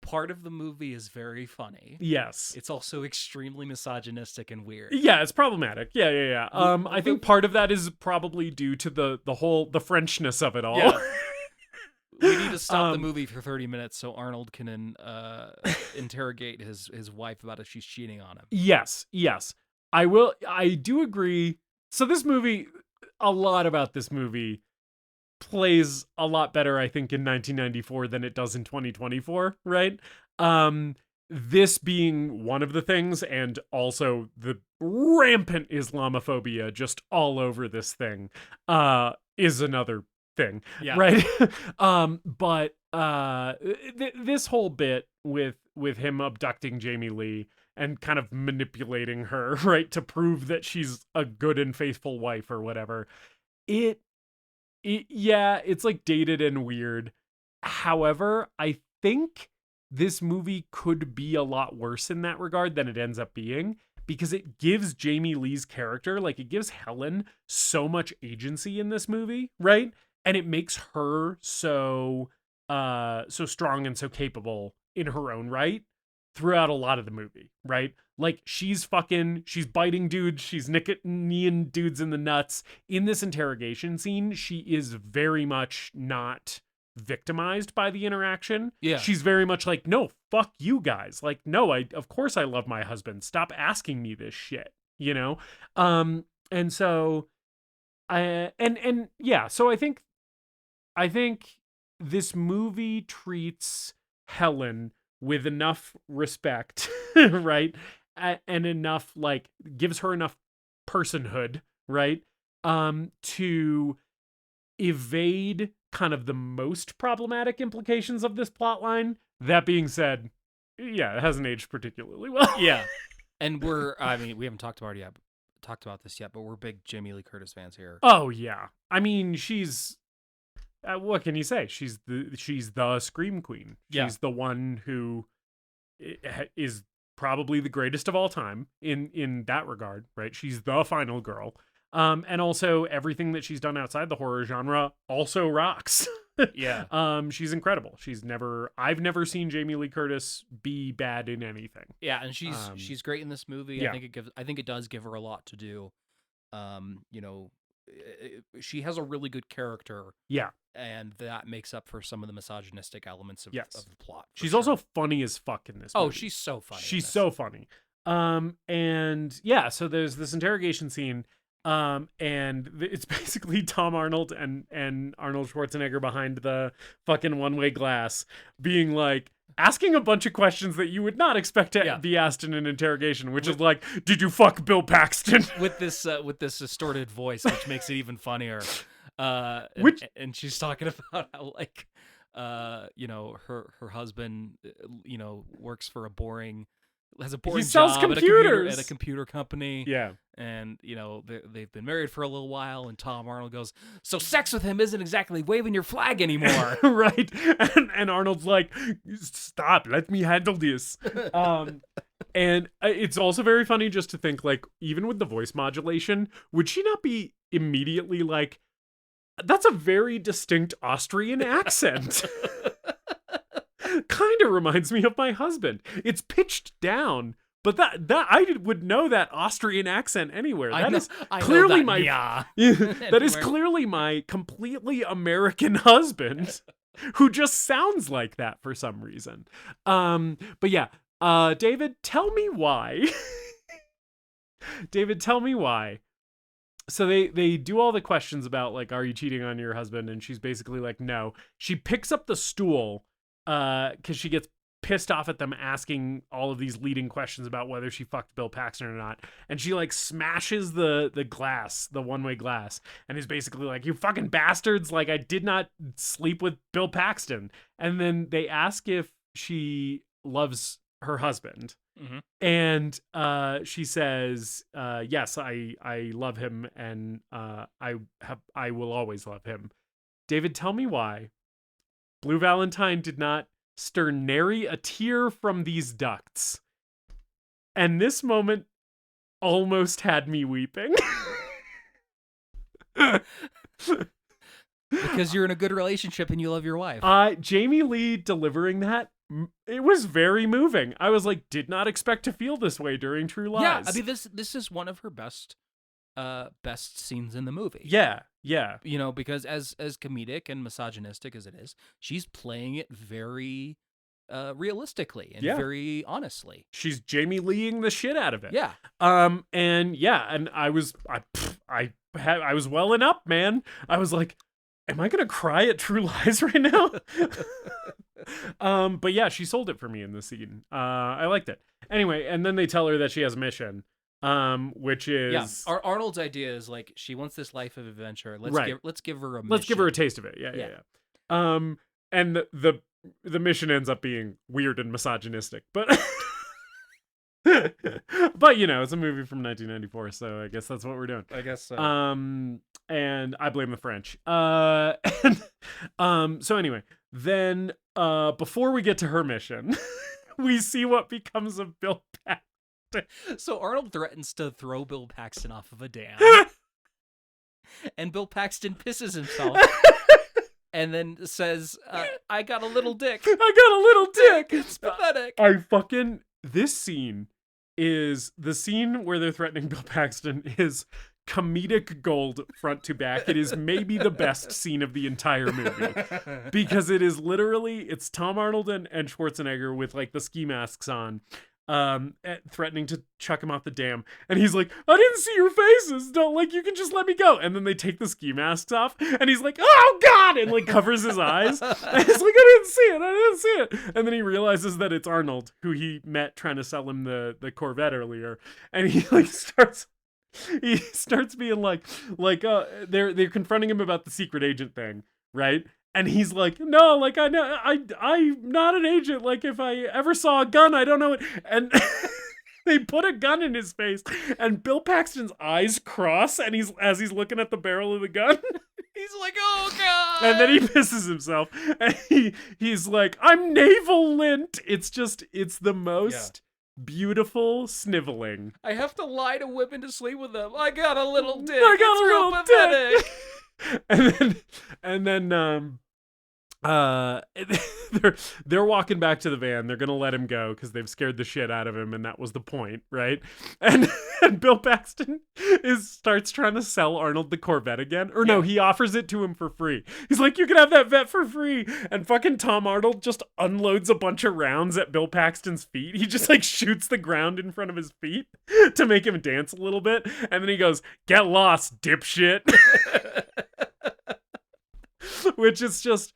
part of the movie is very funny. Yes. It's also extremely misogynistic and weird. Yeah, it's problematic. Yeah. I think part of that is probably due to the Frenchness of it all. Yeah. We need to stop the movie for 30 minutes so Arnold can interrogate his wife about if she's cheating on him. Yes. I do agree. So this movie, a lot about this movie plays a lot better, I think, in 1994 than it does in 2024, right? This being one of the things, and also the rampant Islamophobia just all over this thing, is another thing, Yeah. right? But this whole bit with him abducting Jamie Lee and kind of manipulating her, right, to prove that she's a good and faithful wife or whatever, it's like dated and weird. However, I think this movie could be a lot worse in that regard than it ends up being, because it gives Jamie Lee's character, like it gives Helen so much agency in this movie, right? And it makes her so strong and so capable in her own right throughout a lot of the movie, right? Like she's biting dudes, she's kneeing dudes in the nuts. In this interrogation scene, she is very much not victimized by the interaction. Yeah. She's very much like, no, fuck you guys. Like, no, of course I love my husband. Stop asking me this shit, you know? And so so I think this movie treats Helen with enough respect, right? And enough, like, gives her enough personhood, right? To evade kind of the most problematic implications of this plot line. That being said, yeah, it hasn't aged particularly well. Yeah. And we haven't talked about this yet, but we're big Jamie Lee Curtis fans here. Oh yeah. I mean, she's what can you say? She's the scream queen. She's Yeah. the one who is probably the greatest of all time in that regard, right? She's the final girl. And also everything that she's done outside the horror genre also rocks. Yeah. She's incredible. I've never seen Jamie Lee Curtis be bad in anything. Yeah, and she's great in this movie. Yeah. I think it does give her a lot to do. She has a really good character. Yeah. And that makes up for some of the misogynistic elements of the plot. She's sure. also funny as fuck in this movie. Oh, she's so funny. She's so funny. And yeah, so there's this interrogation scene. And it's basically Tom Arnold and Arnold Schwarzenegger behind the fucking one-way glass being like, asking a bunch of questions that you would not expect to be asked in an interrogation, which is like, did you fuck Bill Paxton? with this distorted voice, which makes it even funnier. And she's talking about how, like, her husband, works for has a boring he sells job computers at a computer company. Yeah. And, they've been married for a little while, and Tom Arnold goes, so sex with him isn't exactly waving your flag anymore. Right. And Arnold's like, stop, let me handle this. And it's also very funny just to think, like, even with the voice modulation, would she not be immediately like, that's a very distinct Austrian accent? Kind of reminds me of my husband. It's pitched down, but that I would know that Austrian accent anywhere. That is clearly my completely American husband who just sounds like that for some reason. But yeah, David, tell me why. David, tell me why. So they do all the questions about, like, are you cheating on your husband? And she's basically like, no. She picks up the stool because she gets pissed off at them asking all of these leading questions about whether she fucked Bill Paxton or not. And she, like, smashes the glass, the one-way glass, and is basically like, you fucking bastards, like, I did not sleep with Bill Paxton. And then they ask if she loves her husband. Mm-hmm. And she says, yes, I love him, and I will always love him. David, tell me why Blue Valentine did not stir nary a tear from these ducts. And this moment almost had me weeping. Because you're in a good relationship and you love your wife. Jamie Lee delivering that, it was very moving. I was like, did not expect to feel this way during True Lies. Yeah, I mean, this is one of her best scenes in the movie. Yeah. Because as comedic and misogynistic as it is, she's playing it very realistically and very honestly. She's Jamie Leeing the shit out of it. Yeah. And I was welling up, man. I was like, am I gonna cry at True Lies right now? But yeah, she sold it for me in the scene. I liked it. Anyway, and then they tell her that she has a mission. which is Arnold's idea is like she wants this life of adventure. Let's give her a mission. Let's give her a taste of it. Yeah. And the mission ends up being weird and misogynistic, but but it's a movie from 1994, so I guess that's what we're doing. I guess so. And I blame the French. So anyway, then before we get to her mission, we see what becomes of Bill Paxton. So Arnold threatens to throw Bill Paxton off of a dam. And Bill Paxton pisses himself. And then says, I got a little dick. It's pathetic. This scene is the scene where they're threatening Bill Paxton is comedic gold front to back. It is maybe the best scene of the entire movie because it is literally, it's Tom Arnold and Schwarzenegger with like the ski masks on, threatening to chuck him off the dam, and he's like, I didn't see your faces, you can just let me go. And then they take the ski masks off and he's like, oh god, and like covers his eyes, and he's like, I didn't see it. And then he realizes that it's Arnold, who he met trying to sell him the Corvette earlier, and he like starts being like they're confronting him about the secret agent thing, right? And he's like, no, like I'm not an agent. Like if I ever saw a gun, I don't know it. And they put a gun in his face, and Bill Paxton's eyes cross, and as he's looking at the barrel of the gun, he's like, oh god. And then he pisses himself, and he's like, I'm navel lint. It's the most beautiful sniveling. I have to lie to women to sleep with them. I got a little dick. And then they're walking back to the van. They're gonna let him go because they've scared the shit out of him, and that was the point, right? And Bill Paxton starts trying to sell Arnold the Corvette again, or no, he offers it to him for free. He's like, you can have that vet for free, and fucking Tom Arnold just unloads a bunch of rounds at Bill Paxton's feet. He just like shoots the ground in front of his feet to make him dance a little bit, and then he goes, "Get lost, dipshit." Which is just.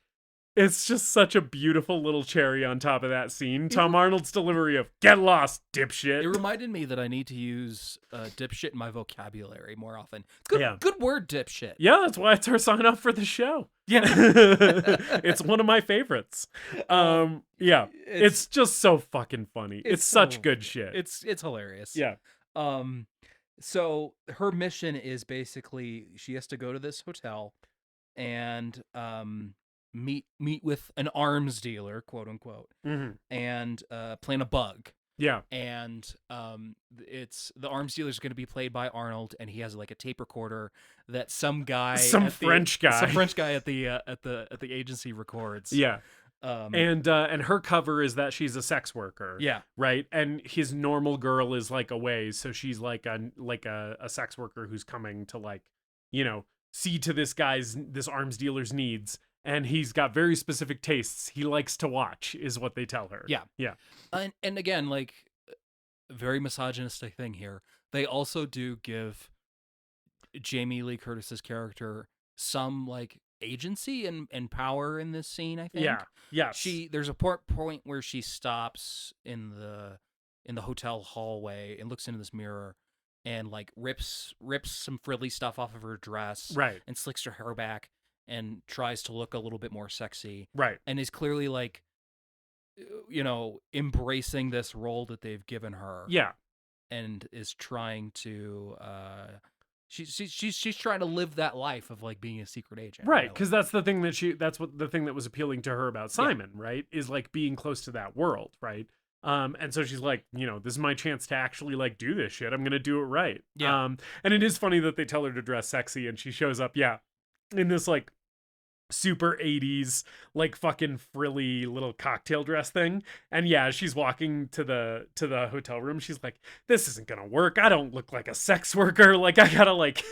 It's just such a beautiful little cherry on top of that scene. Tom Arnold's delivery of "Get lost, dipshit." It reminded me that I need to use dipshit in my vocabulary more often. Good word, dipshit. Yeah, that's why it's our sign off for the show. Yeah. It's one of my favorites. It's just so fucking funny. It's such good shit. It's hilarious. Yeah. So her mission is basically she has to go to this hotel and meet with an arms dealer, quote unquote, and plant a bug. Yeah. And it's the arms dealer is going to be played by Arnold, and he has like a tape recorder that some French guy at the agency records. Yeah. And her cover is that she's a sex worker. Yeah. Right. And his normal girl is like away, so she's like a sex worker who's coming to like, see to this arms dealer's needs. And he's got very specific tastes. He likes to watch, is what they tell her. Yeah. Yeah. And again, like, very misogynistic thing here. They also do give Jamie Lee Curtis's character some, like, agency and power in this scene, I think. Yeah. Yes. There's a point where she stops in the hotel hallway and looks into this mirror and, like, rips some frilly stuff off of her dress. Right. And slicks her hair back. And tries to look a little bit more sexy. Right. And is clearly like, embracing this role that they've given her. Yeah. And is trying to, she's trying to live that life of like being a secret agent. Right. Because that's the thing the thing that was appealing to her about Simon, right? Is like being close to that world. Right. And so she's like, this is my chance to actually like do this shit. I'm going to do it right. Yeah. And it is funny that they tell her to dress sexy and she shows up. Yeah. In this like super 80s like fucking frilly little cocktail dress thing, and she's walking to the hotel room. She's like, this isn't gonna work. I don't look like a sex worker. Like I gotta like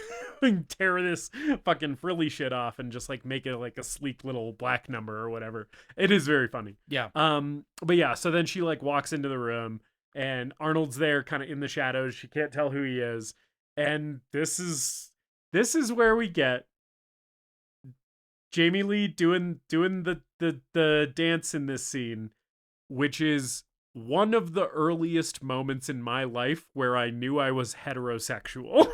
tear this fucking frilly shit off and just like make it like a sleek little black number or whatever. It is very funny. Yeah. But yeah, so then she like walks into the room and Arnold's there kind of in the shadows. She can't tell who he is, and this is where we get Jamie Lee doing the dance in this scene, which is one of the earliest moments in my life where I knew I was heterosexual.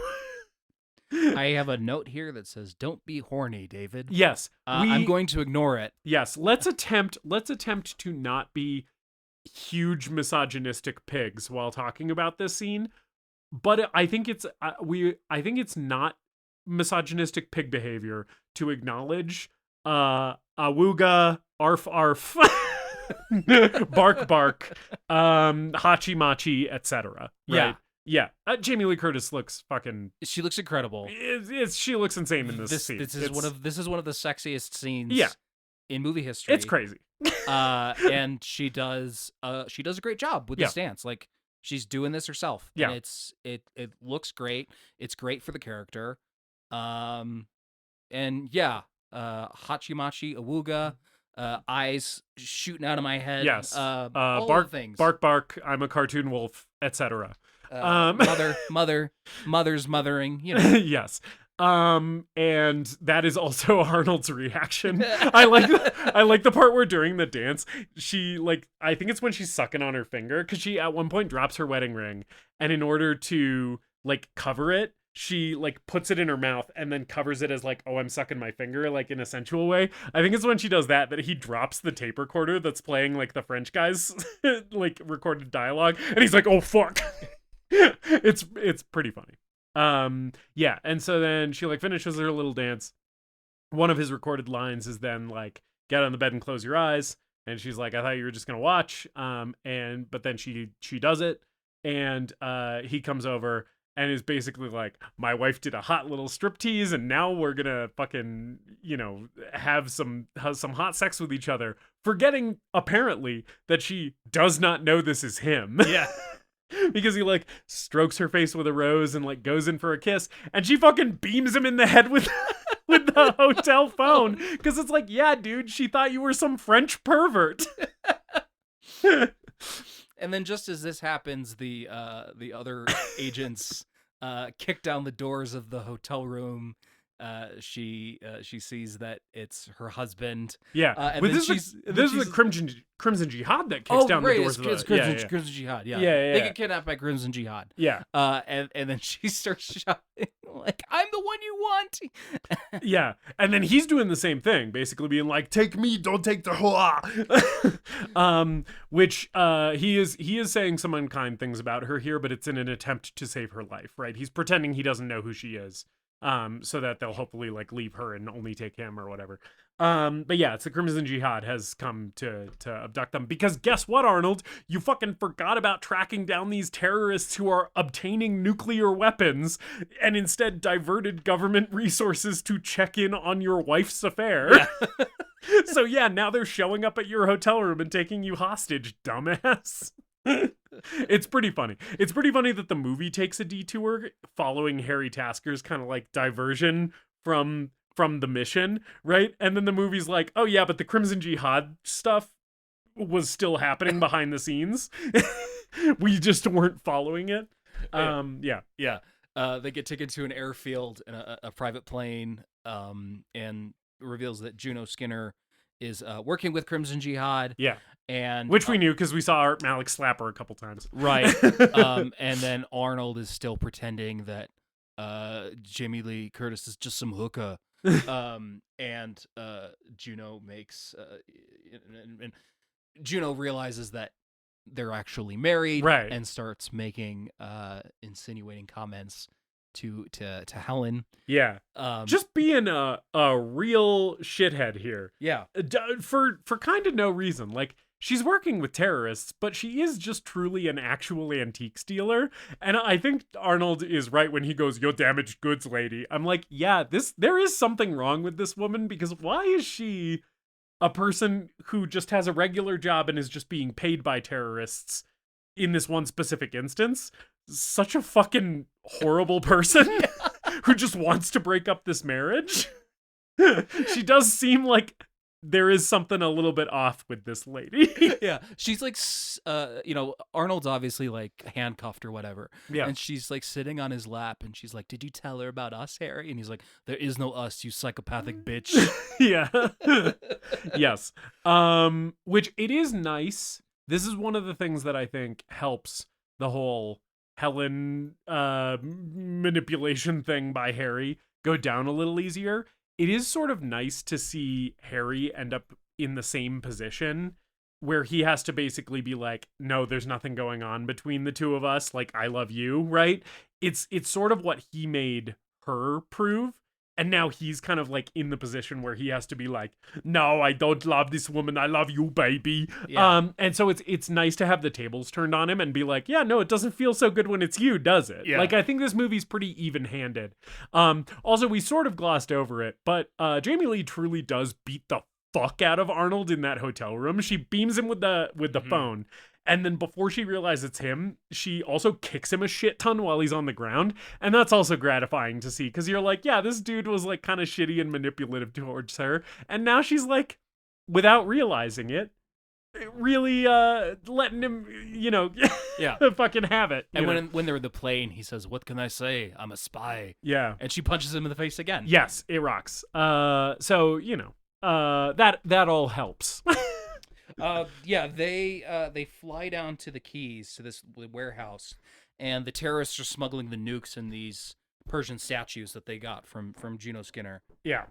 I have a note here that says, "Don't be horny, David." Yes, I'm going to ignore it. Yes, let's attempt to not be huge misogynistic pigs while talking about this scene. But I think it's not misogynistic pig behavior to acknowledge awooga, arf arf, bark bark, hachi machi, etc. Right? Yeah. Jamie Lee Curtis looks fucking. She looks incredible. She looks insane in this scene. This is one of the sexiest scenes. Yeah. In movie history. It's crazy. And she does a great job with this dance. Like, she's doing this herself. Yeah. And it looks great. It's great for the character. And yeah, hachimachi, awooga, eyes shooting out of my head. Yes. All bark, the things. bark, bark. I'm a cartoon wolf, etc. Mother's mothering. You know. Yes. And that is also Arnold's reaction. I like the part where during the dance, she I think it's when she's sucking on her finger, because she at one point drops her wedding ring, and in order to cover it, she puts it in her mouth and then covers it as oh, I'm sucking my finger, in a sensual way. I think it's when she does that he drops the tape recorder that's playing the French guy's recorded dialogue, and he's like, oh fuck. It's pretty funny. Yeah, and so then she finishes her little dance. One of his recorded lines is then get on the bed and close your eyes, and she's like, I thought you were just gonna watch. But then she does it, and he comes over and is basically like, my wife did a hot little striptease, and now we're gonna fucking have some hot sex with each other, forgetting apparently that she does not know this is him. Yeah. Because he strokes her face with a rose and goes in for a kiss, and she fucking beams him in the head with with the hotel phone, because it's yeah, dude, she thought you were some French pervert. And then just as this happens, the other agents kick down the doors of the hotel room. She sees that it's her husband. Yeah, and but then this is the Crimson Jihad that kicks down the doors. It's of Crimson Jihad. Yeah. They get kidnapped by Crimson Jihad. Yeah. And then she starts shouting I'm the one you want. Yeah, and then he's doing the same thing, basically being like, "Take me, don't take the hoa." Which he is saying some unkind things about her here, but it's in an attempt to save her life, right? He's pretending he doesn't know who she is. So that they'll hopefully leave her and only take him or whatever. But yeah, it's the Crimson Jihad has come to abduct them, because guess what, Arnold? You fucking forgot about tracking down these terrorists who are obtaining nuclear weapons, and instead diverted government resources to check in on your wife's affair. Yeah. So yeah, now they're showing up at your hotel room and taking you hostage, dumbass. It's pretty funny. It's pretty funny that the movie takes a detour following Harry Tasker's kind of diversion from the mission, right? And then the movie's like, oh yeah, but the Crimson Jihad stuff was still happening behind the scenes. We just weren't following it. Yeah. They get taken to an airfield in a private plane, and reveals that Juno Skinner is working with Crimson Jihad. Yeah. And which we knew because we saw Art Malik slap her a couple times. Right. And then Arnold is still pretending that Jamie Lee Curtis is just some hooker. And Juno makes and Juno realizes that they're actually married, right, and starts making insinuating comments to Helen. Yeah. Just being a real shithead here. Yeah. For kind of no reason. She's working with terrorists, but she is just truly an actual antique dealer. And I think Arnold is right when he goes, "You're damaged goods lady." I'm like, yeah, there is something wrong with this woman, because why is she a person who just has a regular job and is just being paid by terrorists in this one specific instance? Such a fucking horrible person who just wants to break up this marriage. She does seem like there is something a little bit off with this lady. Yeah. She's Arnold's obviously handcuffed or whatever. Yeah. And she's sitting on his lap, and she's like, "Did you tell her about us, Harry?" And he's like, "There is no us, you psychopathic bitch." Yeah. Yes. Which it is nice this is one of the things that I think helps the whole Helen manipulation thing by Harry go down a little easier. It is sort of nice to see Harry end up in the same position where he has to basically be like, no, there's nothing going on between the two of us. Like, I love you, right? It's sort of what he made her prove. And now he's kind of like in the position where he has to be like, no, I don't love this woman. I love you, baby. Yeah. And so it's nice to have the tables turned on him and be like, yeah, no, it doesn't feel so good when it's you, does it? Yeah. Like, I think this movie's pretty even-handed. Also, we sort of glossed over it, but Jamie Lee truly does beat the fuck out of Arnold in that hotel room. She beams him with the phone. And then before she realizes it's him, she also kicks him a shit ton while he's on the ground. And that's also gratifying to see because you're like, yeah, this dude was like kind of shitty and manipulative towards her. And now she's like, without realizing it, really letting him, Yeah. fucking have it. And when they're in the plane, he says, "What can I say? I'm a spy." Yeah. And she punches him in the face again. Yes, it rocks. So, that all helps. They fly down to the Keys to this warehouse, and the terrorists are smuggling the nukes in these Persian statues that they got from Juno Skinner. Yeah.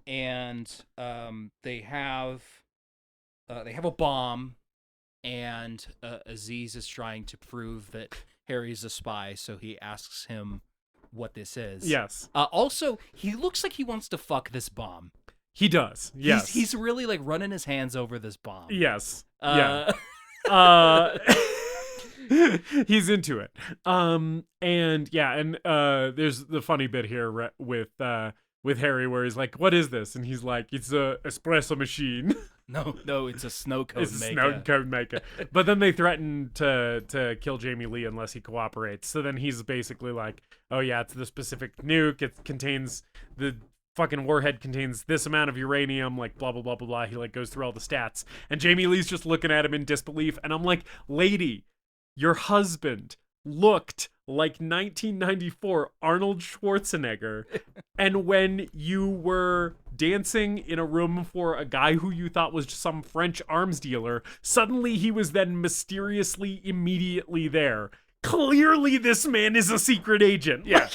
They have a bomb, and Aziz is trying to prove that Harry's a spy, so he asks him what this is. Yes. Also, he looks like he wants to fuck this bomb. He does. Yes. He's really like running his hands over this bomb. Yes. Yeah. He's into it. There's the funny bit here with Harry where he's like, "What is this?" And he's like, "It's a espresso machine." No, it's a snow cone It's a maker. snow cone maker. But then they threaten to kill Jamie Lee unless he cooperates. So then he's basically like, "Oh yeah, it's the specific nuke. It contains the fucking warhead contains this amount of uranium, like blah blah blah blah blah." He like goes through all the stats, and Jamie Lee's just looking at him in disbelief, and I'm like, lady, your husband looked like 1994 Arnold Schwarzenegger, and when you were dancing in a room for a guy who you thought was just some French arms dealer, suddenly he was then mysteriously immediately there. Clearly this man is a secret agent. Yeah.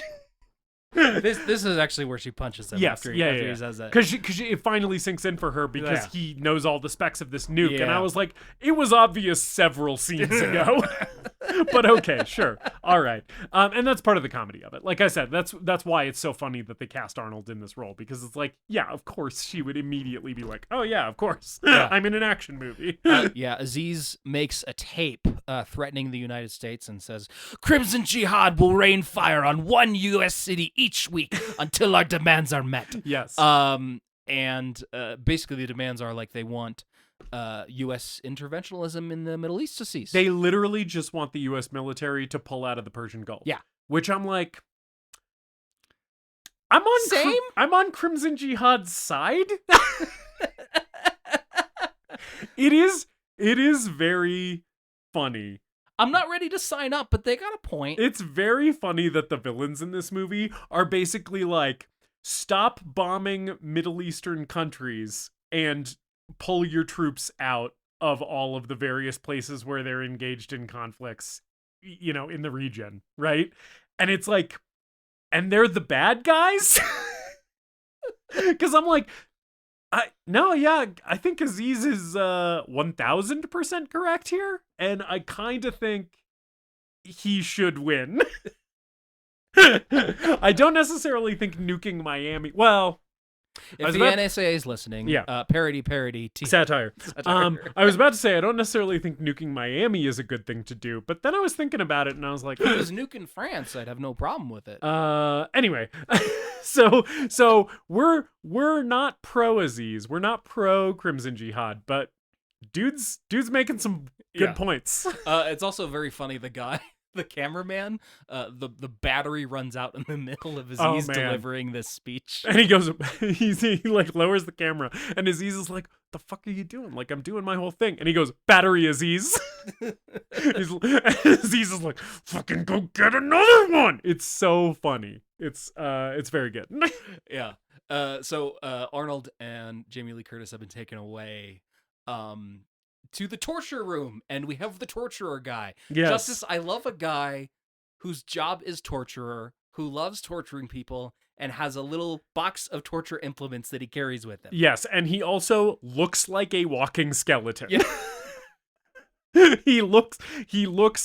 This is actually where she punches him. Yes, after yeah. he says that. Because it finally sinks in for her because Yeah. he knows all the specs of this nuke, and Yeah. I was like, it was obvious several scenes ago. But okay, sure, all right, and that's part of the comedy of it. Like I said, that's why it's so funny that they cast Arnold in this role, because it's like, yeah, of course she would immediately be like, oh yeah, of course, Yeah. I'm in an action movie. Aziz makes a tape threatening the United States and says, "Crimson Jihad will rain fire on one U.S. city each week until our demands are met." Yes. Basically the demands are like they want U.S. interventionism in the Middle East to cease. They literally just want the U.S. military to pull out of the Persian Gulf. Yeah. Which I'm like, I'm on Crimson Jihad's side. It is very funny. I'm not ready to sign up, but they got a point. It's very funny that the villains in this movie are basically like, stop bombing Middle Eastern countries and pull your troops out of all of the various places where they're engaged in conflicts, in the region, right? And it's like, and they're the bad guys? Because I'm like, I think Aziz is 1000% correct here, and I kind of think he should win. I don't necessarily think nuking Miami. Well, If the NSA is listening, Yeah. parody. Satire. I was about to say I don't necessarily think nuking Miami is a good thing to do, but then I was thinking about it and I was like, If it was nuking France, I'd have no problem with it. anyway, so we're not pro Aziz, we're not pro Crimson Jihad, but dude's making some good Yeah. points. It's also very funny. The guy, the cameraman, the battery runs out in the middle of Oh, Aziz man. delivering this speech. And he goes, he like lowers the camera, and Aziz is like, "The fuck are you doing?" Like, "I'm doing my whole thing." And he goes, "Battery, Aziz." Aziz is like, "Fucking go get another one." It's so funny. It's very good. Yeah. So Arnold and Jamie Lee Curtis have been taken away to the torture room, and we have the torturer guy. Yes. Justice, I love a guy whose job is torturer, who loves torturing people, and has a little box of torture implements that he carries with him. Yes, and he also looks like a walking skeleton. Yeah. he looks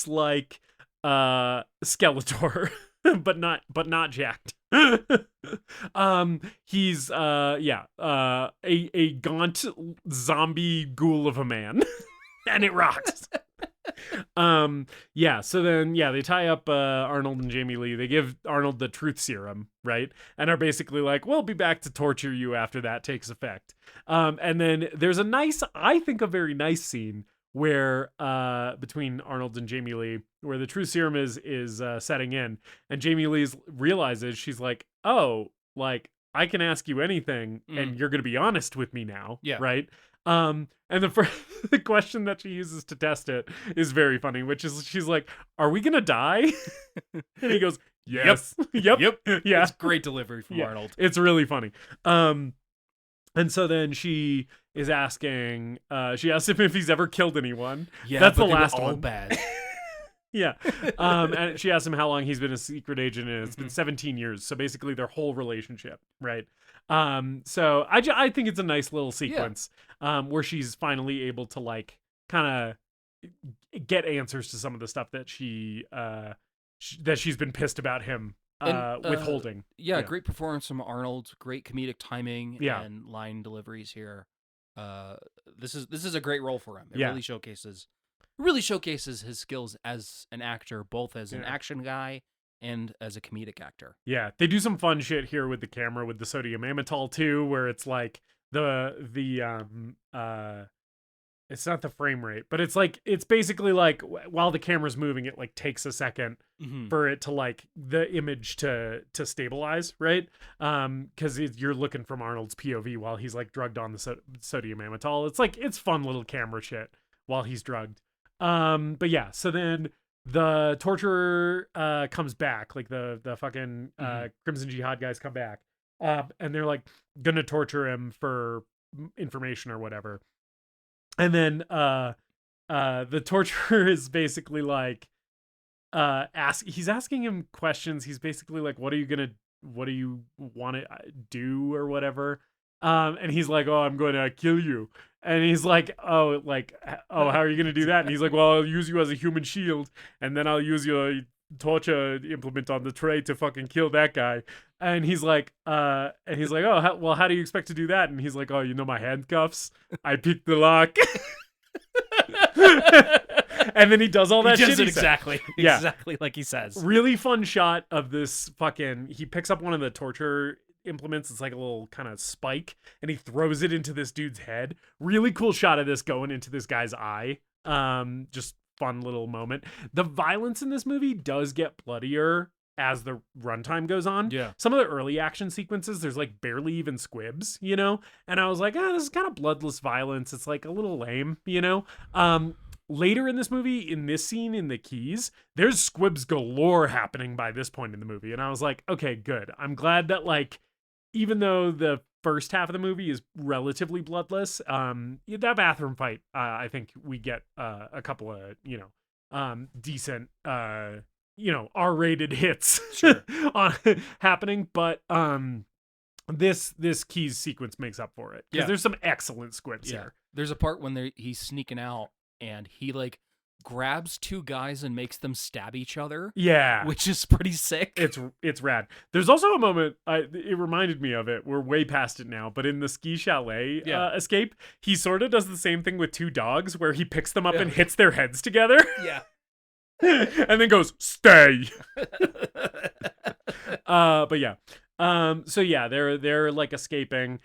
like Skeletor, but not jacked. He's a gaunt zombie ghoul of a man. And it rocks. So then they tie up Arnold and Jamie Lee. They give Arnold the truth serum, right? And are basically like, we'll be back to torture you after that takes effect. And then there's a very nice scene where between Arnold and Jamie Lee, where the truth serum is setting in, and Jamie Lee realizes, she's like, oh, like, I can ask you anything and you're gonna be honest with me now. Yeah. Right. And the question that she uses to test it is very funny, which is, she's like, are we gonna die? And he goes, yes. Yep. Yeah. It's great delivery from Arnold. It's really funny. And so then she is asking, she asks him if he's ever killed anyone. Yeah, that's but the they were last all one. bad. Yeah. And she asks him how long he's been a secret agent, and it's been 17 years. So basically their whole relationship, right? So I think it's a nice little sequence where she's finally able to, like, kind of get answers to some of the stuff that that she's been pissed about him withholding. Yeah, great performance from Arnold. Great comedic timing Yeah. and line deliveries here. This is a great role for him. It really showcases his skills as an actor, both as an action guy and as a comedic actor. Yeah, they do some fun shit here with the camera, with the sodium amytal too, where it's like it's not the frame rate, but it's basically like while the camera's moving, it like takes a second for it to, like, the image to stabilize, right? Because you're looking from Arnold's POV while he's, like, drugged on the sodium amytal. It's fun little camera shit while he's drugged. But yeah, so then the torturer comes back, like the fucking Crimson Jihad guys come back, and they're, like, gonna torture him for information or whatever. And then the torturer is basically like he's asking him questions. He's basically like, what do you want to do or whatever? And he's like, oh, I'm going to kill you. And he's like, oh, how are you going to do that? And he's like, well, I'll use you as a human shield, and then I'll use your torture implement on the tray to fucking kill that guy. And he's like, oh, how do you expect to do that? And he's like, oh, you know my handcuffs? I picked the lock. And then he does all that shit. Exactly like he says. Really fun shot of this he picks up one of the torture implements. It's like a little kind of spike, and he throws it into this dude's head. Really cool shot of this going into this guy's eye. Just fun little moment. The violence in this movie does get bloodier as the runtime goes on. Yeah. Some of the early action sequences, there's like barely even squibs, you know? And I was like, this is kind of bloodless violence. It's like a little lame, you know? Later in this movie, in this scene in the Keys, there's squibs galore happening by this point in the movie. And I was like, okay, good. I'm glad that, like, even though the first half of the movie is relatively bloodless, that bathroom fight, I think we get a couple of, decent, R-rated hits happening. But this Keys sequence makes up for it. Because there's some excellent squibs here. There's a part when he's sneaking out and he, like, grabs two guys and makes them stab each other. Yeah. Which is pretty sick. It's rad. There's also a moment, it reminded me of it. We're way past it now, but in the ski chalet escape, he sort of does the same thing with two dogs where he picks them up and hits their heads together. Yeah. And then goes, stay. But yeah. They're like escaping.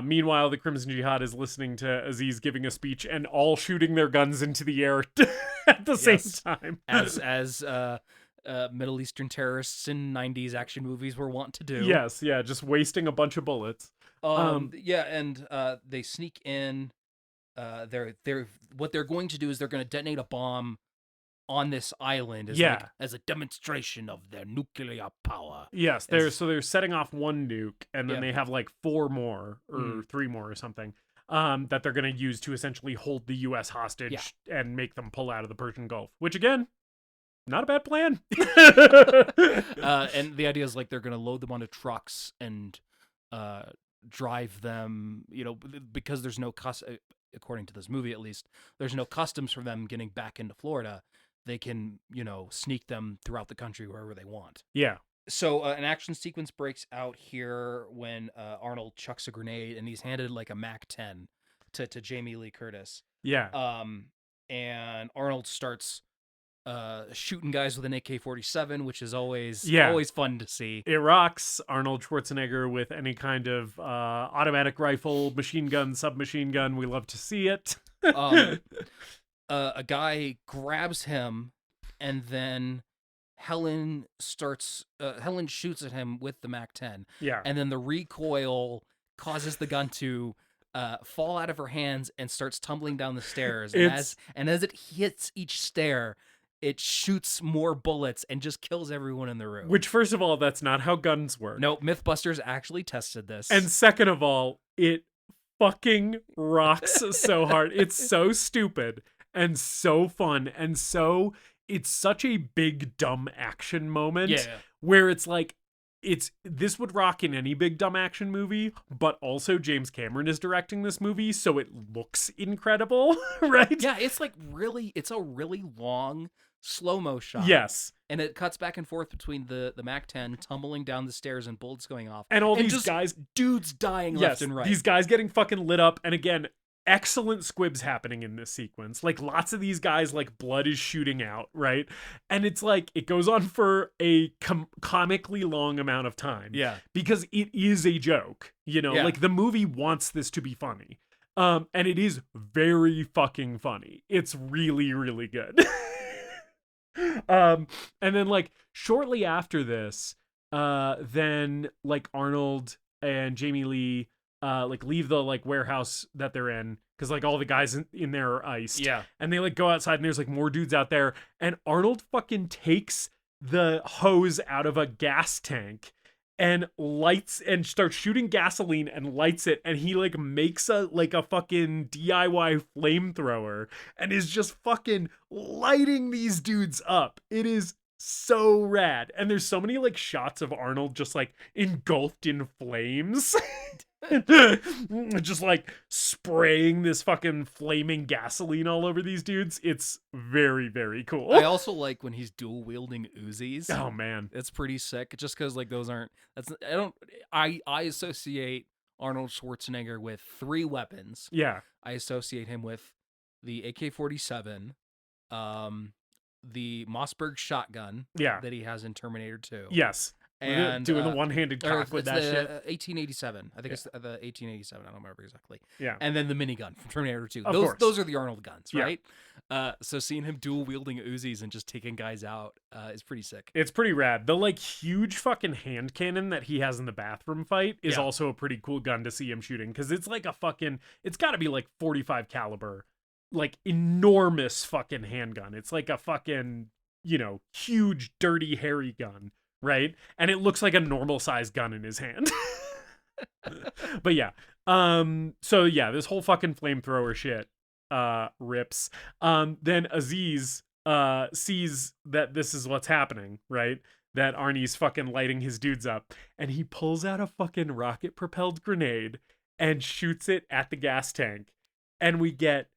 Meanwhile, the Crimson Jihad is listening to Aziz giving a speech and all shooting their guns into the air at the same time. As Middle Eastern terrorists in 90s action movies were wont to do. Yes, yeah, just wasting a bunch of bullets. They sneak in. What they're going to do is they're going to detonate a bomb on this island as a demonstration of their nuclear power. Yes, they're setting off one nuke, and then they have like 4 more or 3 more or something. that they're going to use to essentially hold the U.S. hostage and make them pull out of the Persian Gulf, which again, not a bad plan. And the idea is like they're going to load them onto trucks and drive them, because there's no according to this movie at least, there's no customs for them getting back into Florida. They can, sneak them throughout the country wherever they want. Yeah. So an action sequence breaks out here when Arnold chucks a grenade and he's handed like a MAC-10 to Jamie Lee Curtis. Yeah. And Arnold starts shooting guys with an AK-47, which is always fun to see. It rocks. Arnold Schwarzenegger with any kind of automatic rifle, machine gun, submachine gun. We love to see it. A guy grabs him, and then Helen shoots at him with the MAC-10. Yeah. And then the recoil causes the gun to fall out of her hands and starts tumbling down the stairs. And as it hits each stair, it shoots more bullets and just kills everyone in the room. Which, first of all, that's not how guns work. No, Mythbusters actually tested this. And second of all, it fucking rocks so hard. It's so stupid and so fun and it's such a big dumb action moment where it's like this would rock in any big dumb action movie, but also James Cameron is directing this movie, so it looks incredible, right? Yeah, it's a really long slow-mo shot. Yes. And it cuts back and forth between the MAC-10 tumbling down the stairs and bullets going off. And these guys, dudes dying left and right. These guys getting fucking lit up. And again, excellent squibs happening in this sequence. Like lots of these guys, like blood is shooting out, right? And it's like, it goes on for a comically long amount of time. Yeah. Because it is a joke, like the movie wants this to be funny. And it is very fucking funny. It's really, really good. And then like shortly after this, then like Arnold and Jamie Lee like leave the like warehouse that they're in because like all the guys in there are iced. Yeah. And they like go outside and there's like more dudes out there, and Arnold fucking takes the hose out of a gas tank and lights and starts shooting gasoline and lights it, and he like makes a fucking DIY flamethrower and is just fucking lighting these dudes up. It is so rad. And there's so many like shots of Arnold just like engulfed in flames. Just like spraying this fucking flaming gasoline all over these dudes. It's very, very cool. I also like when he's dual wielding Uzis. Oh man, it's pretty sick. Just because like those aren't. I associate Arnold Schwarzenegger with 3 weapons. Yeah, I associate him with the AK-47, the Mossberg shotgun. Yeah, that he has in Terminator 2. Yes. And doing the one-handed cock with that shit. 1887. I think it's the 1887. I don't remember exactly. Yeah. And then the minigun from Terminator 2. Of course. Those are the Arnold guns, right? So seeing him dual wielding Uzis and just taking guys out is pretty sick. It's pretty rad. The like huge fucking hand cannon that he has in the bathroom fight is also a pretty cool gun to see him shooting, because it's like it's got to be like 45 caliber, like enormous fucking handgun. It's like a fucking, huge dirty hairy gun. Right? And it looks like a normal sized gun in his hand. But yeah. So yeah, this whole fucking flamethrower shit rips. Then Aziz sees that this is what's happening, right? That Arnie's fucking lighting his dudes up, and he pulls out a fucking rocket propelled grenade and shoots it at the gas tank. And we get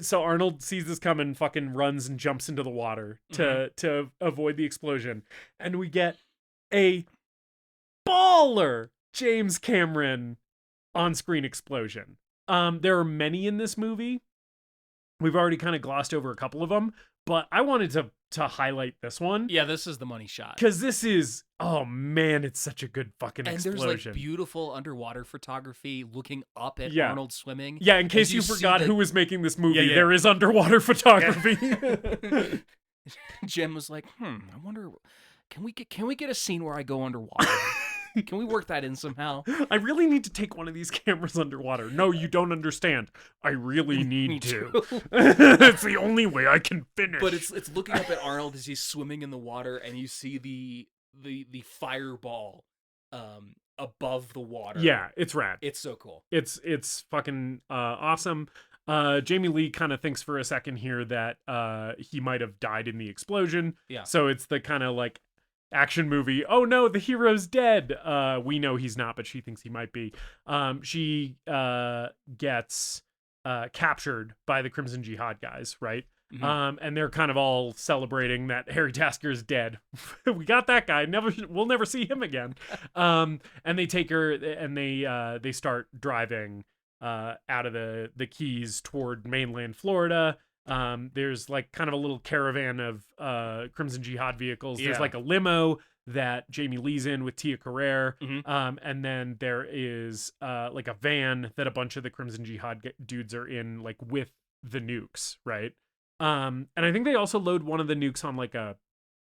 so Arnold sees this coming, fucking runs and jumps into the water to avoid the explosion. And we get a baller James Cameron on-screen explosion. There are many in this movie. We've already kind of glossed over a couple of them, but I wanted to highlight this one. Yeah, this is the money shot. Because this is, oh man, it's such a good fucking explosion. And there's like beautiful underwater photography looking up at Arnold swimming. Yeah, in case you forgot who was making this movie, there is underwater photography. Jim was like, I wonder, can we get a scene where I go underwater? Can we work that in somehow? I really need to take one of these cameras underwater. No, you don't understand. I really need to. It's the only way I can finish. But it's looking up at Arnold as he's swimming in the water, and you see the fireball above the water. Yeah, it's rad. It's so cool. It's fucking awesome. Jamie Lee kind of thinks for a second here that he might have died in the explosion. Yeah. So it's the kind of like action movie. Oh no, the hero's dead. We know he's not, but she thinks he might be. She gets captured by the Crimson Jihad guys, right? Mhm. And they're kind of all celebrating that Harry Tasker is dead. We got that guy. We'll never see him again. And they take her and they start driving out of the Keys toward mainland Florida. There's like kind of a little caravan of Crimson Jihad vehicles. There's Yeah. like a limo that Jamie Lee's in with Tia Carrere. Mhm. And then there is like a van that a bunch of the Crimson Jihad dudes are in, like with the nukes, right? And I think they also load one of the nukes on like a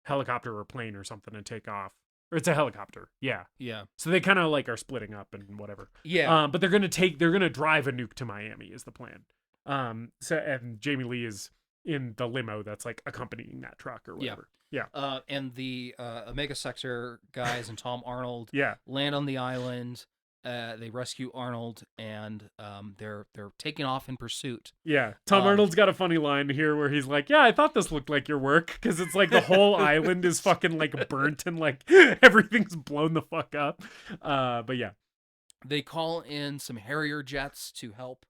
helicopter or plane or something and take off. Or it's a helicopter. Yeah. Yeah. So they kind of like are splitting up and whatever. Yeah. But they're gonna drive a nuke to Miami is the plan. So and Jamie Lee is in the limo that's like accompanying that truck or whatever. Yeah. And the Omega Sector guys and Tom Arnold Yeah. land on the island. They rescue Arnold, and they're taking off in pursuit. Yeah. Tom Arnold's got a funny line here where he's like, "Yeah, I thought this looked like your work," because it's like the whole island is fucking like burnt and like everything's blown the fuck up. But yeah. They call in some Harrier jets to help.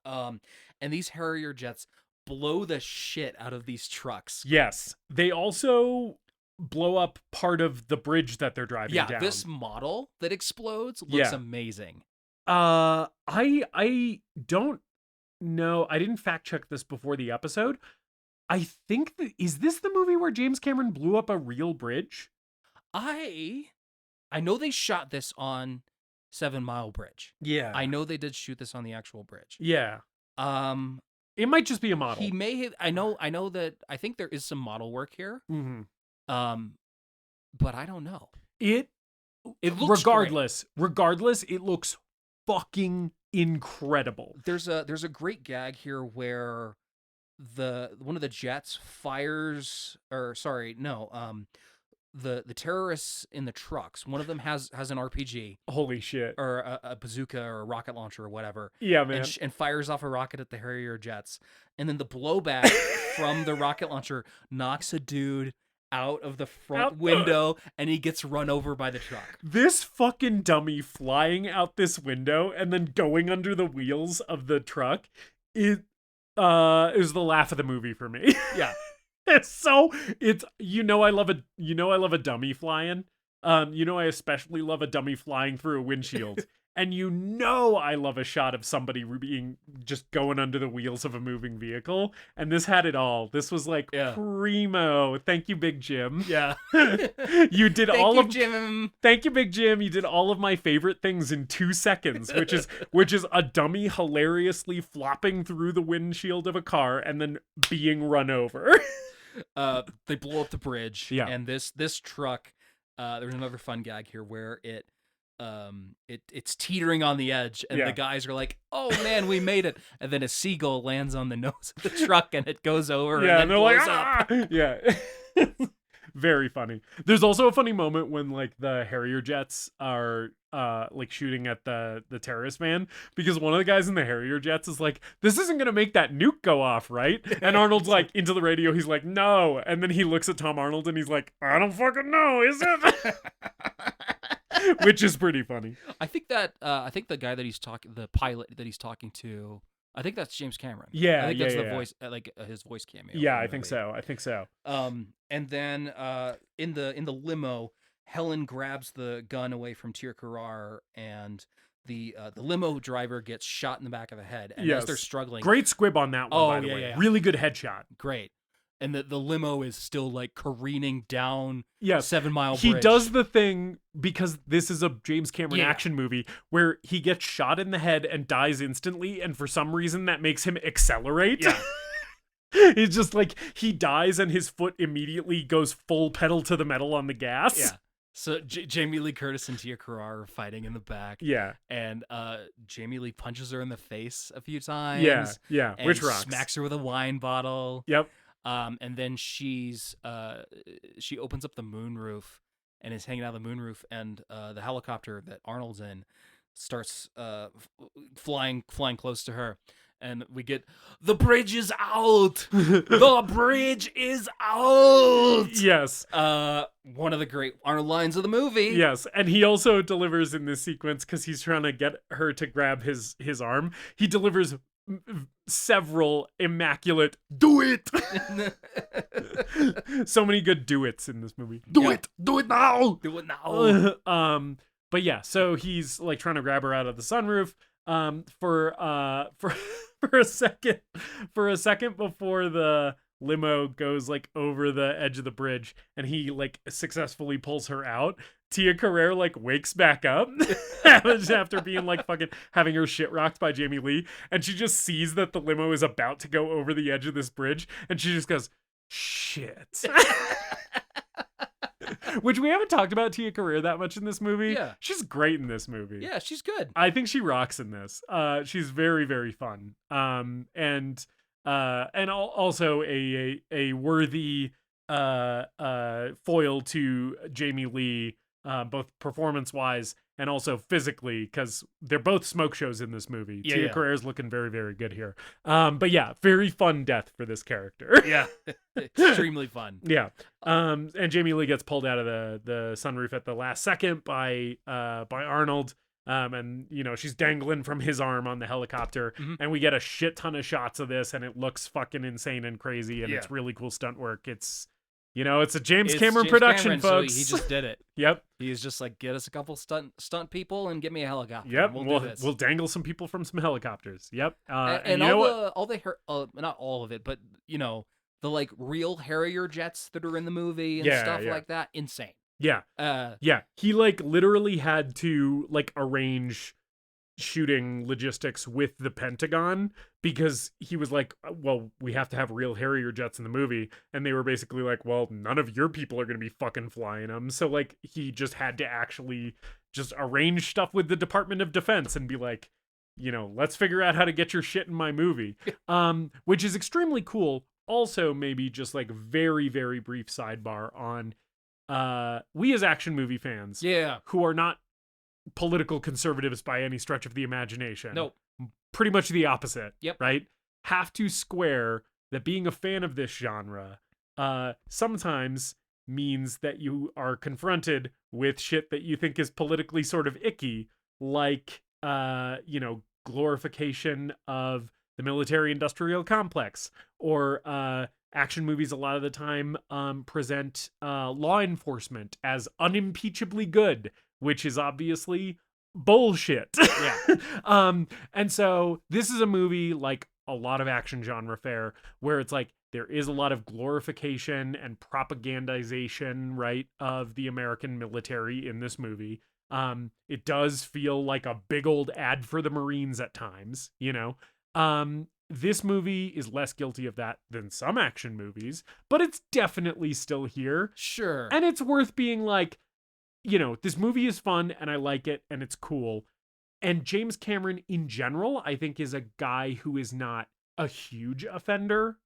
And these Harrier jets blow the shit out of these trucks. Yes. They also blow up part of the bridge that they're driving Yeah, down. this model that explodes looks Yeah. amazing. I don't know. I didn't fact check this before the episode. I think is this the movie where James Cameron blew up a real bridge? I know they shot this on 7 Mile Bridge. Yeah. I know they did shoot this on the actual bridge. Yeah. Um, It might just be a model. he may have. I know that. I think there is some model work here. Mm-hmm. But I don't know. It looks regardless, it looks fucking incredible. There's a great gag here where one of the jets fires, or sorry, no, the terrorists in the trucks. One of them has an RPG Holy shit. or a bazooka or a rocket launcher or whatever. Yeah, man. And fires off a rocket at the Harrier jets, and then the blowback from the rocket launcher knocks a dude out of the front window, and he gets run over by the truck. This fucking dummy flying out this window and then going under the wheels of the truck is the laugh of the movie for me. Yeah. It's I love a dummy flying. I especially love a dummy flying through a windshield. And I love a shot of somebody being just going under the wheels of a moving vehicle. And this had it all. This was like primo. Thank you, Big Jim. Yeah. You did Jim. Thank you, Big Jim. You did all of my favorite things in 2 seconds, which is a dummy hilariously flopping through the windshield of a car and then being run over. They blow up the bridge. Yeah. And this truck, there's another fun gag here where it's teetering on the edge, and the guys are like, "Oh man, we made it!" And then a seagull lands on the nose of the truck, and it goes over. Yeah, and then they're blows like, up. Yeah. Very funny. There's also a funny moment when like the Harrier jets are like shooting at the terrorist van, because one of the guys in the Harrier jets is like, "This isn't gonna make that nuke go off, right?" And Arnold's like, into the radio, he's like, "No." And then he looks at Tom Arnold and he's like, "I don't fucking know, is it?" Which is pretty funny. I think the guy that the pilot that he's talking to, I think that's James Cameron. Yeah, I think that's the yeah. voice, his voice cameo. Yeah, from I the think movie. so. I think so. And then in the limo, Helen grabs the gun away from Tia Carrere, and the limo driver gets shot in the back of the head. And as they're struggling, Great squib on that one, by the way. yeah. Really good headshot. Great. And the limo is still like careening down Yes. 7 Mile Bridge. He does the thing, because this is a James Cameron Yeah. action movie, where he gets shot in the head and dies instantly, and for some reason that makes him accelerate. Yeah. It's just like he dies and his foot immediately goes full pedal to the metal on the gas. Yeah. So Jamie Lee Curtis and Tia Carrere are fighting in the back. Yeah. And Jamie Lee punches her in the face a few times. Yeah. And Which rocks. smacks her with a wine bottle. Yep. And then she opens up the moonroof, and is hanging out of the moonroof, and the helicopter that Arnold's in starts flying close to her. And we get, the bridge is out. The bridge is out. Yes. One of the great Arnold lines of the movie. Yes, and he also delivers in this sequence because he's trying to get her to grab his arm. He delivers several immaculate "do it." So many good "do it's" in this movie. Do it now. Do it now. But yeah, so he's like trying to grab her out of the sunroof. For a second before the limo goes like over the edge of the bridge and he like successfully pulls her out, Tia Carrere like wakes back up after being like fucking having her shit rocked by Jamie Lee, and she just sees that the limo is about to go over the edge of this bridge, and she just goes, shit. Which we haven't talked about Tia Carrere that much in this movie. Yeah. She's great in this movie. Yeah, she's good. I think she rocks in this. She's very, very fun. And also a worthy foil to Jamie Lee, both performance-wise and also physically, because they're both smoke shows in this movie. Yeah, Tia Carrere's looking very, very good here. But yeah, very fun death for this character. Yeah, extremely fun. Yeah. And Jamie Lee gets pulled out of the sunroof at the last second by Arnold. And you know, she's dangling from his arm on the helicopter, and we get a shit ton of shots of this, and it looks fucking insane and crazy, and it's really cool stunt work. It's, you know, it's a James Cameron production, folks. So he just did it. Yep. He's just like, get us a couple stunt people and get me a helicopter. Yep. We'll do this. We'll dangle some people from some helicopters. Yep. And all the not all of it, but you know, the like real Harrier jets that are in the movie and stuff like that, insane. Yeah. Yeah. He like literally had to like arrange shooting logistics with the Pentagon because he was like, well, we have to have real Harrier jets in the movie. And they were basically like, well, none of your people are going to be fucking flying them. So like he just had to actually just arrange stuff with the Department of Defense and be like, you know, let's figure out how to get your shit in my movie. Which is extremely cool. Also, maybe just like very, very brief sidebar on we as action movie fans who are not political conservatives by any stretch of the imagination. Nope. Pretty much the opposite. Yep. Right? Have to square that being a fan of this genre sometimes means that you are confronted with shit that you think is politically sort of icky, like you know, glorification of the military-industrial complex, or action movies a lot of the time present law enforcement as unimpeachably good, which is obviously bullshit. Yeah. And so this is a movie like a lot of action genre fare where it's like there is a lot of glorification and propagandization, right, of the American military in this movie. It does feel like a big old ad for the Marines at times, you know. This movie is less guilty of that than some action movies, but it's definitely still here. Sure. And it's worth being like, you know, this movie is fun and I like it and it's cool. And James Cameron in general, I think, is a guy who is not a huge offender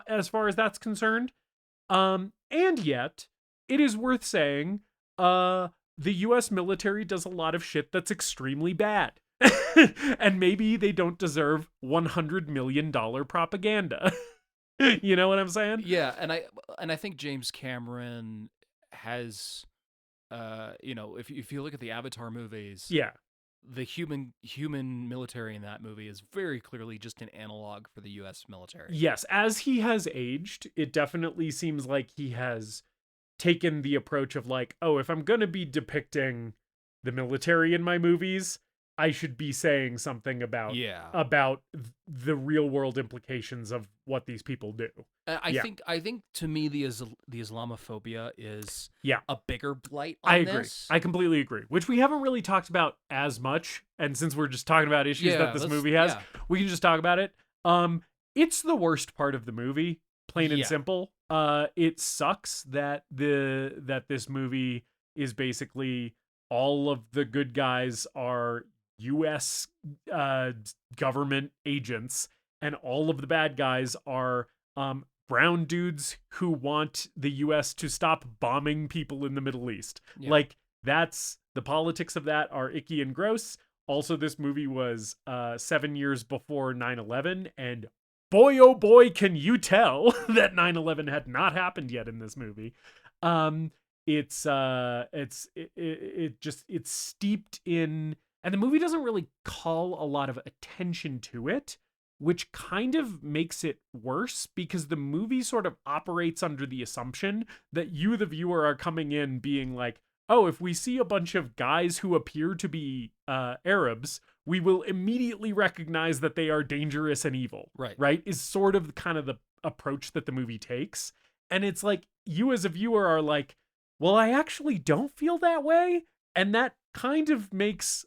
as far as that's concerned. And yet, it is worth saying the US military does a lot of shit that's extremely bad. And maybe they don't deserve $100 million propaganda. You know what I'm saying? Yeah, and I think James Cameron has, you know, if you look at the Avatar movies, Yeah. the human military in that movie is very clearly just an analog for the U.S. military. Yes, as he has aged, it definitely seems like he has taken the approach of like, oh, if I'm going to be depicting the military in my movies, I should be saying something about the real world implications of what these people do. I think to me the Islamophobia is a bigger blight on I agree. this. I completely agree. Which we haven't really talked about as much, and since we're just talking about issues that this movie has, we can just talk about it. It's the worst part of the movie, plain and simple. It sucks that this movie is basically all of the good guys are U.S. Government agents, and all of the bad guys are brown dudes who want the US to stop bombing people in the Middle East. Yeah. Like, that's the politics of that are icky and gross. Also, this movie was 7 years before 9/11, and boy, oh boy, can you tell that 9/11 had not happened yet in this movie. It's steeped in, and the movie doesn't really call a lot of attention to it, which kind of makes it worse because the movie sort of operates under the assumption that you, the viewer, are coming in being like, oh, if we see a bunch of guys who appear to be Arabs, we will immediately recognize that they are dangerous and evil. Right? Is sort of kind of the approach that the movie takes. And it's like, you as a viewer are like, well, I actually don't feel that way. And that kind of makes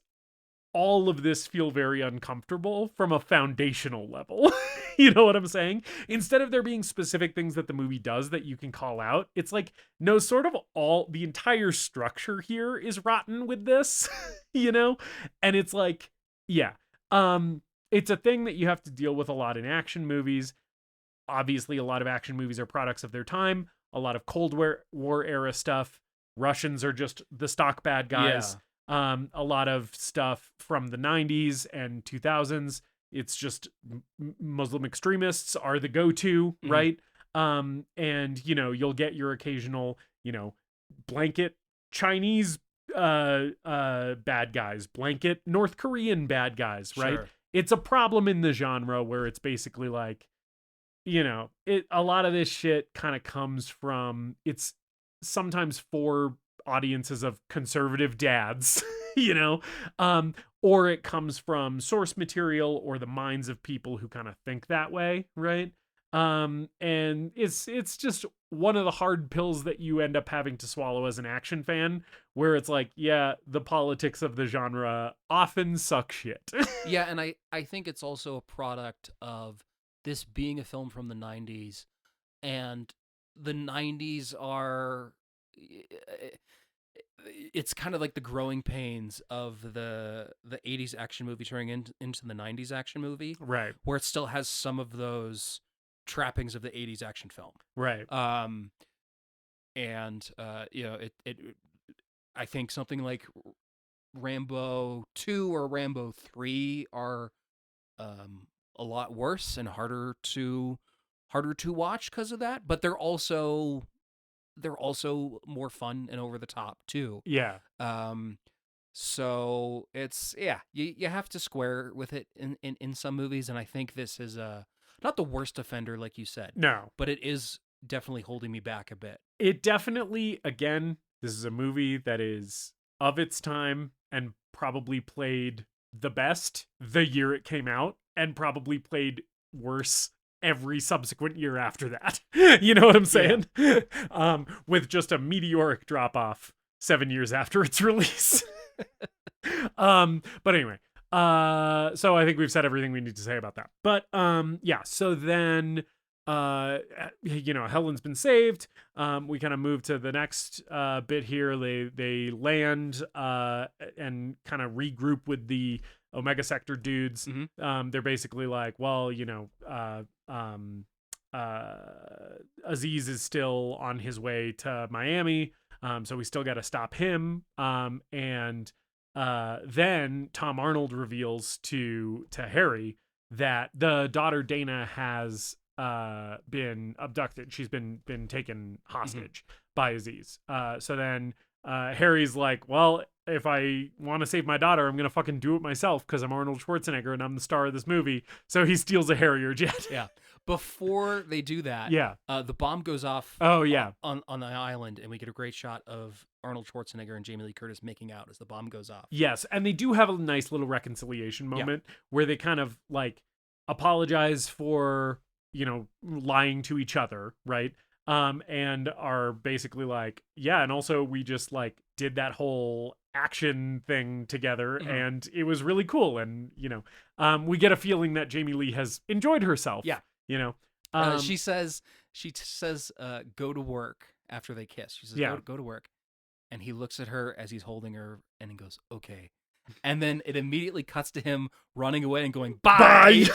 all of this feel very uncomfortable from a foundational level. You know what I'm saying? Instead of there being specific things that the movie does that you can call out, it's like, no, sort of the entire structure here is rotten with this, you know? And it's like, yeah, it's a thing that you have to deal with a lot in action movies. Obviously, a lot of action movies are products of their time. A lot of Cold War era stuff. Russians are just the stock bad guys. Yeah. A lot of stuff from the 90s and 2000s. It's just Muslim extremists are the go-to, right? And, you know, you'll get your occasional, you know, blanket Chinese bad guys, blanket North Korean bad guys, right? Sure. It's a problem in the genre where it's basically like, you know, a lot of this shit kind of comes from, it's sometimes for audiences of conservative dads, you know, or it comes from source material or the minds of people who kind of think that way, right? And it's just one of the hard pills that you end up having to swallow as an action fan, where it's like, yeah, the politics of the genre often suck shit. Yeah, and I think it's also a product of this being a film from the 90s, and the 90s are, it's kind of like the growing pains of the 80s action movie turning into the 90s action movie, Right. where it still has some of those trappings of the 80s action film. Right. And you know, it I think something like Rambo 2 or Rambo 3 are a lot worse and harder to watch because of that, but they're also more fun and over the top too. Yeah. So it's, yeah, you have to square with it in some movies, and I think this is not the worst offender like you said. No. But it is definitely holding me back a bit. It definitely, again, this is a movie that is of its time and probably played the best the year it came out, and probably played worse every subsequent year after that. You know what I'm saying? Yeah. With just a meteoric drop off 7 years after its release. But anyway, so I think we've said everything we need to say about that. But yeah, so then you know, Helen's been saved. We kind of move to the next bit here. They land and kind of regroup with the Omega Sector dudes. Mm-hmm. They're basically like, well, you know, Aziz is still on his way to Miami, so we still got to stop him. And then Tom Arnold reveals to Harry that the daughter Dana has been abducted. She's been taken hostage by Aziz. So then Harry's like, well, if I want to save my daughter, I'm gonna fucking do it myself because I'm Arnold Schwarzenegger and I'm the star of this movie. So he steals a Harrier jet. Yeah. Before they do that, yeah, the bomb goes off. Oh yeah, on the island, and we get a great shot of Arnold Schwarzenegger and Jamie Lee Curtis making out as the bomb goes off. Yes, and they do have a nice little reconciliation moment where they kind of like apologize for, you know, lying to each other, right? And are basically like, yeah, and also we just like did that whole action thing together, and it was really cool. And you know, we get a feeling that Jamie Lee has enjoyed herself. Yeah, you know, she says, go to work after they kiss. She says, go to work, and he looks at her as he's holding her, and he goes, okay, and then it immediately cuts to him running away and going, bye.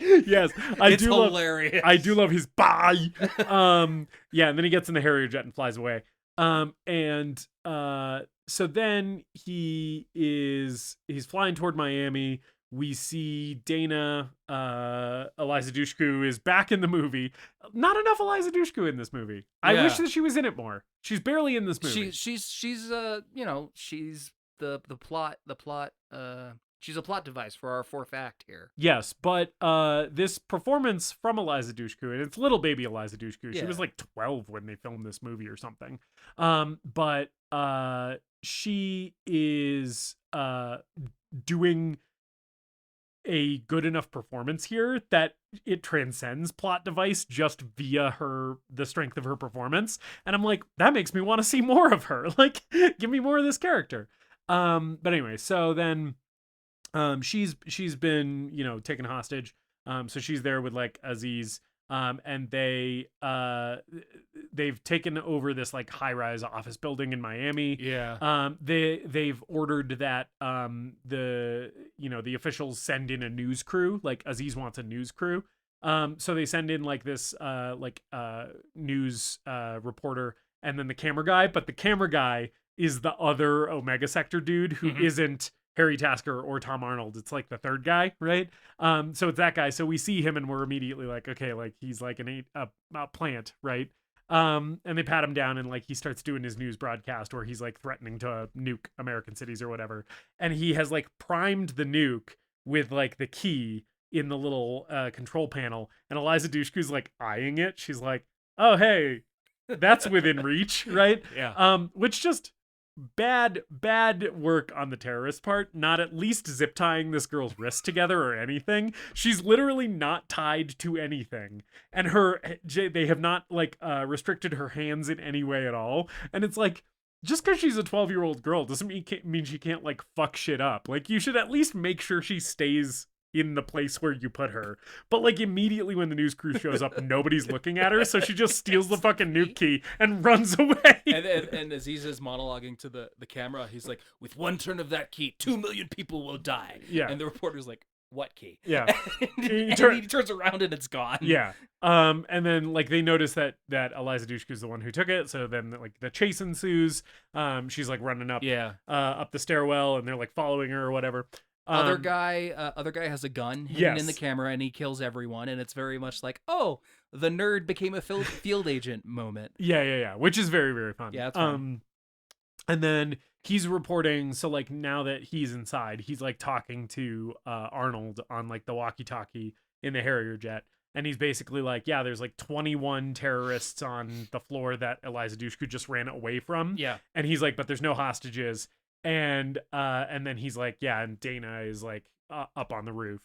Yes, It's hilarious. I do love his bye. Yeah, and then he gets in the Harrier jet and flies away. So then he's flying toward Miami. We see Dana, Eliza Dushku is back in the movie. Not enough Eliza Dushku in this movie. I Yeah. wish that she was in it more. She's barely in this movie. She's she's the plot she's a plot device for our fourth act here. Yes, but this performance from Eliza Dushku, and it's little baby Eliza Dushku. She Yeah. was like 12 when they filmed this movie or something. But she is doing a good enough performance here that it transcends plot device just via the strength of her performance. And I'm like, that makes me want to see more of her. Like, give me more of this character. But anyway, so then she's been, taken hostage. So she's there with like Aziz. And they've taken over this like high-rise office building in Miami. Yeah. They've ordered that the officials send in a news crew. Like Aziz wants a news crew. So they send in like this news reporter and then the camera guy, but the camera guy is the other Omega Sector dude who isn't Harry Tasker or Tom Arnold. It's like the third guy, right? So it's that guy. So we see him and we're immediately like, okay, like he's like a plant, right? And they pat him down and like he starts doing his news broadcast where he's like threatening to nuke American cities or whatever. And he has like primed the nuke with like the key in the little control panel. And Eliza Dushku's like eyeing it. She's like, oh, hey, that's within reach, right? Yeah. Which just bad work on the terrorist part, not at least zip tying this girl's wrist together or anything. She's literally not tied to anything, and they have not like restricted her hands in any way at all. And it's like, just because she's a 12-year-old girl doesn't mean she can't like fuck shit up. Like, you should at least make sure she stays in the place where you put her. But like immediately when the news crew shows up, nobody's looking at her, so she just steals the fucking nuke key and runs away. And Aziz is monologuing to the camera. He's like, with one turn of that key, 2 million people will die. Yeah. And the reporter's like, what key? Yeah. and he turns around and it's gone. Yeah. And then like they notice that Eliza Dushku is the one who took it. So then like the chase ensues. She's like running up up the stairwell and they're like following her or whatever. Other guy has a gun hidden in the camera and he kills everyone, and it's very much like, oh, the nerd became a field agent moment. Yeah. Which is very, very fun. Yeah, that's fun. And then he's reporting. So like now that he's inside, he's like talking to Arnold on like the walkie-talkie in the Harrier jet, and he's basically like, yeah, there's like 21 terrorists on the floor that Eliza Dushku just ran away from. Yeah, and he's like, but there's no hostages. And then he's like, yeah, and Dana is like up on the roof.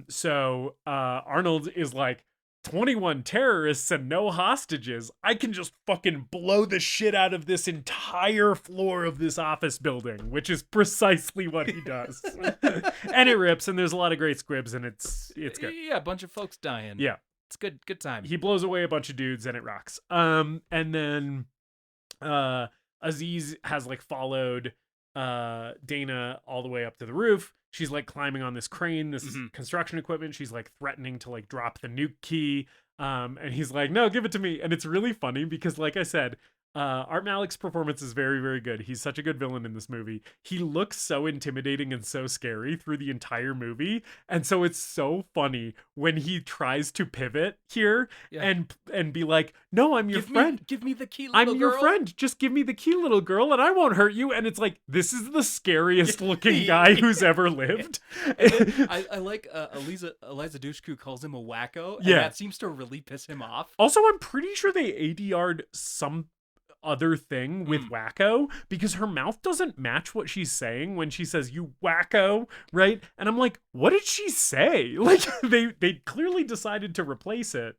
So Arnold is like, 21 terrorists and no hostages. I can just fucking blow the shit out of this entire floor of this office building, which is precisely what he does. And it rips, and there's a lot of great squibs, and it's good. Yeah, a bunch of folks dying. Yeah. It's good time. He blows away a bunch of dudes, and it rocks. And then Aziz has like followed Dana all the way up to the roof. She's like climbing on this crane, this construction equipment. She's like threatening to like drop the nuke key. And he's like, no, give it to me. And it's really funny because, like I said, Art Malik's performance is very, very good. He's such a good villain in this movie. He looks so intimidating and so scary through the entire movie. And so it's so funny when he tries to pivot here and be like, no, I'm your friend. Give me the key, little girl. I'm your friend. Just give me the key, little girl, and I won't hurt you. And it's like, this is the scariest looking guy who's ever lived. I like Eliza Dushku calls him a wacko. And that seems to really piss him off. Also, I'm pretty sure they ADR'd some other thing with wacko, because her mouth doesn't match what she's saying when she says you wacko, right? And I'm like, what did she say? Like they clearly decided to replace it,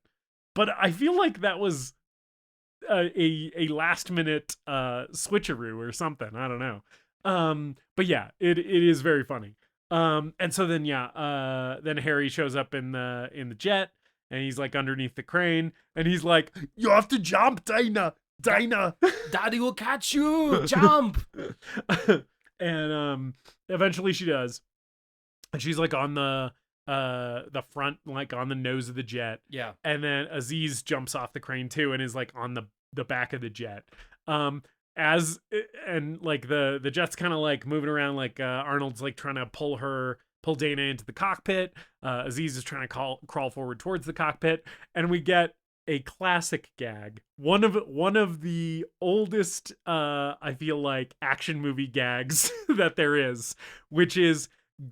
but I feel like that was a last minute switcheroo or something. I don't know. But yeah, it is very funny. And so then then Harry shows up in the jet, and he's like underneath the crane, and he's like, you have to jump, Dana. Daddy will catch you. Jump. And eventually she does, and she's like on the the front, like on the nose of the jet. Yeah. And then Aziz jumps off the crane too and is like on the back of the jet. And like the jet's kind of like moving around, like Arnold's like trying to pull Dana into the cockpit. Aziz is trying to crawl forward towards the cockpit, and we get a classic gag, one of the oldest I feel like action movie gags that there is, which is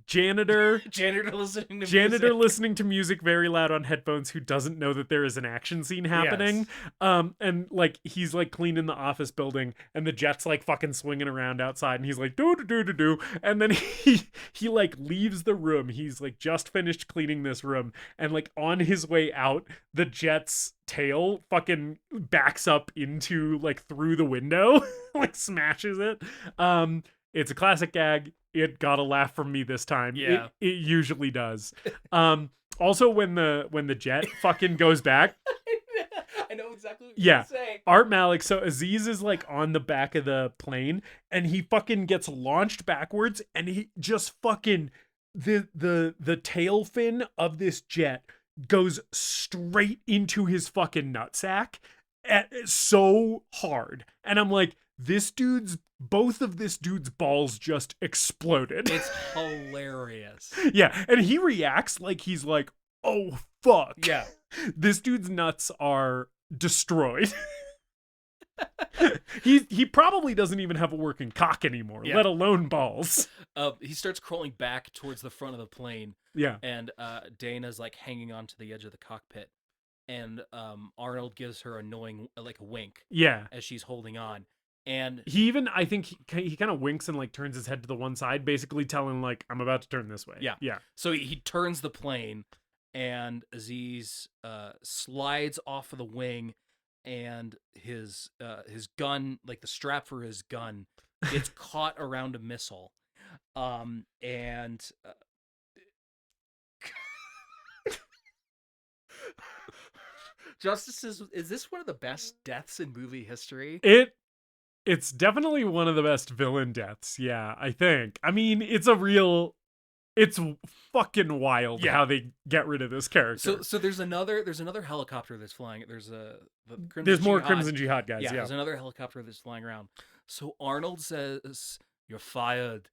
janitor listening to music very loud on headphones, who doesn't know that there is an action scene happening. Yes. And like he's like cleaning the office building, and the jet's like fucking swinging around outside, and he's like do, and then he like leaves the room. He's like just finished cleaning this room, and like on his way out, the jet's tail fucking backs up into like through the window, like smashes it. It's a classic gag. It got a laugh from me this time. Yeah. It usually does. Also when the jet fucking goes back. I know exactly what you're saying. Art Malik, so Aziz is like on the back of the plane, and he fucking gets launched backwards, and he just fucking the tail fin of this jet goes straight into his fucking nutsack so hard. And I'm like, both of this dude's balls just exploded. It's hilarious. Yeah, and he reacts like he's like, oh fuck. Yeah. This dude's nuts are destroyed. He probably doesn't even have a working cock anymore, let alone balls. He starts crawling back towards the front of the plane. Yeah. And Dana's like hanging onto the edge of the cockpit. And Arnold gives her annoying like a wink. Yeah. As she's holding on. And I think he kind of winks and like turns his head to the one side, basically telling like, I'm about to turn this way. Yeah. Yeah. So he turns the plane, and Aziz slides off of the wing, and his gun, like the strap for his gun, gets caught around a missile. Justice, is this one of the best deaths in movie history? It's definitely one of the best villain deaths. Yeah, I think. I mean, it's fucking wild how they get rid of this character. So there's another helicopter that's flying. There's more Crimson Jihad guys. Yeah, there's another helicopter that's flying around. So Arnold says, "You're fired."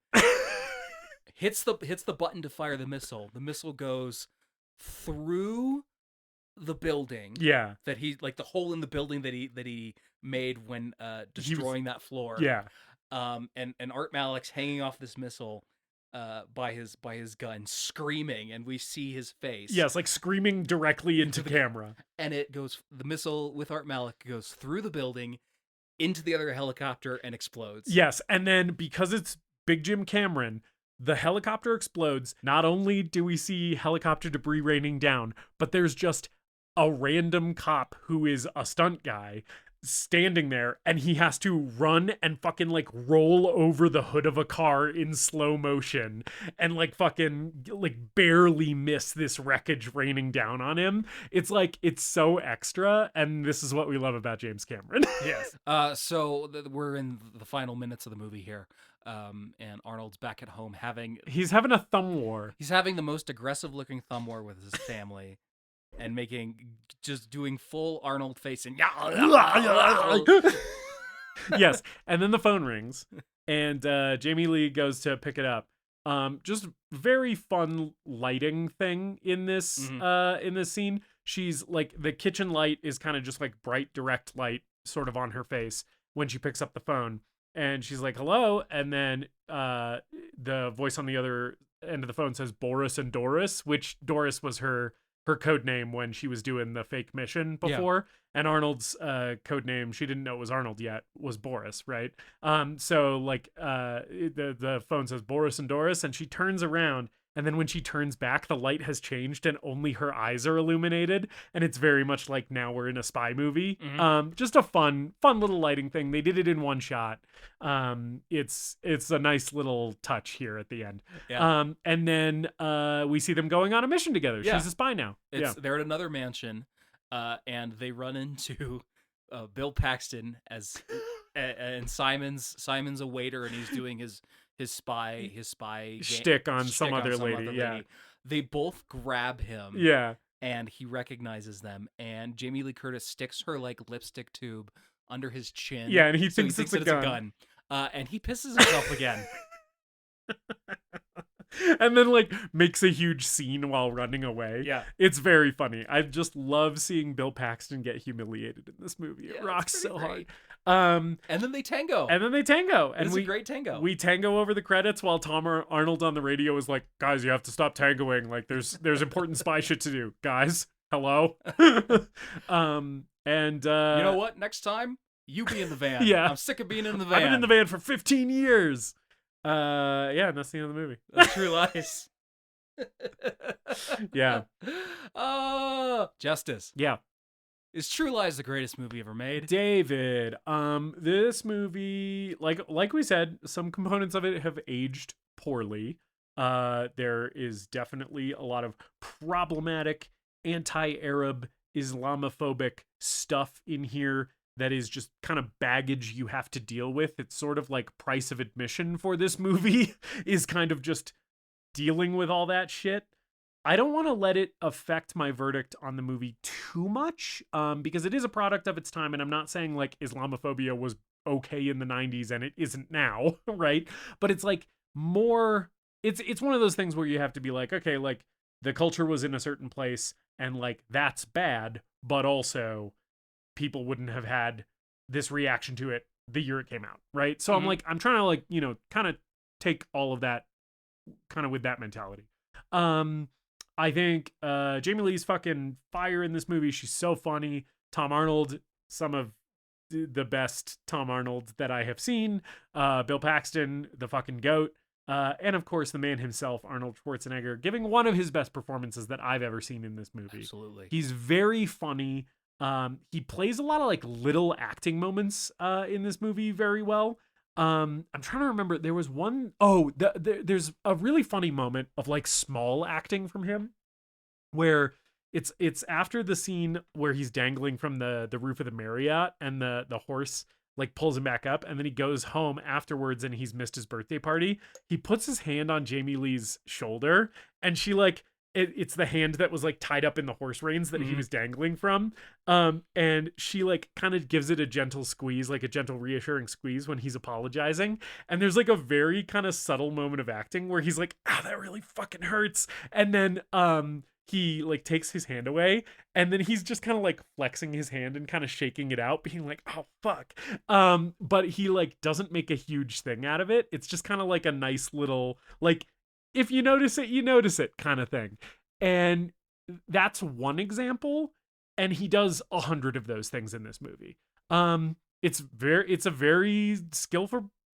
hits the button to fire the missile. The missile goes through the building. Yeah. That he, like the hole in the building that he made when destroying that floor. Yeah. And Art Malik's hanging off this missile by his gun, screaming, and we see his face. Yes, like screaming directly into the camera. And the missile with Art Malik goes through the building into the other helicopter and explodes. Yes, and then because it's Big Jim Cameron, the helicopter explodes. Not only do we see helicopter debris raining down, but there's just a random cop who is a stunt guy standing there, and he has to run and fucking like roll over the hood of a car in slow motion and like fucking like barely miss this wreckage raining down on him. It's like, it's so extra, and this is what we love about James Cameron. Yes. So we're in the final minutes of the movie here. And Arnold's back at home he's having a thumb war. He's having the most aggressive looking thumb war with his family. And just doing full Arnold face and yes. And then the phone rings, and Jamie Lee goes to pick it up. Just very fun lighting thing in this scene. She's like, the kitchen light is kind of just like bright direct light sort of on her face when she picks up the phone, and she's like, hello, and then the voice on the other end of the phone says Boris and Doris, which Doris was her code name when she was doing the fake mission before. Yeah. And Arnold's code name, she didn't know it was Arnold yet, was Boris, right? So like the phone says Boris and Doris, and she turns around, and then when she turns back, the light has changed and only her eyes are illuminated, and it's very much like now we're in a spy movie. Mm-hmm. Just a fun little lighting thing. They did it in one shot. It's a nice little touch here at the end. Yeah. And then we see them going on a mission together. Yeah. She's a spy now. They're at another mansion, and they run into Bill Paxton and Simon's a waiter, and he's doing his spy shtick on some other lady. Yeah. They both grab him. Yeah. And he recognizes them. And Jamie Lee Curtis sticks her like lipstick tube under his chin. Yeah, and he so thinks he it's thinks a that gun. it's a gun. And he pisses himself again. And then like makes a huge scene while running away. Yeah. It's very funny. I just love seeing Bill Paxton get humiliated in this movie. It Yeah, rocks it's so pretty hard. And then they tango. And It's a great tango. We tango over the credits while Arnold on the radio is like, guys, you have to stop tangoing. Like there's important spy shit to do. Guys, hello. And you know what? Next time, you be in the van. Yeah. I'm sick of being in the van. I've been in the van for 15 years. Yeah, and that's the end of the movie. That's True Lies. Yeah. Justice. Yeah. Is True Lies the greatest movie ever made? David, this movie, like we said, some components of it have aged poorly. There is definitely a lot of problematic anti-Arab Islamophobic stuff in here that is just kind of baggage you have to deal with. It's sort of like price of admission for this movie is kind of just dealing with all that shit. I don't want to let it affect my verdict on the movie too much, because it is a product of its time, and I'm not saying like Islamophobia was okay in the 90s and it isn't now, right? But it's like more, it's one of those things where you have to be like, okay, like the culture was in a certain place and like that's bad, but also people wouldn't have had this reaction to it the year it came out, right? So I'm like, I'm trying to like, you know, kind of take all of that kind of with that mentality. I think Jamie Lee's fucking fire in this movie. She's so funny. Tom Arnold, some of the best Tom Arnold that I have seen. Bill Paxton, the fucking goat. And of course, the man himself, Arnold Schwarzenegger, giving one of his best performances that I've ever seen in this movie. Absolutely. He's very funny. He plays a lot of like little acting moments in this movie very well. I'm trying to remember. There was one. Oh, there's a really funny moment of like small acting from him, where it's after the scene where he's dangling from the roof of the Marriott and the horse like pulls him back up, and then he goes home afterwards and he's missed his birthday party. He puts his hand on Jamie Lee's shoulder, and she like. It's the hand that was like tied up in the horse reins that he was dangling from. And she like kind of gives it a gentle squeeze, like a gentle reassuring squeeze when he's apologizing. And there's like a very kind of subtle moment of acting where he's like, "Ah, that really fucking hurts." And then he like takes his hand away, and then he's just kind of like flexing his hand and kind of shaking it out, being like, "Oh fuck." But he like doesn't make a huge thing out of it. It's just kind of like a nice little like, if you notice it, you notice it kind of thing. And that's one example. And he does 100 of those things in this movie. It's a very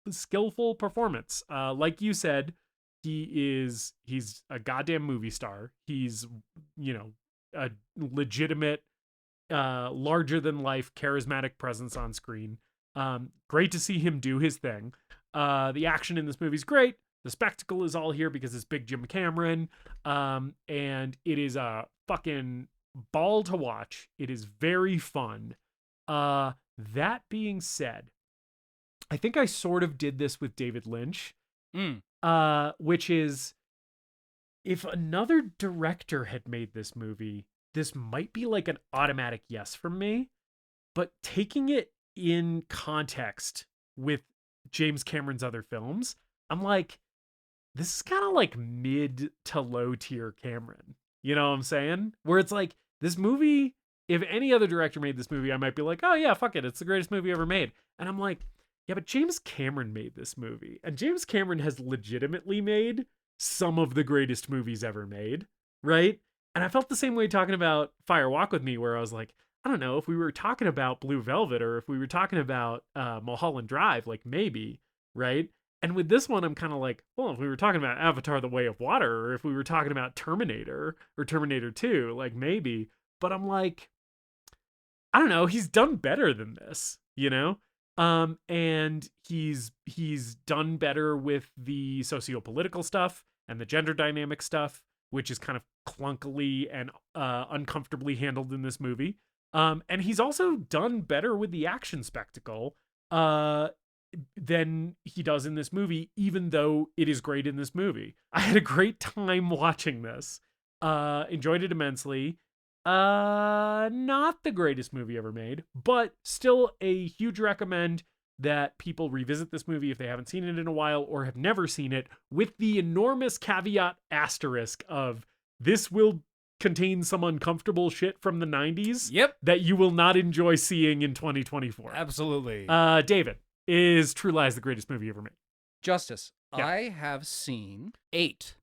skillful performance. Like you said, he's a goddamn movie star. He's, you know, a legitimate, larger than life, charismatic presence on screen. Great to see him do his thing. The action in this movie is great. The spectacle is all here because it's Big Jim Cameron. And it is a fucking ball to watch. It is very fun. That being said, I think I sort of did this with David Lynch. Which is, if another director had made this movie, this might be like an automatic yes from me. But taking it in context with James Cameron's other films, I'm like, this is kind of like mid to low tier Cameron. You know what I'm saying? Where it's like, this movie, if any other director made this movie, I might be like, oh yeah, fuck it, it's the greatest movie ever made. And I'm like, yeah, but James Cameron made this movie. And James Cameron has legitimately made some of the greatest movies ever made, right? And I felt the same way talking about Fire Walk With Me, where I was like, I don't know, if we were talking about Blue Velvet or if we were talking about Mulholland Drive, like maybe, right? And with this one, I'm kind of like, well, if we were talking about Avatar: The Way of Water, or if we were talking about Terminator or Terminator 2, like maybe. But I'm like, I don't know, he's done better than this, you know? And he's done better with the socio-political stuff and the gender dynamic stuff, which is kind of clunkily and uncomfortably handled in this movie. And he's also done better with the action spectacle. than he does in this movie, even though it is great in this movie. I had a great time watching this. Enjoyed it immensely. Not the greatest movie ever made, but still a huge recommend that people revisit this movie if they haven't seen it in a while or have never seen it, with the enormous caveat asterisk of this will contain some uncomfortable shit from the 90s that you will not enjoy seeing in 2024. Absolutely. David, is True Lies the greatest movie ever made? Justice, Yeah. I have seen 8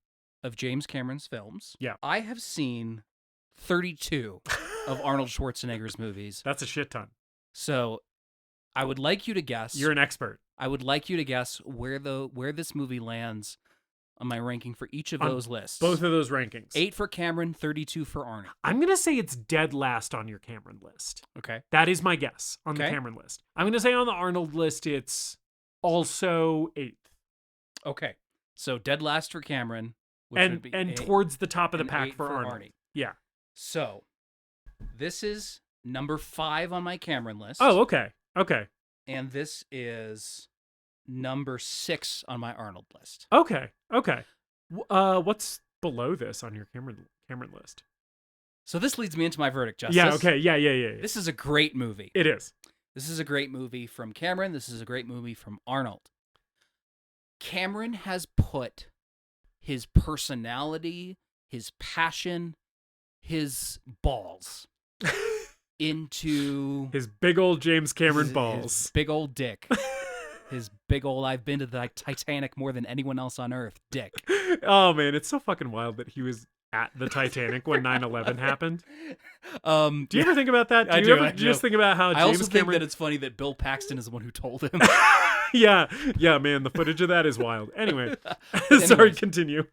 of James Cameron's films. Yeah. I have seen 32 of Arnold Schwarzenegger's movies. That's a shit ton. So I would like you to guess. You're an expert. I would like you to guess where this movie lands on my ranking for each of those lists. Both of those rankings. 8 for Cameron, 32 for Arnold. I'm going to say it's dead last on your Cameron list. Okay. That is my guess on the Okay. Cameron list. I'm going to say on the Arnold list, it's also 8th. Okay. So dead last for Cameron, which would be And 8, towards the top of the and pack 8 for Arnold. Arnie. Yeah. So this is number 5 on my Cameron list. Oh, okay. Okay. And this is number 6 on my Arnold list. Okay. Okay. What's below this on your Cameron list? So this leads me into my verdict, Justice. Yeah, okay. Yeah. This is a great movie. It is. This is a great movie from Cameron. This is a great movie from Arnold. Cameron has put his personality, his passion, his balls into His big old James Cameron his balls. big old dick. His big old I've been to the Titanic more than anyone else on earth dick. Oh man, it's so fucking wild that he was at the Titanic when 9/11 happened. Do you ever think about that? I you do, ever I do. just think about how I James also think Cameron? that it's funny that Bill Paxton is the one who told him. yeah, man, the footage of that is wild. Anyway, sorry, Anyways. continue.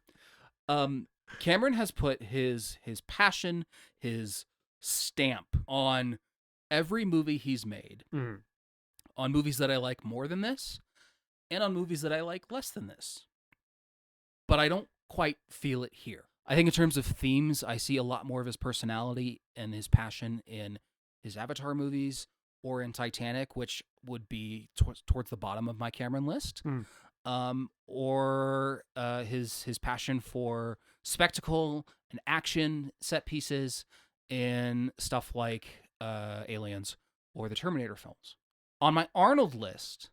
Cameron has put his passion, his stamp on every movie he's made. Mm. On movies that I like more than this, and on movies that I like less than this. But I don't quite feel it here. I think in terms of themes, I see a lot more of his personality and his passion in his Avatar movies or in Titanic, which would be towards the bottom of my Cameron list. Or his passion for spectacle and action set pieces in stuff like Aliens or the Terminator films. On my Arnold list,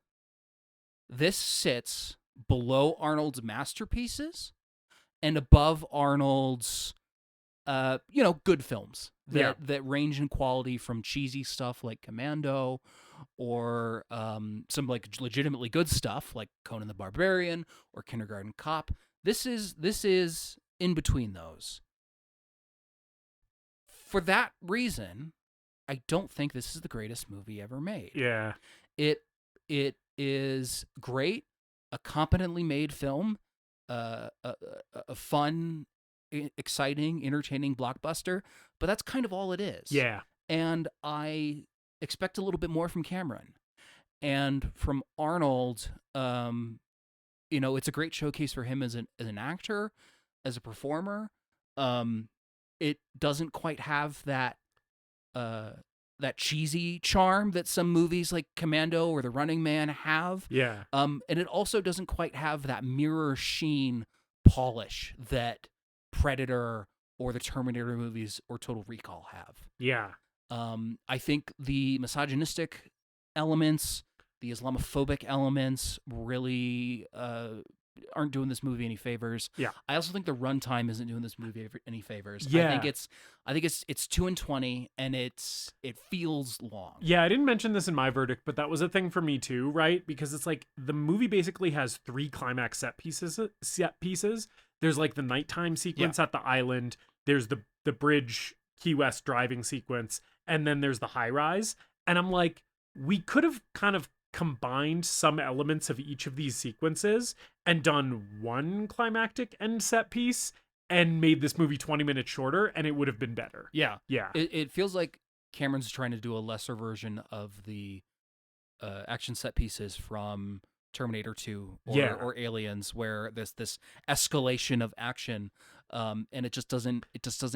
this sits below Arnold's masterpieces and above Arnold's, good films that range in quality from cheesy stuff like Commando or some like legitimately good stuff like Conan the Barbarian or Kindergarten Cop. This is in between those. For that reason, I don't think this is the greatest movie ever made. Yeah. It is great, a competently made film, a fun, exciting, entertaining blockbuster, but that's kind of all it is. Yeah. And I expect a little bit more from Cameron. And from Arnold, it's a great showcase for him as an actor, as a performer. It doesn't quite have that cheesy charm that some movies like Commando or The Running Man have. Yeah. And it also doesn't quite have that mirror sheen polish that Predator or the Terminator movies or Total Recall have. Yeah. I think the misogynistic elements, the Islamophobic elements really aren't doing this movie any favors. Yeah. I also think the runtime isn't doing this movie any favors. Yeah. I think it's 2:20 and it feels long. Yeah, I didn't mention this in my verdict, but that was a thing for me too, right? Because it's like the movie basically has 3 climax set pieces. There's like the nighttime sequence at the island, there's the bridge Key West driving sequence, and then there's the high rise. And I'm like, we could have kind of combined some elements of each of these sequences and done one climactic end set piece and made this movie 20 minutes shorter, and it would have been better. Yeah. Yeah. It feels like Cameron's trying to do a lesser version of the action set pieces from Terminator 2 or Aliens, where this escalation of action and it just doesn't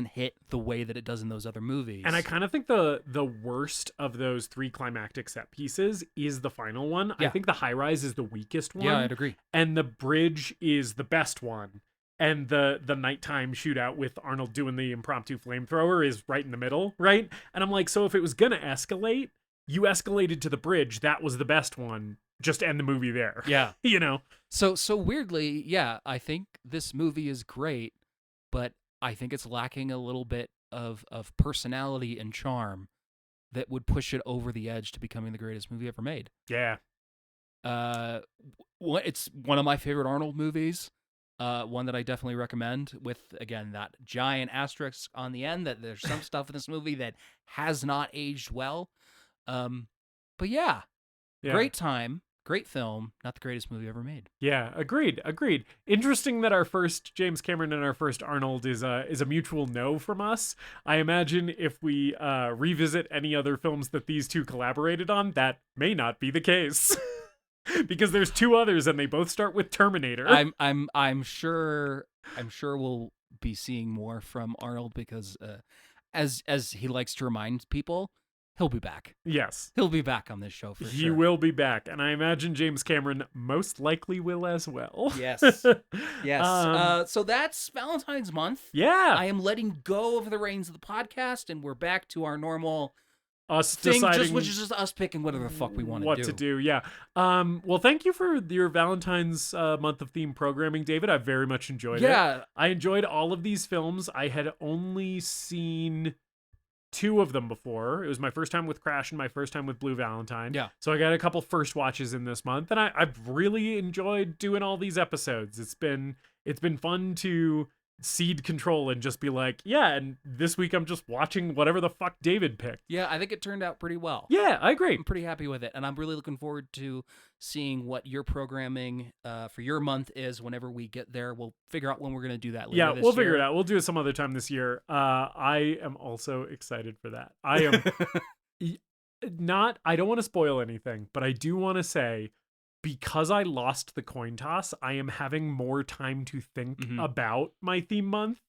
hit the way that it does in those other movies. And I kind of think the worst of those three climactic set pieces is the final one. Yeah. I think the high rise is the weakest one. Yeah, I'd agree. And the bridge is the best one. And the nighttime shootout with Arnold doing the impromptu flamethrower is right in the middle, right? And I'm like, so if it was gonna escalate, you escalated to the bridge. That was the best one. Just end the movie there. Yeah. You know? So weirdly, yeah, I think this movie is great, but I think it's lacking a little bit of personality and charm that would push it over the edge to becoming the greatest movie ever made. Yeah. It's one of my favorite Arnold movies. One that I definitely recommend, with, again, that giant asterisk on the end that there's some stuff in this movie that has not aged well. But yeah, great time, great film, not the greatest movie ever made. Yeah, agreed. Interesting that our first James Cameron and our first Arnold is a mutual no from us. I imagine if we revisit any other films that these two collaborated on, that may not be the case. Because there's two others and they both start with Terminator. I'm sure we'll be seeing more from Arnold because as he likes to remind people, he'll be back. Yes. He'll be back on this show for sure. He will be back, and I imagine James Cameron most likely will as well. Yes. Yes. So that's Valentine's month. Yeah. I am letting go of the reins of the podcast, and we're back to our normal us thing, deciding which is just us picking whatever the fuck we want to do. What to do, yeah. Well, thank you for your Valentine's month of theme programming, David. I very much enjoyed it. Yeah. I enjoyed all of these films. I had only seen 2 of them before. It was my first time with Crash and my first time with Blue Valentine. Yeah. So I got a couple first watches in this month, and I've really enjoyed doing all these episodes. It's been fun to cede control and just be like, yeah, and this week I'm just watching whatever the fuck David picked. Yeah, I think it turned out pretty well. Yeah, I agree. I'm pretty happy with it, and I'm really looking forward to seeing what your programming for your month is whenever we get there. We'll figure out when we're going to do that later Yeah, this we'll figure year. it out. We'll do it some other time this year. I am also excited for that. I am I don't want to spoil anything, but I do want to say, because I lost the coin toss, I am having more time to think about my theme month.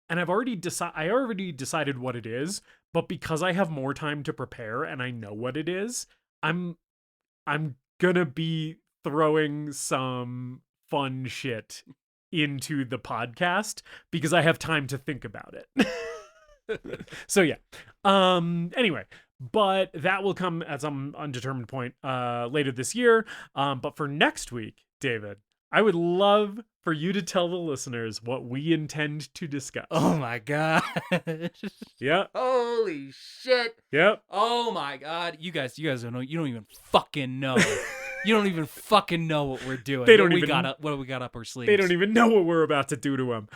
And I already decided what it is, but because I have more time to prepare and I know what it is, I'm gonna be throwing some fun shit into the podcast because I have time to think about it. So yeah. Anyway, but that will come at some undetermined point later this year. But for next week, David, I would love for you to tell the listeners what we intend to discuss. Oh my god. Yeah. Holy shit. Yep. Oh my god. You guys don't know. You don't even fucking know. You don't even fucking know what we're doing. They don't what even what we got up our sleeves. They don't even know what we're about to do to them.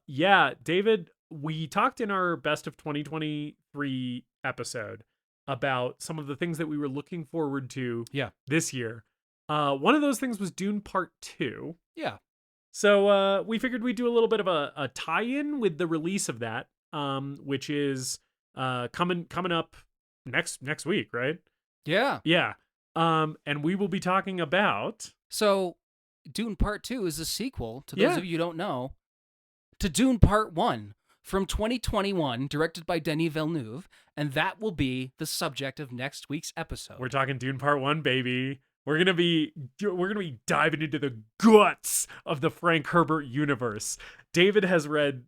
Yeah, David, we talked in our best of 2023 episode about some of the things that we were looking forward to this year. One of those things was Dune Part 2. Yeah. So we figured we'd do a little bit of a tie-in with the release of that, which is coming up next week, right? Yeah. Yeah. And we will be talking about... So Dune Part 2 is a sequel, to those of you who don't know, to Dune Part 1 from 2021, directed by Denis Villeneuve, and that will be the subject of next week's episode. We're talking Dune Part 1, baby. We're gonna be diving into the guts of the Frank Herbert universe. David has read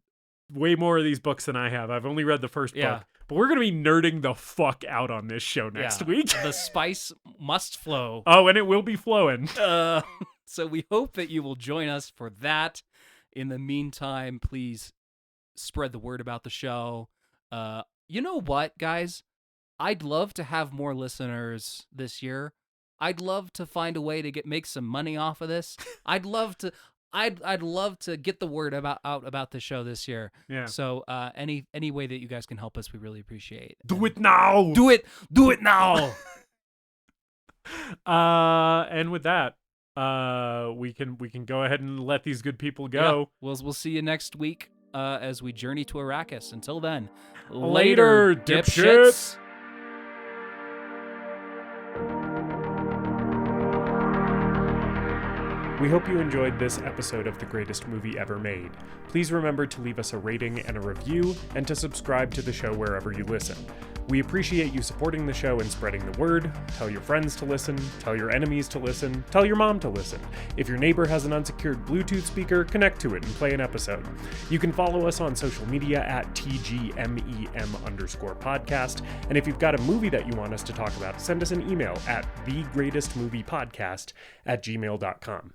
way more of these books than I have. I've only read the first book, but we're gonna be nerding the fuck out on this show next week. The spice must flow. Oh, and it will be flowing. So we hope that you will join us for that. In the meantime, please spread the word about the show. You know what, guys? I'd love to have more listeners this year. I'd love to find a way to make some money off of this. I'd love to get the word out about the show this year. Yeah. So any way that you guys can help us, we really appreciate. Do it now. Do it now. And with that, we can go ahead and let these good people go. Yeah. We'll see you next week as we journey to Arrakis. Until then, later dipshits. We hope you enjoyed this episode of The Greatest Movie Ever Made. Please remember to leave us a rating and a review, and to subscribe to the show wherever you listen. We appreciate you supporting the show and spreading the word. Tell your friends to listen, tell your enemies to listen, tell your mom to listen. If your neighbor has an unsecured Bluetooth speaker, connect to it and play an episode. You can follow us on social media at TGMEM_podcast. And if you've got a movie that you want us to talk about, send us an email at thegreatestmoviepodcast@gmail.com.